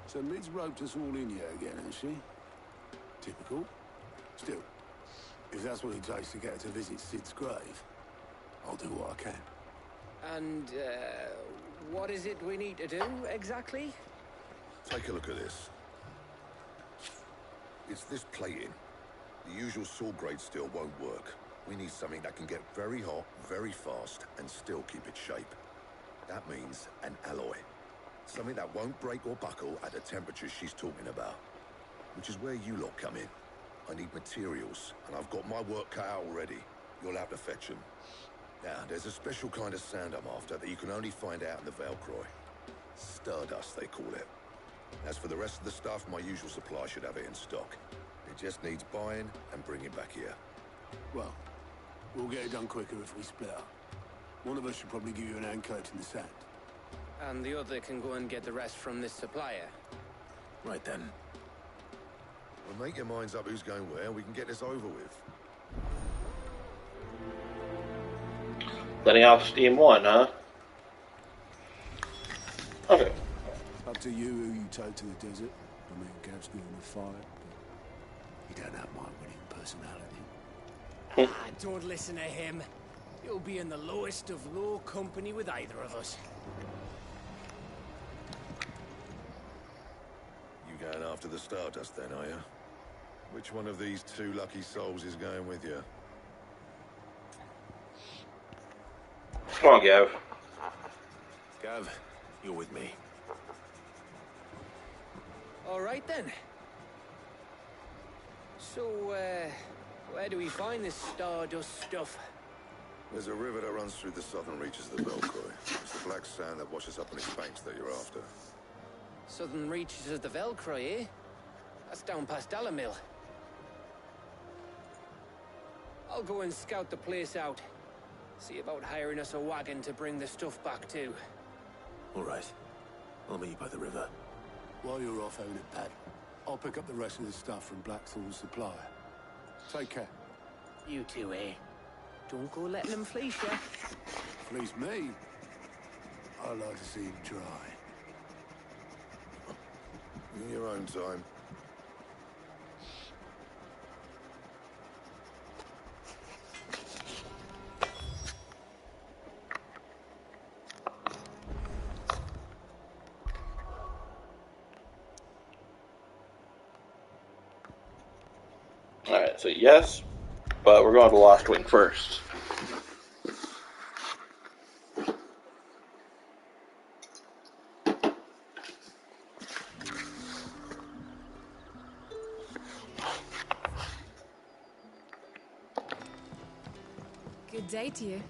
So Mid's roped us all in here again, has she? Typical. Still, if that's what it takes to get her to visit Sid's grave, I'll do what I can. And, what is it we need to do, exactly? Take a look at this. It's this plating. The usual sword grade steel won't work. We need something that can get very hot, very fast, and still keep its shape. That means an alloy. Something that won't break or buckle at the temperatures she's talking about. Which is where you lot come in. I need materials, and I've got my work cut out already. You'll have to fetch them. Now, there's a special kind of sand I'm after that you can only find out in the Velcroy. Stardust, they call it. As for the rest of the stuff, my usual supply should have it in stock. It just needs buying and bringing back here. Well, we'll get it done quicker if we split up. One of us should probably give you an hand collecting the sand. And the other can go and get the rest from this supplier. Right then. Well, make your minds up who's going where, and we can get this over with. Letting off Steam 1, huh? Okay. Up to you who you take to the desert. I mean, Gav's good in a fight, but you don't have my winning personality. Don't listen to him. You'll be in the lowest of low company with either of us. You going after the Stardust then, are you? Which one of these two lucky souls is going with you? Come on, Gav. Gav, you're with me. All right then. So, where do we find this Stardust stuff? There's a river that runs through the southern reaches of the Velcroy. It's the black sand that washes up on its banks that you're after. Southern reaches of the Velcroy, eh? That's down past Alamil. I'll go and scout the place out. See about hiring us a wagon to bring the stuff back to. All right. I'll meet you by the river. While you're off having a paddle, I'll pick up the rest of the stuff from Blackthorn's supplier. Take care. You two, eh? Don't go letting them fleece you. Fleece me? I like to see him try. In your own time. Alright, so yes, but we're going to Lost Wing first. Good day to you.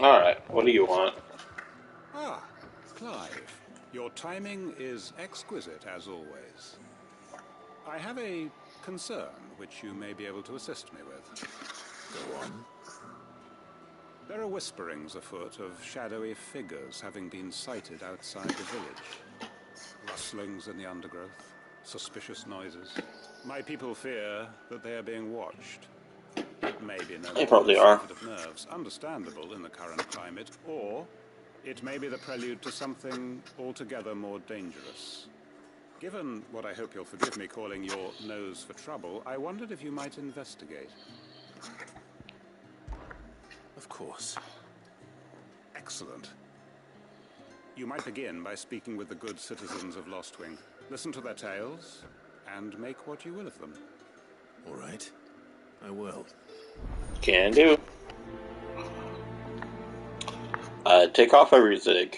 Alright, what do you want? Ah, Clive. Your timing is exquisite, as always. I have a concern which you may be able to assist me with. Go on. There are whisperings afoot of shadowy figures having been sighted outside the village. Rustlings in the undergrowth, suspicious noises. My people fear that they are being watched. It may be no They probably are. of nerves, understandable in the current climate, or it may be the prelude to something altogether more dangerous. Given what I hope you'll forgive me calling your nose for trouble, I wondered if you might investigate. Of course. Excellent. You might begin by speaking with the good citizens of Lostwing. Listen to their tales, and make what you will of them. All right. I will. Can do. Take off every zig.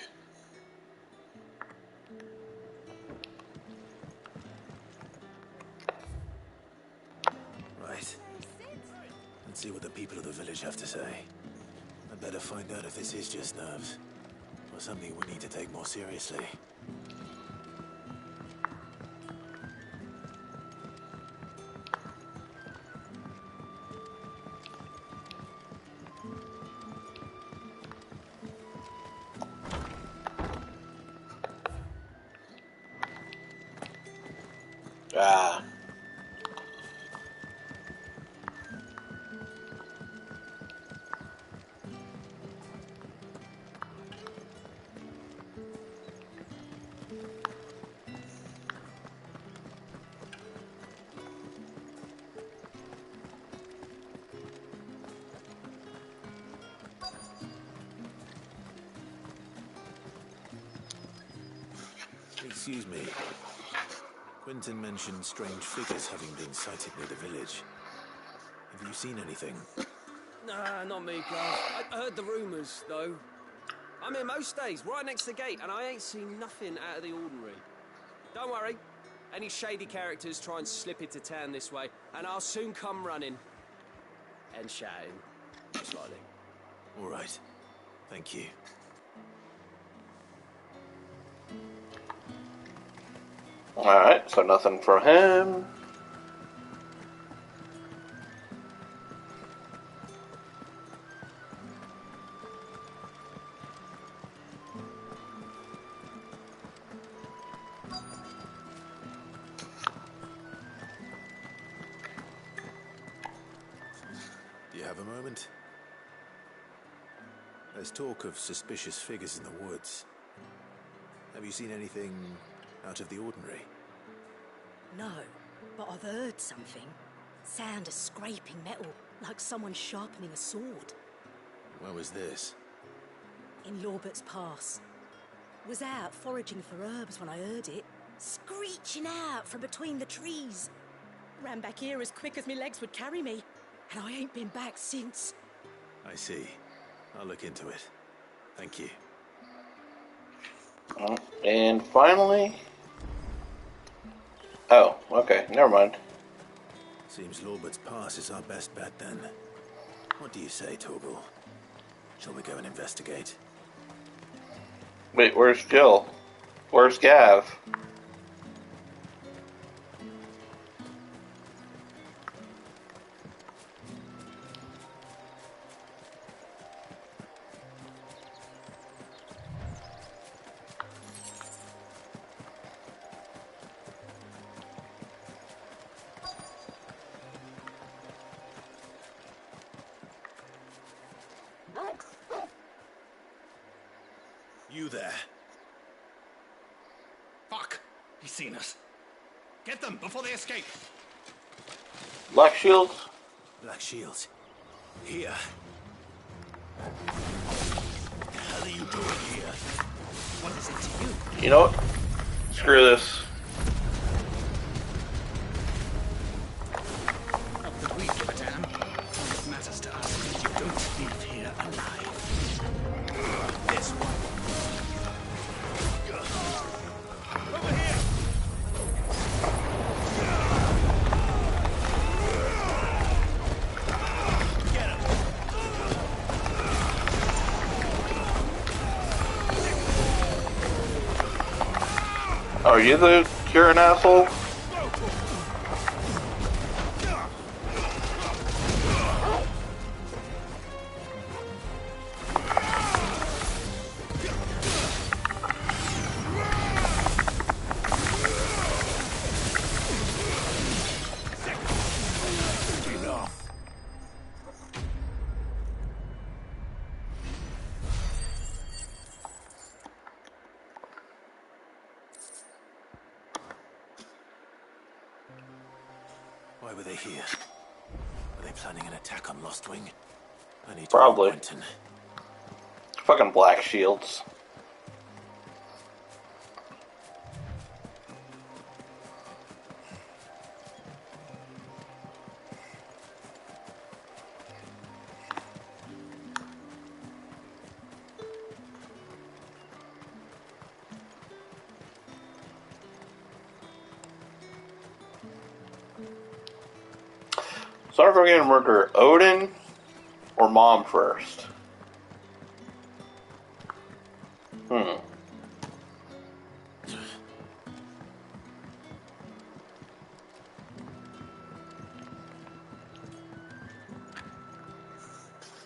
Right. Let's see what the people of the village have to say. I'd better find out if this is just nerves, or something we need to take more seriously. Ah. Excuse me. Quentin mentioned strange figures having been sighted near the village. Have you seen anything? Nah, not me, Clive. I heard the rumours, though. I'm here most days, right next to the gate, and I ain't seen nothing out of the ordinary. Don't worry. Any shady characters try and slip into town this way, and I'll soon come running. And shouting, most likely. All right. Thank you. Alright, so nothing from him. Do you have a moment? There's talk of suspicious figures in the woods. Have you seen anything out of the ordinary? No, but I've heard something. Sound of scraping metal, like someone sharpening a sword. Where was this? In Lorbert's Pass. Was out foraging for herbs when I heard it, screeching out from between the trees. Ran back here as quick as my legs would carry me, and I ain't been back since. I see. I'll look into it. Thank you. And finally... Oh, okay, never mind. Seems Lorbert's Pass is our best bet then. What do you say, Torgal? Shall we go and investigate? Wait, where's Jill? Where's Gav? You there? Fuck! He's seen us. Get them before they escape. Black Shield? Black Shields. Here. What the hell are you doing here? What is it to you? You know what? Screw this. Not that we give a damn. It matters to us that you don't leave here alive. This one. Over here! Get him! Are you you're an asshole? Why were they here? Were they planning an attack on Lostwing? I need to Probably. warn Quentin. Fucking Black Shields. So if we're gonna murder Odin or Mom first.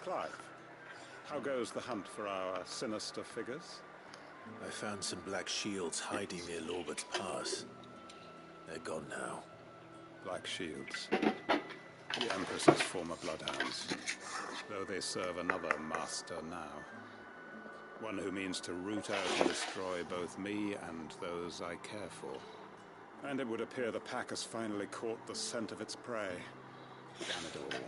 Clive, how goes the hunt for our sinister figures? I found some Black Shields hiding near Lorbert's Pass. They're gone now. Black Shields. The Empress's former bloodhounds, though they serve another master now. One who means to root out and destroy both me and those I care for. And it would appear the pack has finally caught the scent of its prey. Damn it all.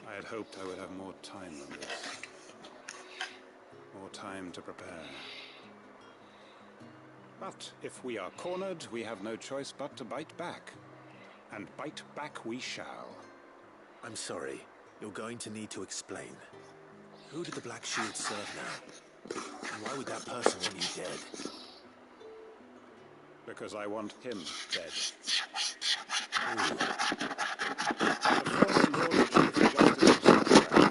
I had hoped I would have more time than this. More time to prepare. But if we are cornered, we have no choice but to bite back. And bite back we shall. I'm sorry. You're going to need to explain. Who did the Black Shield serve now? And why would that person want you dead? Because I want him dead. Ooh. The former Lord Chief Justice of Scotland.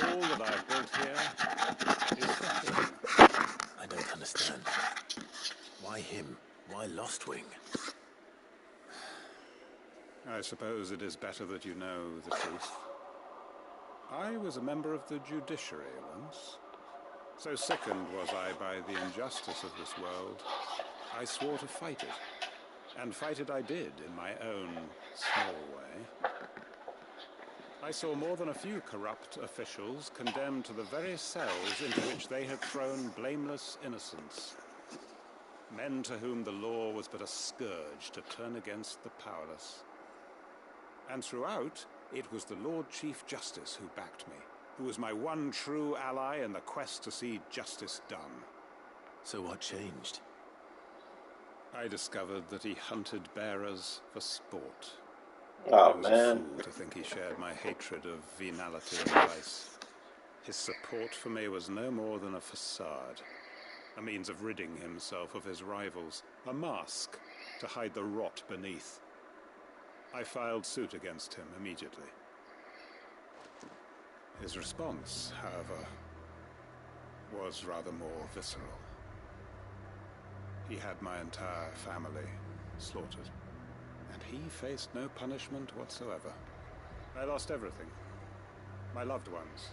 All that I've built here is for him. I don't understand. Why him? Why Lostwing? I suppose it is better that you know the truth. I was a member of the judiciary once. So sickened was I by the injustice of this world, I swore to fight it. And fight it I did, in my own small way. I saw more than a few corrupt officials condemned to the very cells into which they had thrown blameless innocents. Men to whom the law was but a scourge to turn against the powerless. And throughout, it was the Lord Chief Justice who backed me, who was my one true ally in the quest to see justice done. So what changed? I discovered that he hunted bearers for sport. Oh, I was man. a fool to think he shared my hatred of venality and vice. His support for me was no more than a facade, a means of ridding himself of his rivals, a mask to hide the rot beneath. I filed suit against him immediately. His response, however, was rather more visceral. He had my entire family slaughtered, and he faced no punishment whatsoever. I lost everything. My loved ones,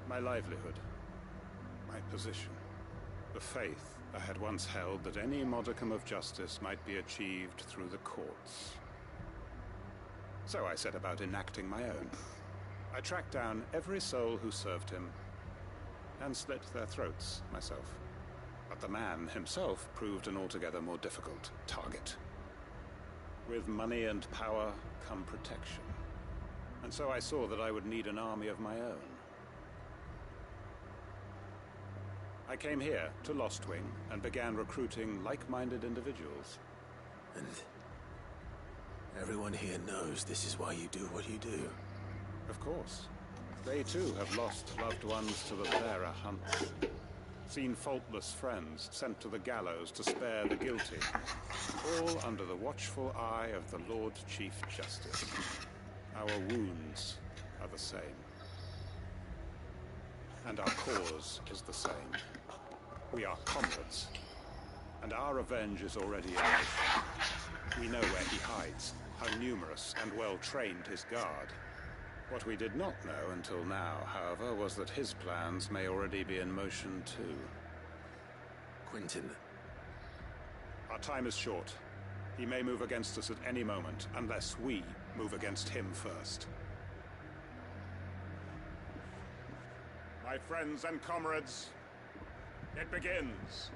my livelihood, my position, the faith I had once held that any modicum of justice might be achieved through the courts. So I set about enacting my own. I tracked down every soul who served him and slit their throats myself. But the man himself proved an altogether more difficult target. With money and power come protection. And so I saw that I would need an army of my own. I came here to Lostwing and began recruiting like-minded individuals. And everyone here knows this is why you do what you do. Of course. They too have lost loved ones to the bearer hunts. Seen faultless friends sent to the gallows to spare the guilty, all under the watchful eye of the Lord Chief Justice. Our wounds are the same. And our cause is the same. We are comrades, and our revenge is already in motion. We know where he hides, how numerous and well-trained his guard. What we did not know until now, however, was that his plans may already be in motion too. Quentin. Our time is short. He may move against us at any moment, unless we move against him first. My friends and comrades, it begins.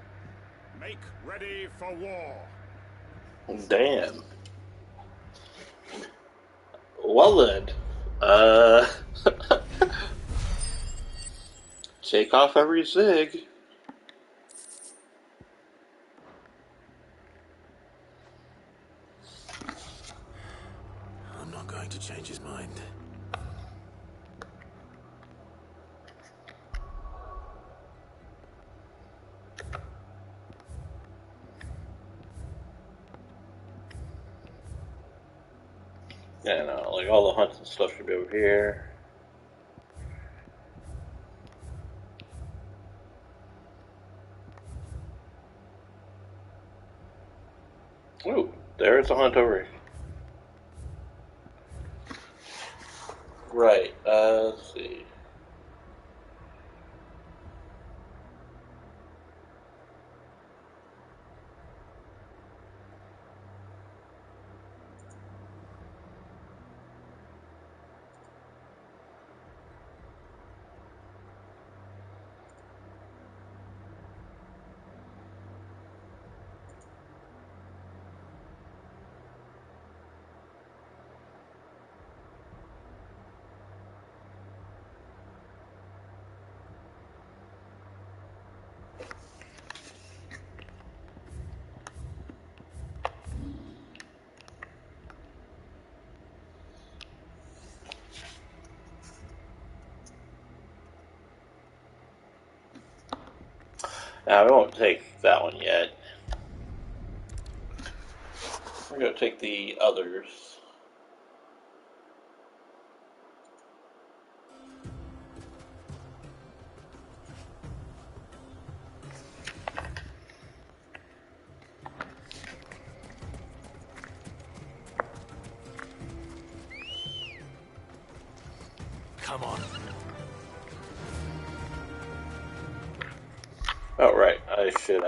Make ready for war. Damn. Well then, take off every zig. I'm not going to change his mind. Yeah, no, like all the hunts and stuff should be over here. Ooh, there's a hunt over here. Right, let's see. Now, we won't take that one yet. We're going to take the others. Come on. Oh, right. I should,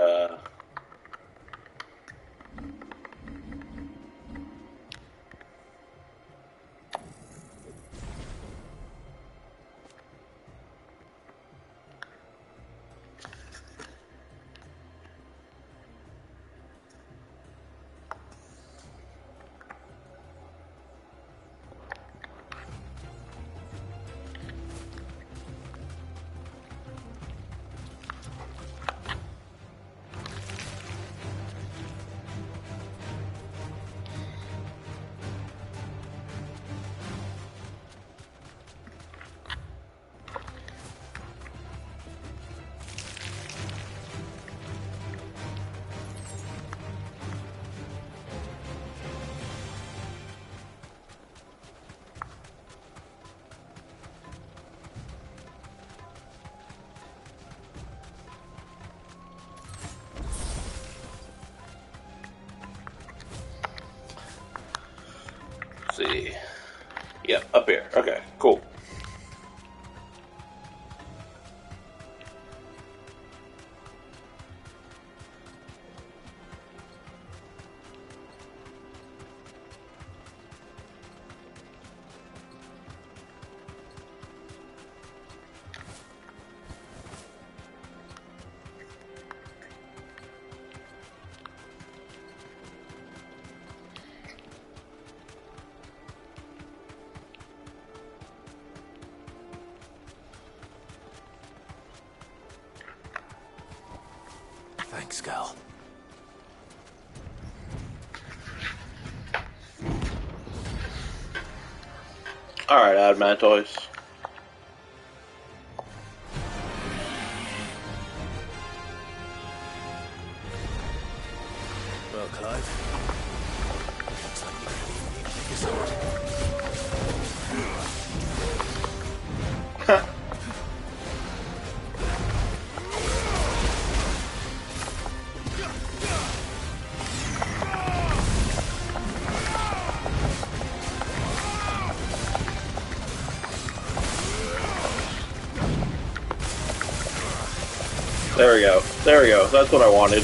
see. Yep, up here. Okay, cool. Thanks, Gal. Alright, Admantoys. Well, Clive. Looks like you're gonna need a bigger sword. There we go. There we go. That's what I wanted.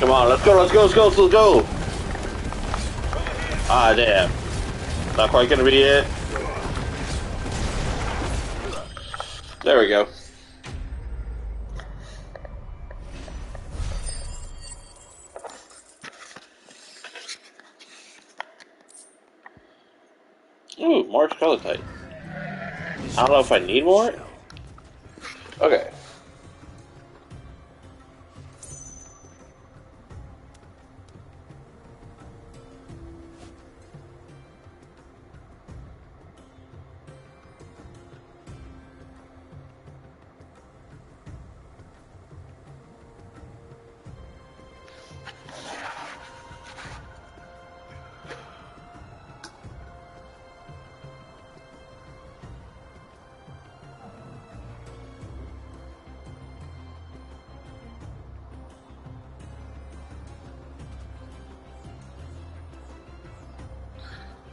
Come on, let's go, let's go, let's go, let's go! Ah, damn. Not quite gonna be it. There we go. Ooh, March color type. I don't know if I need more. Okay.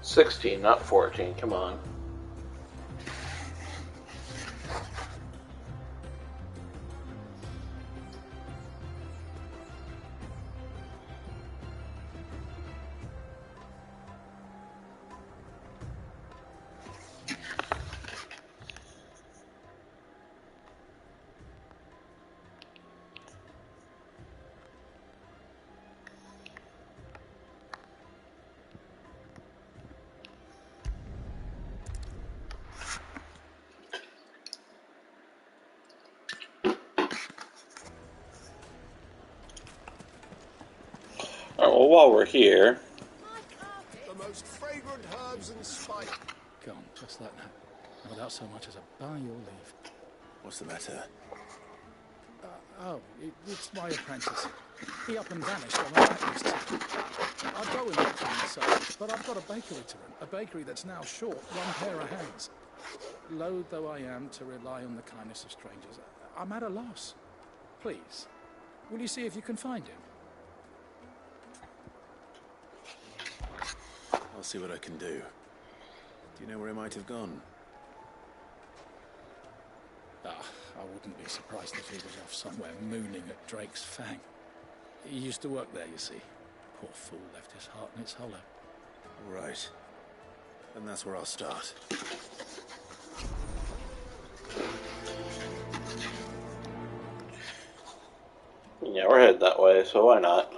$16, not $14. Come on. Alright, well, while we're here... The most fragrant herbs and spice. Go on, just like that. Without so much as a by your leave. What's the matter? It's my apprentice. He up and vanished on a blacklist. I'd go and look for him myself, but I've got a bakery to run. A bakery that's now short one pair of hands. Loath though I am to rely on the kindness of strangers, I'm at a loss. Please, will you see if you can find him? I'll see what I can do. Do you know where he might have gone? I wouldn't be surprised if he was off somewhere mooning at Drake's Fang. He used to work there, you see. Poor fool left his heart in its hollow. All right. And that's where I'll start. Yeah, we're headed that way, so why not?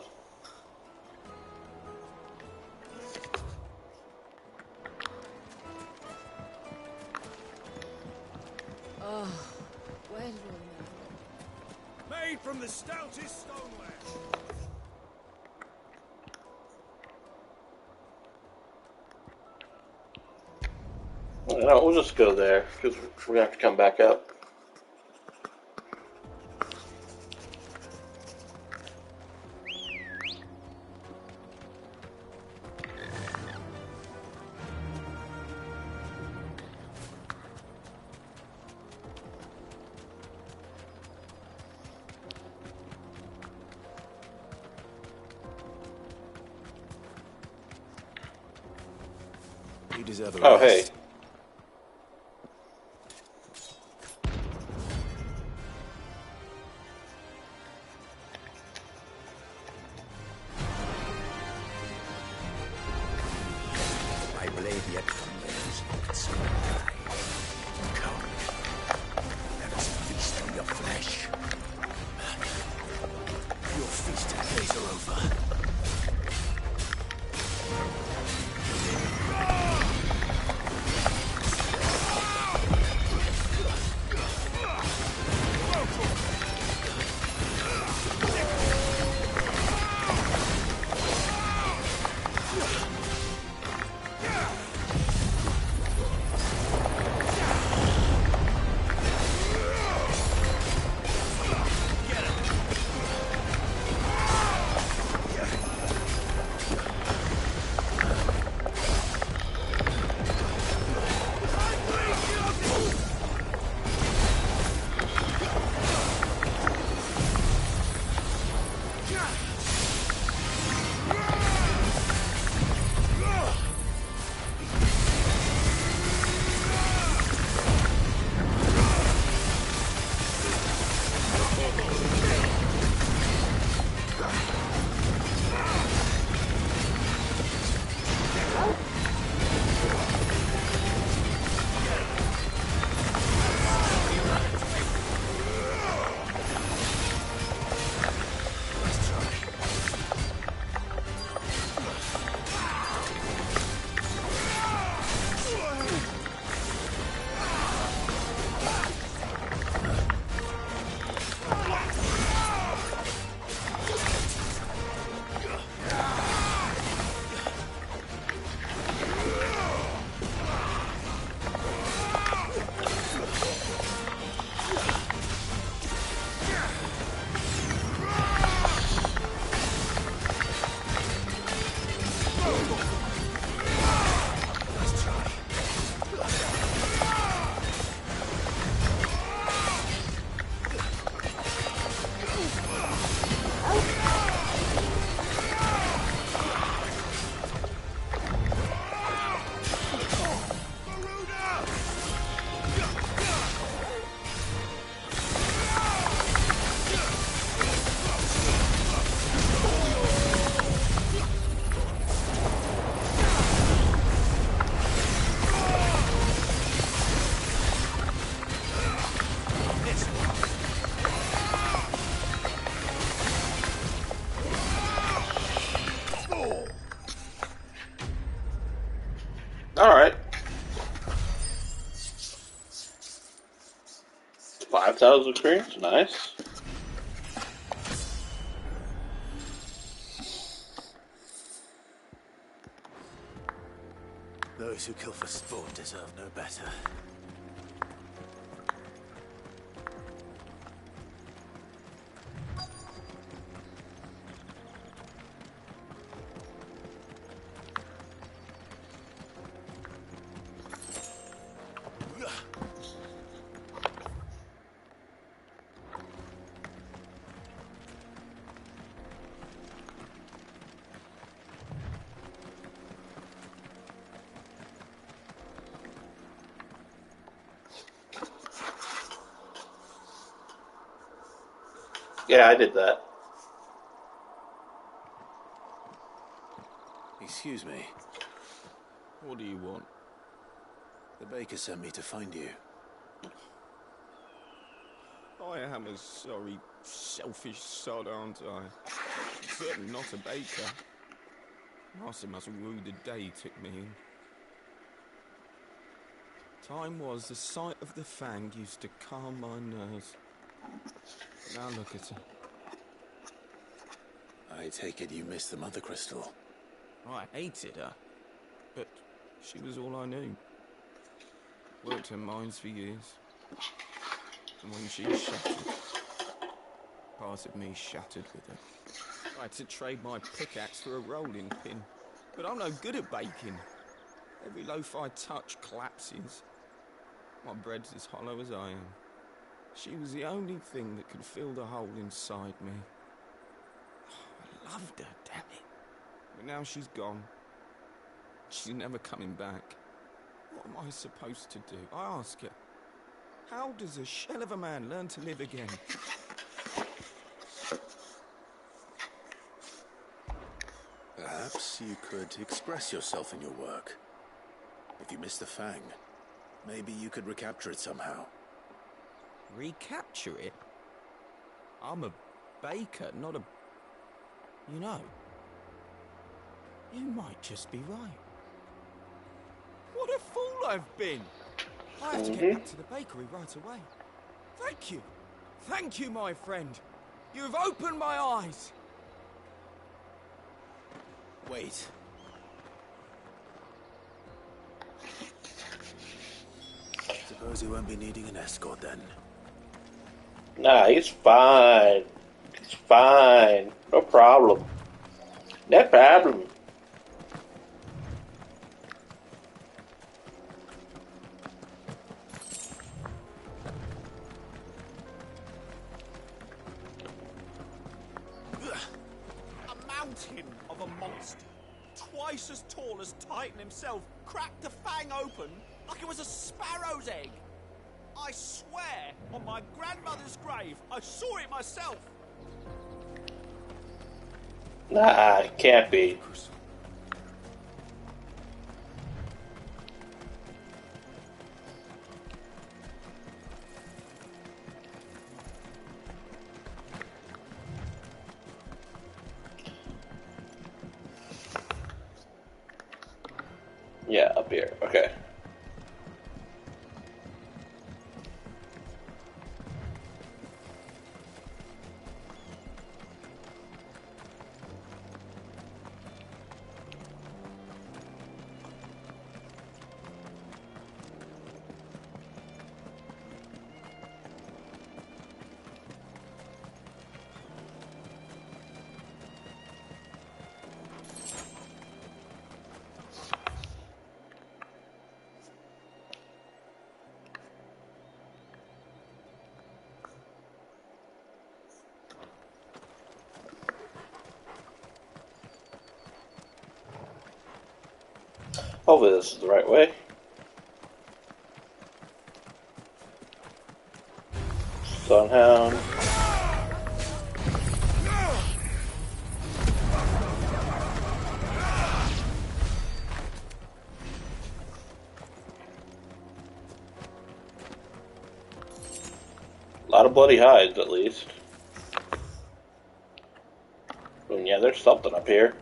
Oh, where did all Made from the stoutest stoneware. No, we'll just go there, because we're going to have to come back up. You deserve a Oh, rest. hey. My blade yet trembles. So die. Come. Let us feast on your flesh. Your feasting days are over. Alright. 5,000 experience, nice. Those who kill for sport deserve no better. Yeah, I did that. Excuse me. What do you want? The baker sent me to find you. I am a sorry, selfish sod, aren't I? Certainly not a baker. Master must rue the day he took me in. Time was the sight of the fang used to calm my nerves. Now look at her. I take it you missed the Mother Crystal. I hated her, but she was all I knew. Worked her mines for years. And when she shattered, part of me shattered with her. I had to trade my pickaxe for a rolling pin, but I'm no good at baking. Every loaf I touch collapses. My bread's as hollow as I am. She was the only thing that could fill the hole inside me. I loved her, damn it. But now she's gone. She's never coming back. What am I supposed to do? I ask her. How does a shell of a man learn to live again? Perhaps you could express yourself in your work. If you miss the fang, maybe you could recapture it somehow. Recapture it? I'm a baker, not a... You know, you might just be right. What a fool I've been! I have to get back to the bakery right away. Thank you. Thank you, my friend. You've opened my eyes. Wait. Suppose you won't be needing an escort then. Nah, he's fine. It's fine. No problem. No problem. A mountain of a monster, twice as tall as Titan himself, cracked the fang open like it was a sparrow's egg. I swear on my grandmother's grave, I saw it myself. Nah, it can't be. Yeah, up here. Okay. Hopefully this is the right way. Sunhound. A lot of bloody hides, at least. And yeah, there's something up here.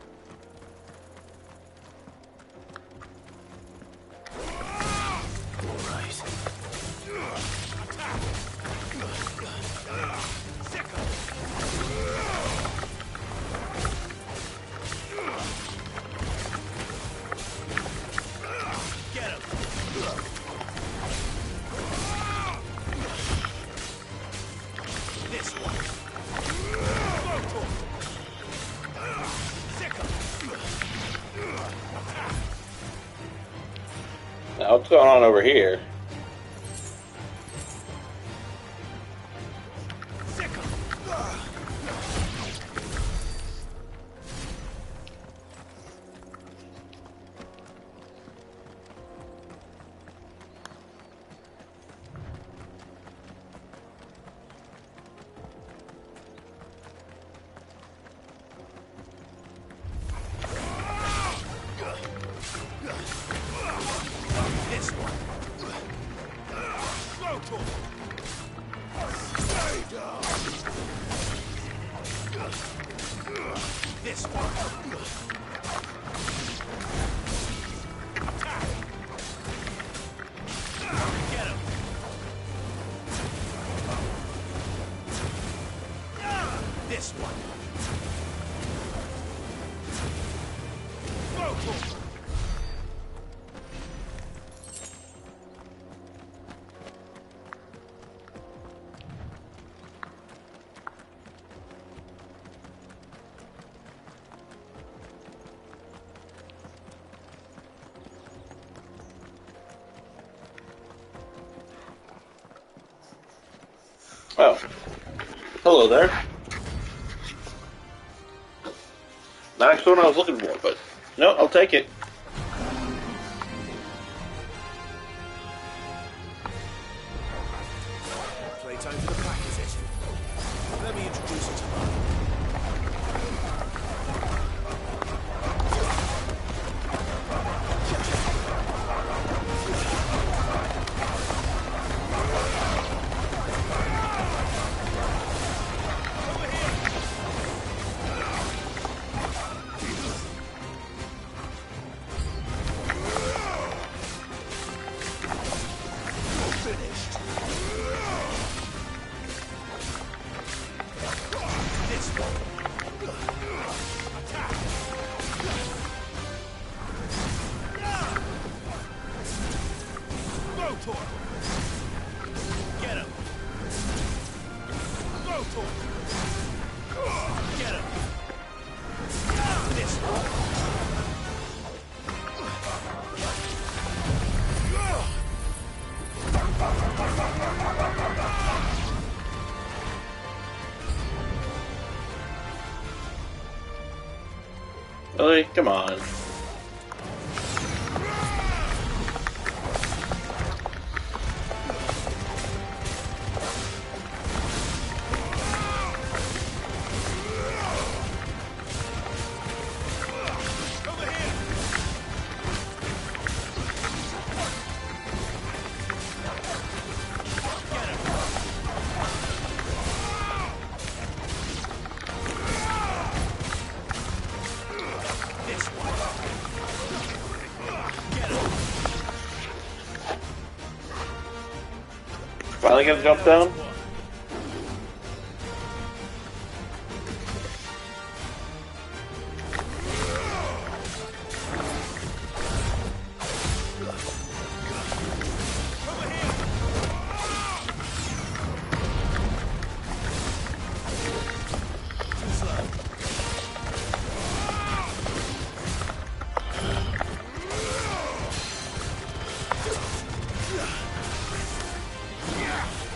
This one. Now, what's going on over here? This one. Go to him. Stay down. This one. Attack. Get him. This one. Go to him. Oh. Hello there. Not actually what I was looking for, but no, I'll take it. Playtime for the pack, is it? Let me introduce you to mine. Get him. Go to him. Get him. This one. Really? Come on. Finally gonna jump down?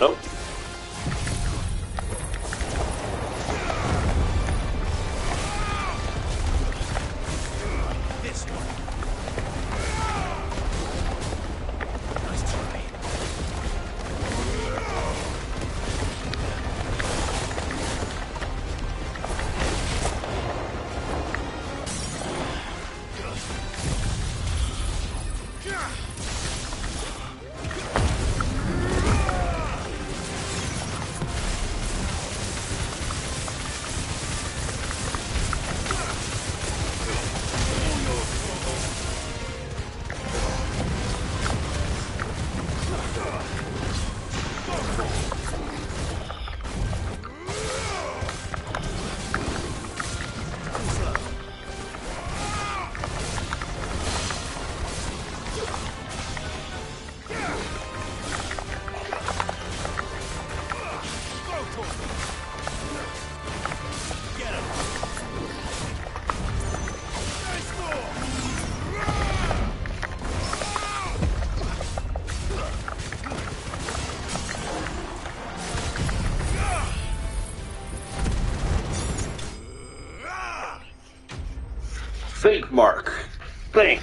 Nope. This one. Nice try. Go to him. Think, Mark. Think.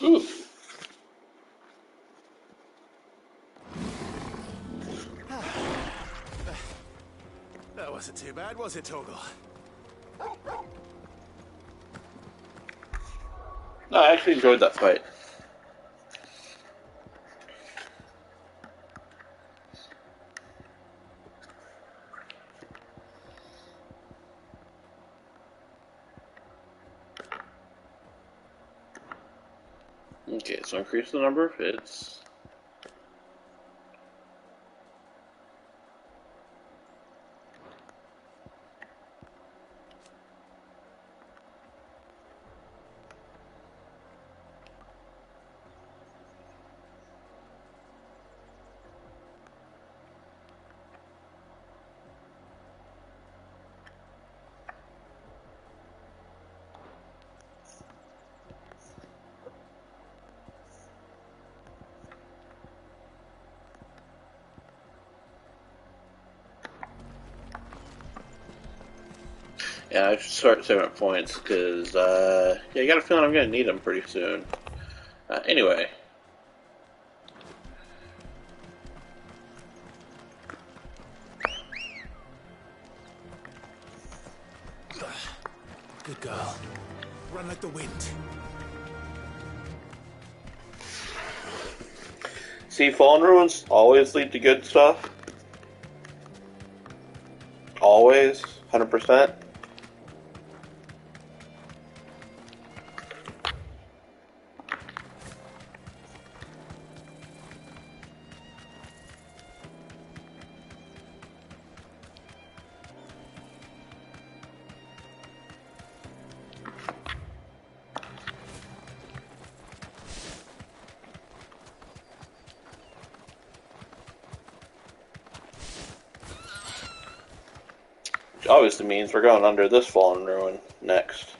Ooh. That wasn't too bad, was it, Torgal? No, I actually enjoyed that fight. Okay, so increase the number of hits. Yeah, I should start saving up points, because, yeah, I got a feeling I'm going to need them pretty soon. Anyway. Good girl. Run like the wind. See, Fallen Ruins always lead to good stuff. Always. 100%. Which obviously means we're going under this Fallen Ruin next.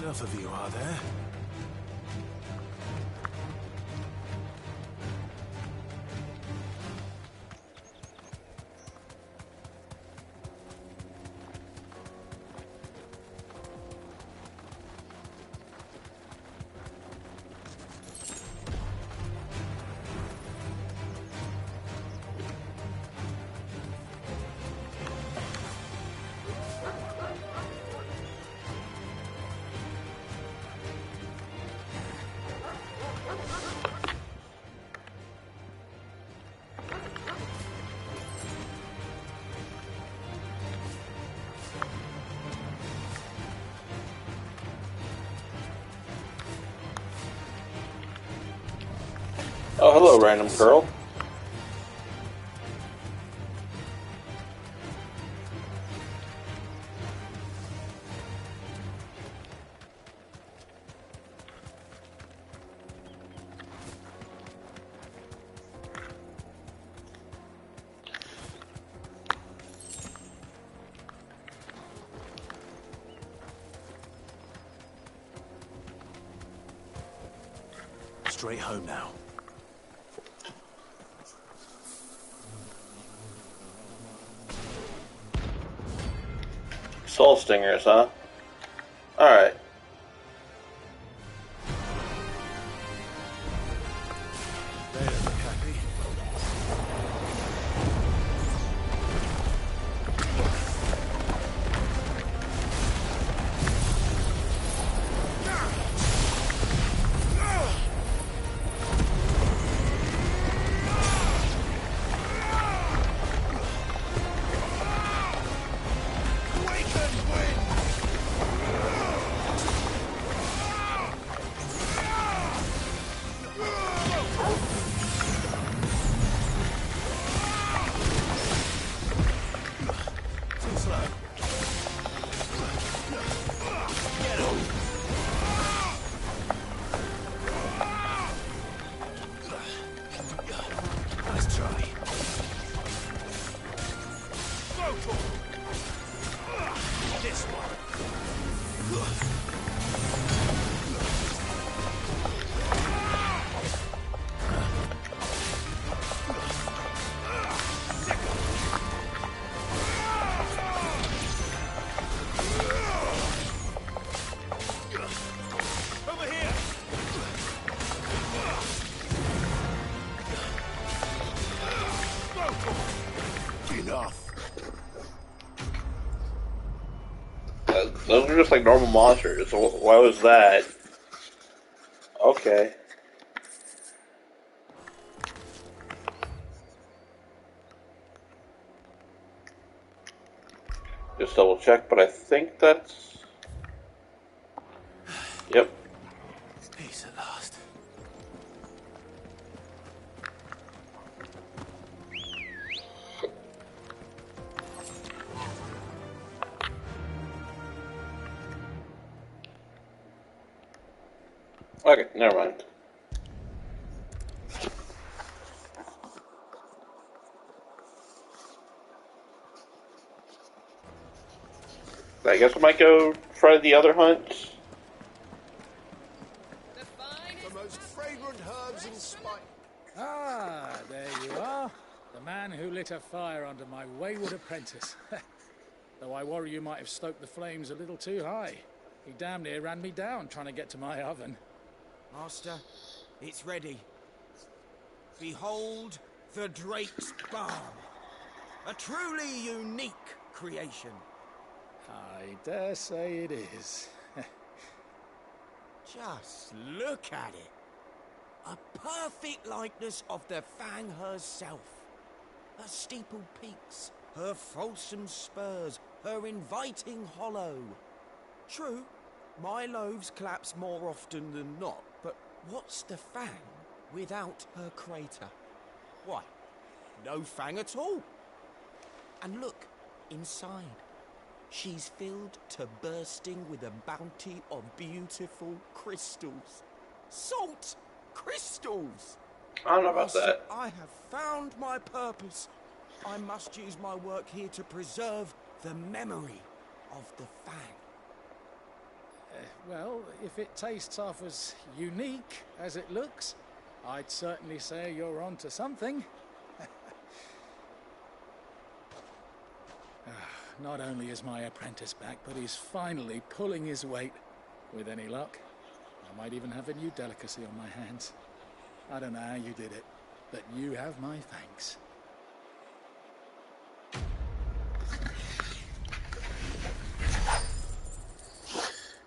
Enough of you, are there? Oh, hello, random girl. Straight home now. Soul Stingers, huh? Alright. They don't look happy. Those are just like normal monsters. So why was that? Okay. Just double check, but I think that's... Yep. Peace at last. Okay, never mind. I guess I might go try the other hunt. The most fragrant herbs and spice. Ah, there you are. The man who lit a fire under my wayward apprentice. Though I worry you might have stoked the flames a little too high. He damn near ran me down trying to get to my oven. Master, it's ready. Behold the Drake's Balm. A truly unique creation. I dare say it is. Just look at it. A perfect likeness of the Fang herself. Her steepled peaks, her fulsome spurs, her inviting hollow. True, my loaves collapse more often than not, but what's the Fang without her crater? Why, no Fang at all. And look, inside. She's filled to bursting with a bounty of beautiful crystals. Salt crystals! I don't know about Master, that. I have found my purpose. I must use my work here to preserve the memory of the Fang. Well, if it tastes half as unique as it looks, I'd certainly say you're onto something. Not only is my apprentice back, but he's finally pulling his weight. With any luck, I might even have a new delicacy on my hands. I don't know how you did it, but you have my thanks.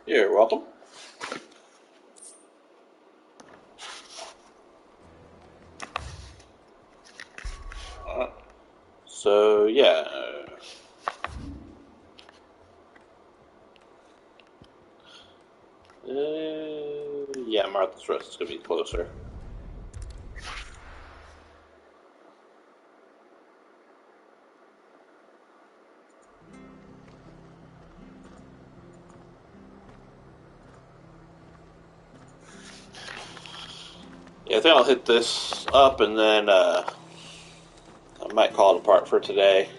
You're welcome. So, yeah. Yeah, Martha's Rest is going to be closer. Yeah, I think I'll hit this up and then I might call it apart for today.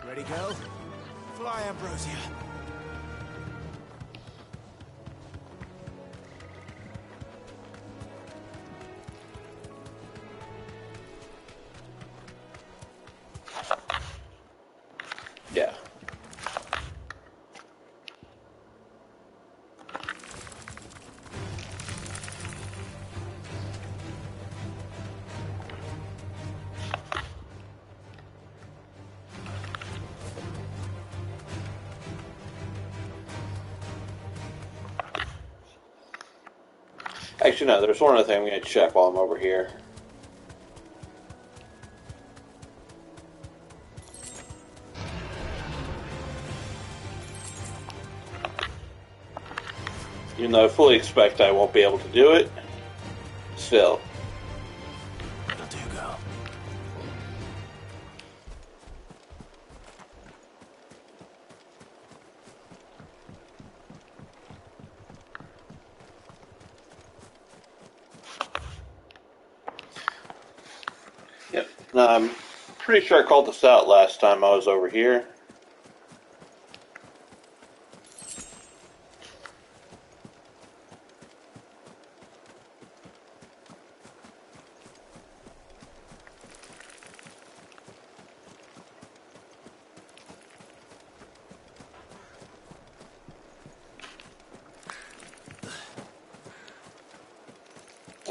Ready, girl? Fly, Ambrosia. Yeah. Actually, no, there's one other thing I'm going to check while I'm over here. Even though I fully expect I won't be able to do it, still. That'll do, girl. Yep. No, I'm pretty sure I called this out last time I was over here.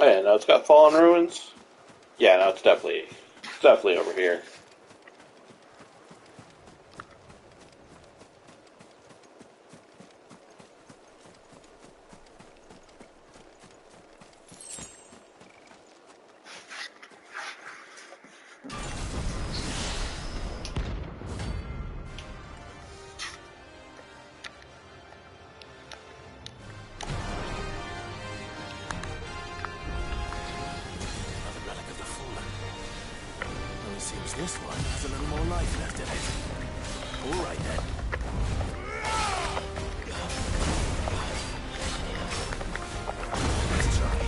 Oh yeah, now it's got fallen ruins. Yeah, no, it's definitely over here. Seems this one has a little more life left in it. All right then. Let's try.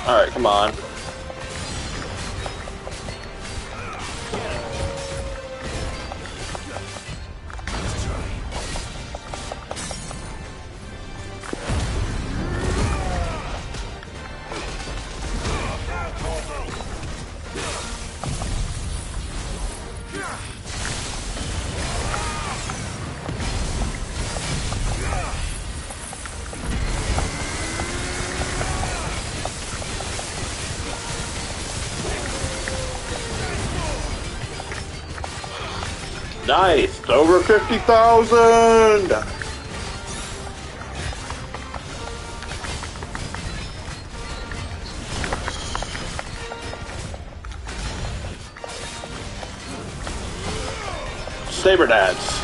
Alright, come on. Nice! It's over 50,000! Saber dance.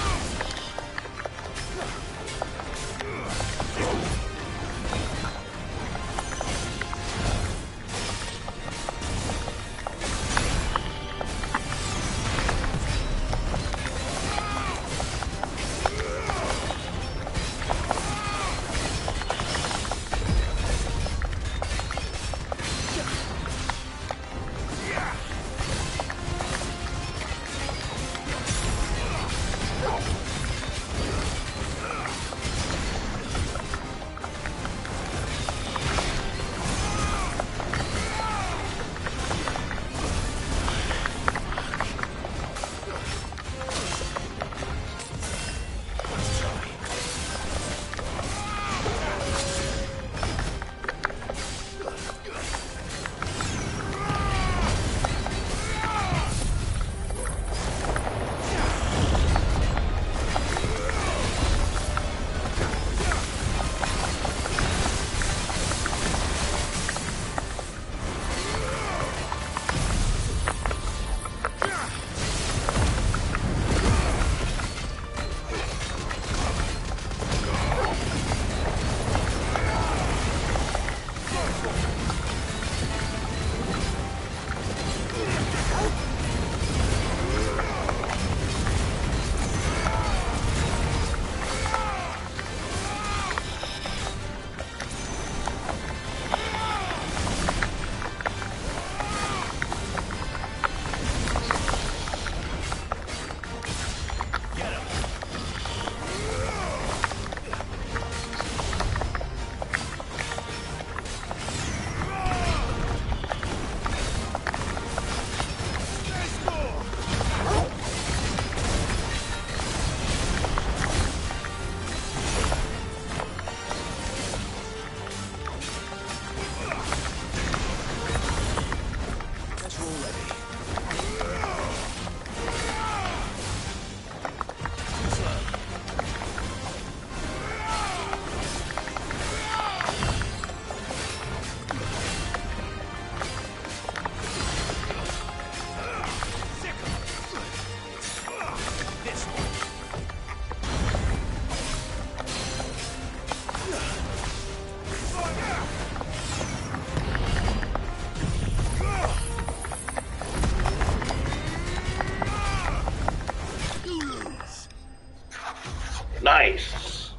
Nice.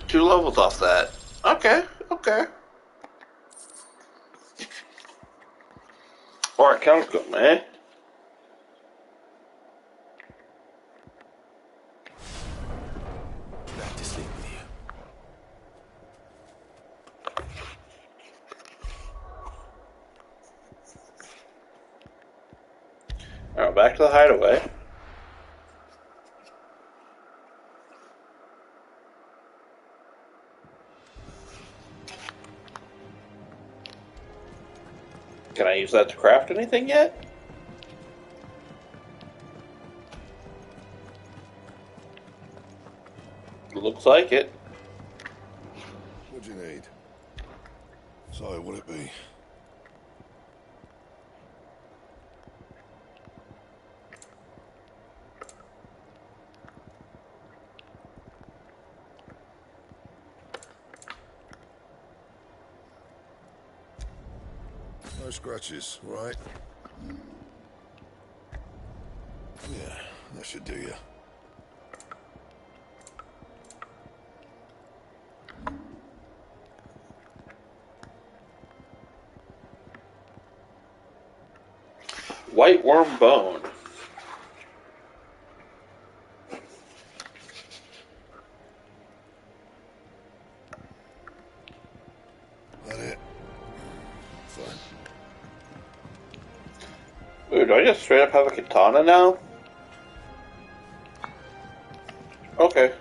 Two levels off that. Okay, okay. Alright, count good, man. Back to sleep with you. Alright, back to the hideaway. Can I use that to craft anything yet? Looks like it. What do you need? So, what'll it be? No scratches, right? Yeah, that should do you. White worm bone. That it? Fine. Ooh, do I just straight up have a katana now? Okay.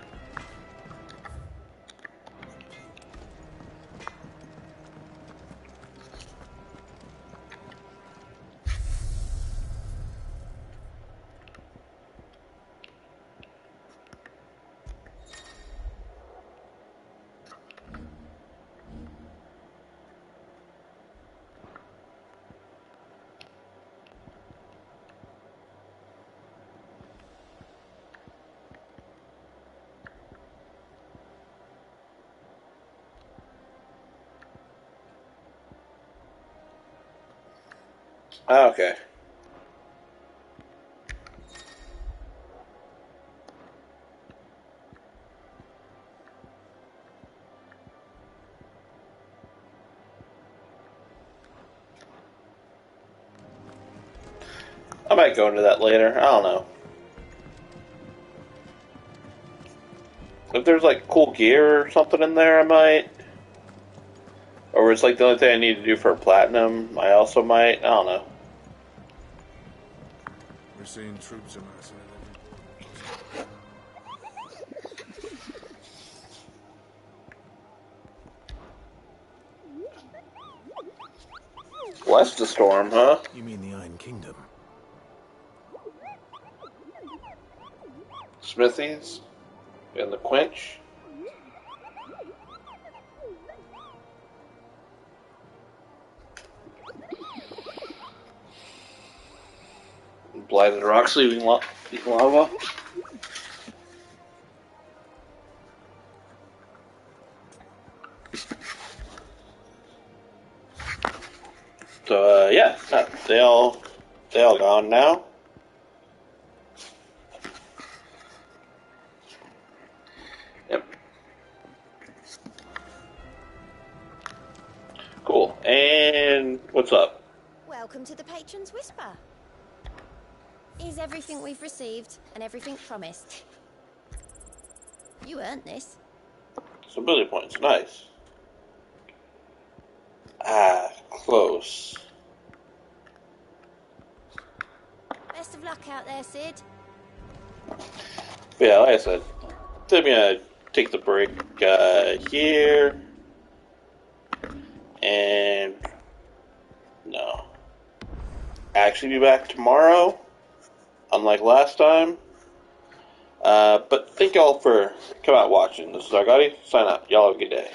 Okay. I might go into that later. I don't know. If there's like cool gear or something in there, I might. Or it's like the only thing I need to do for platinum, I also might. I don't know. We're seeing troops amassing at every West of Storm, huh? You mean the Iron Kingdom? Smithies? And the Quench? Blighted rocks leaving lava? So, yeah, they all gone now. Yep. Cool. And what's up? Welcome to the Patron's Whisper. Is everything we've received and everything promised? You earned this. Some ability points. Nice. Ah, close. Best of luck out there, Sid. But yeah, like I said, I'm gonna take the break here. And no. Actually be back tomorrow, unlike last time. But thank y'all for coming out watching. This is Argotti. Sign out. Y'all have a good day.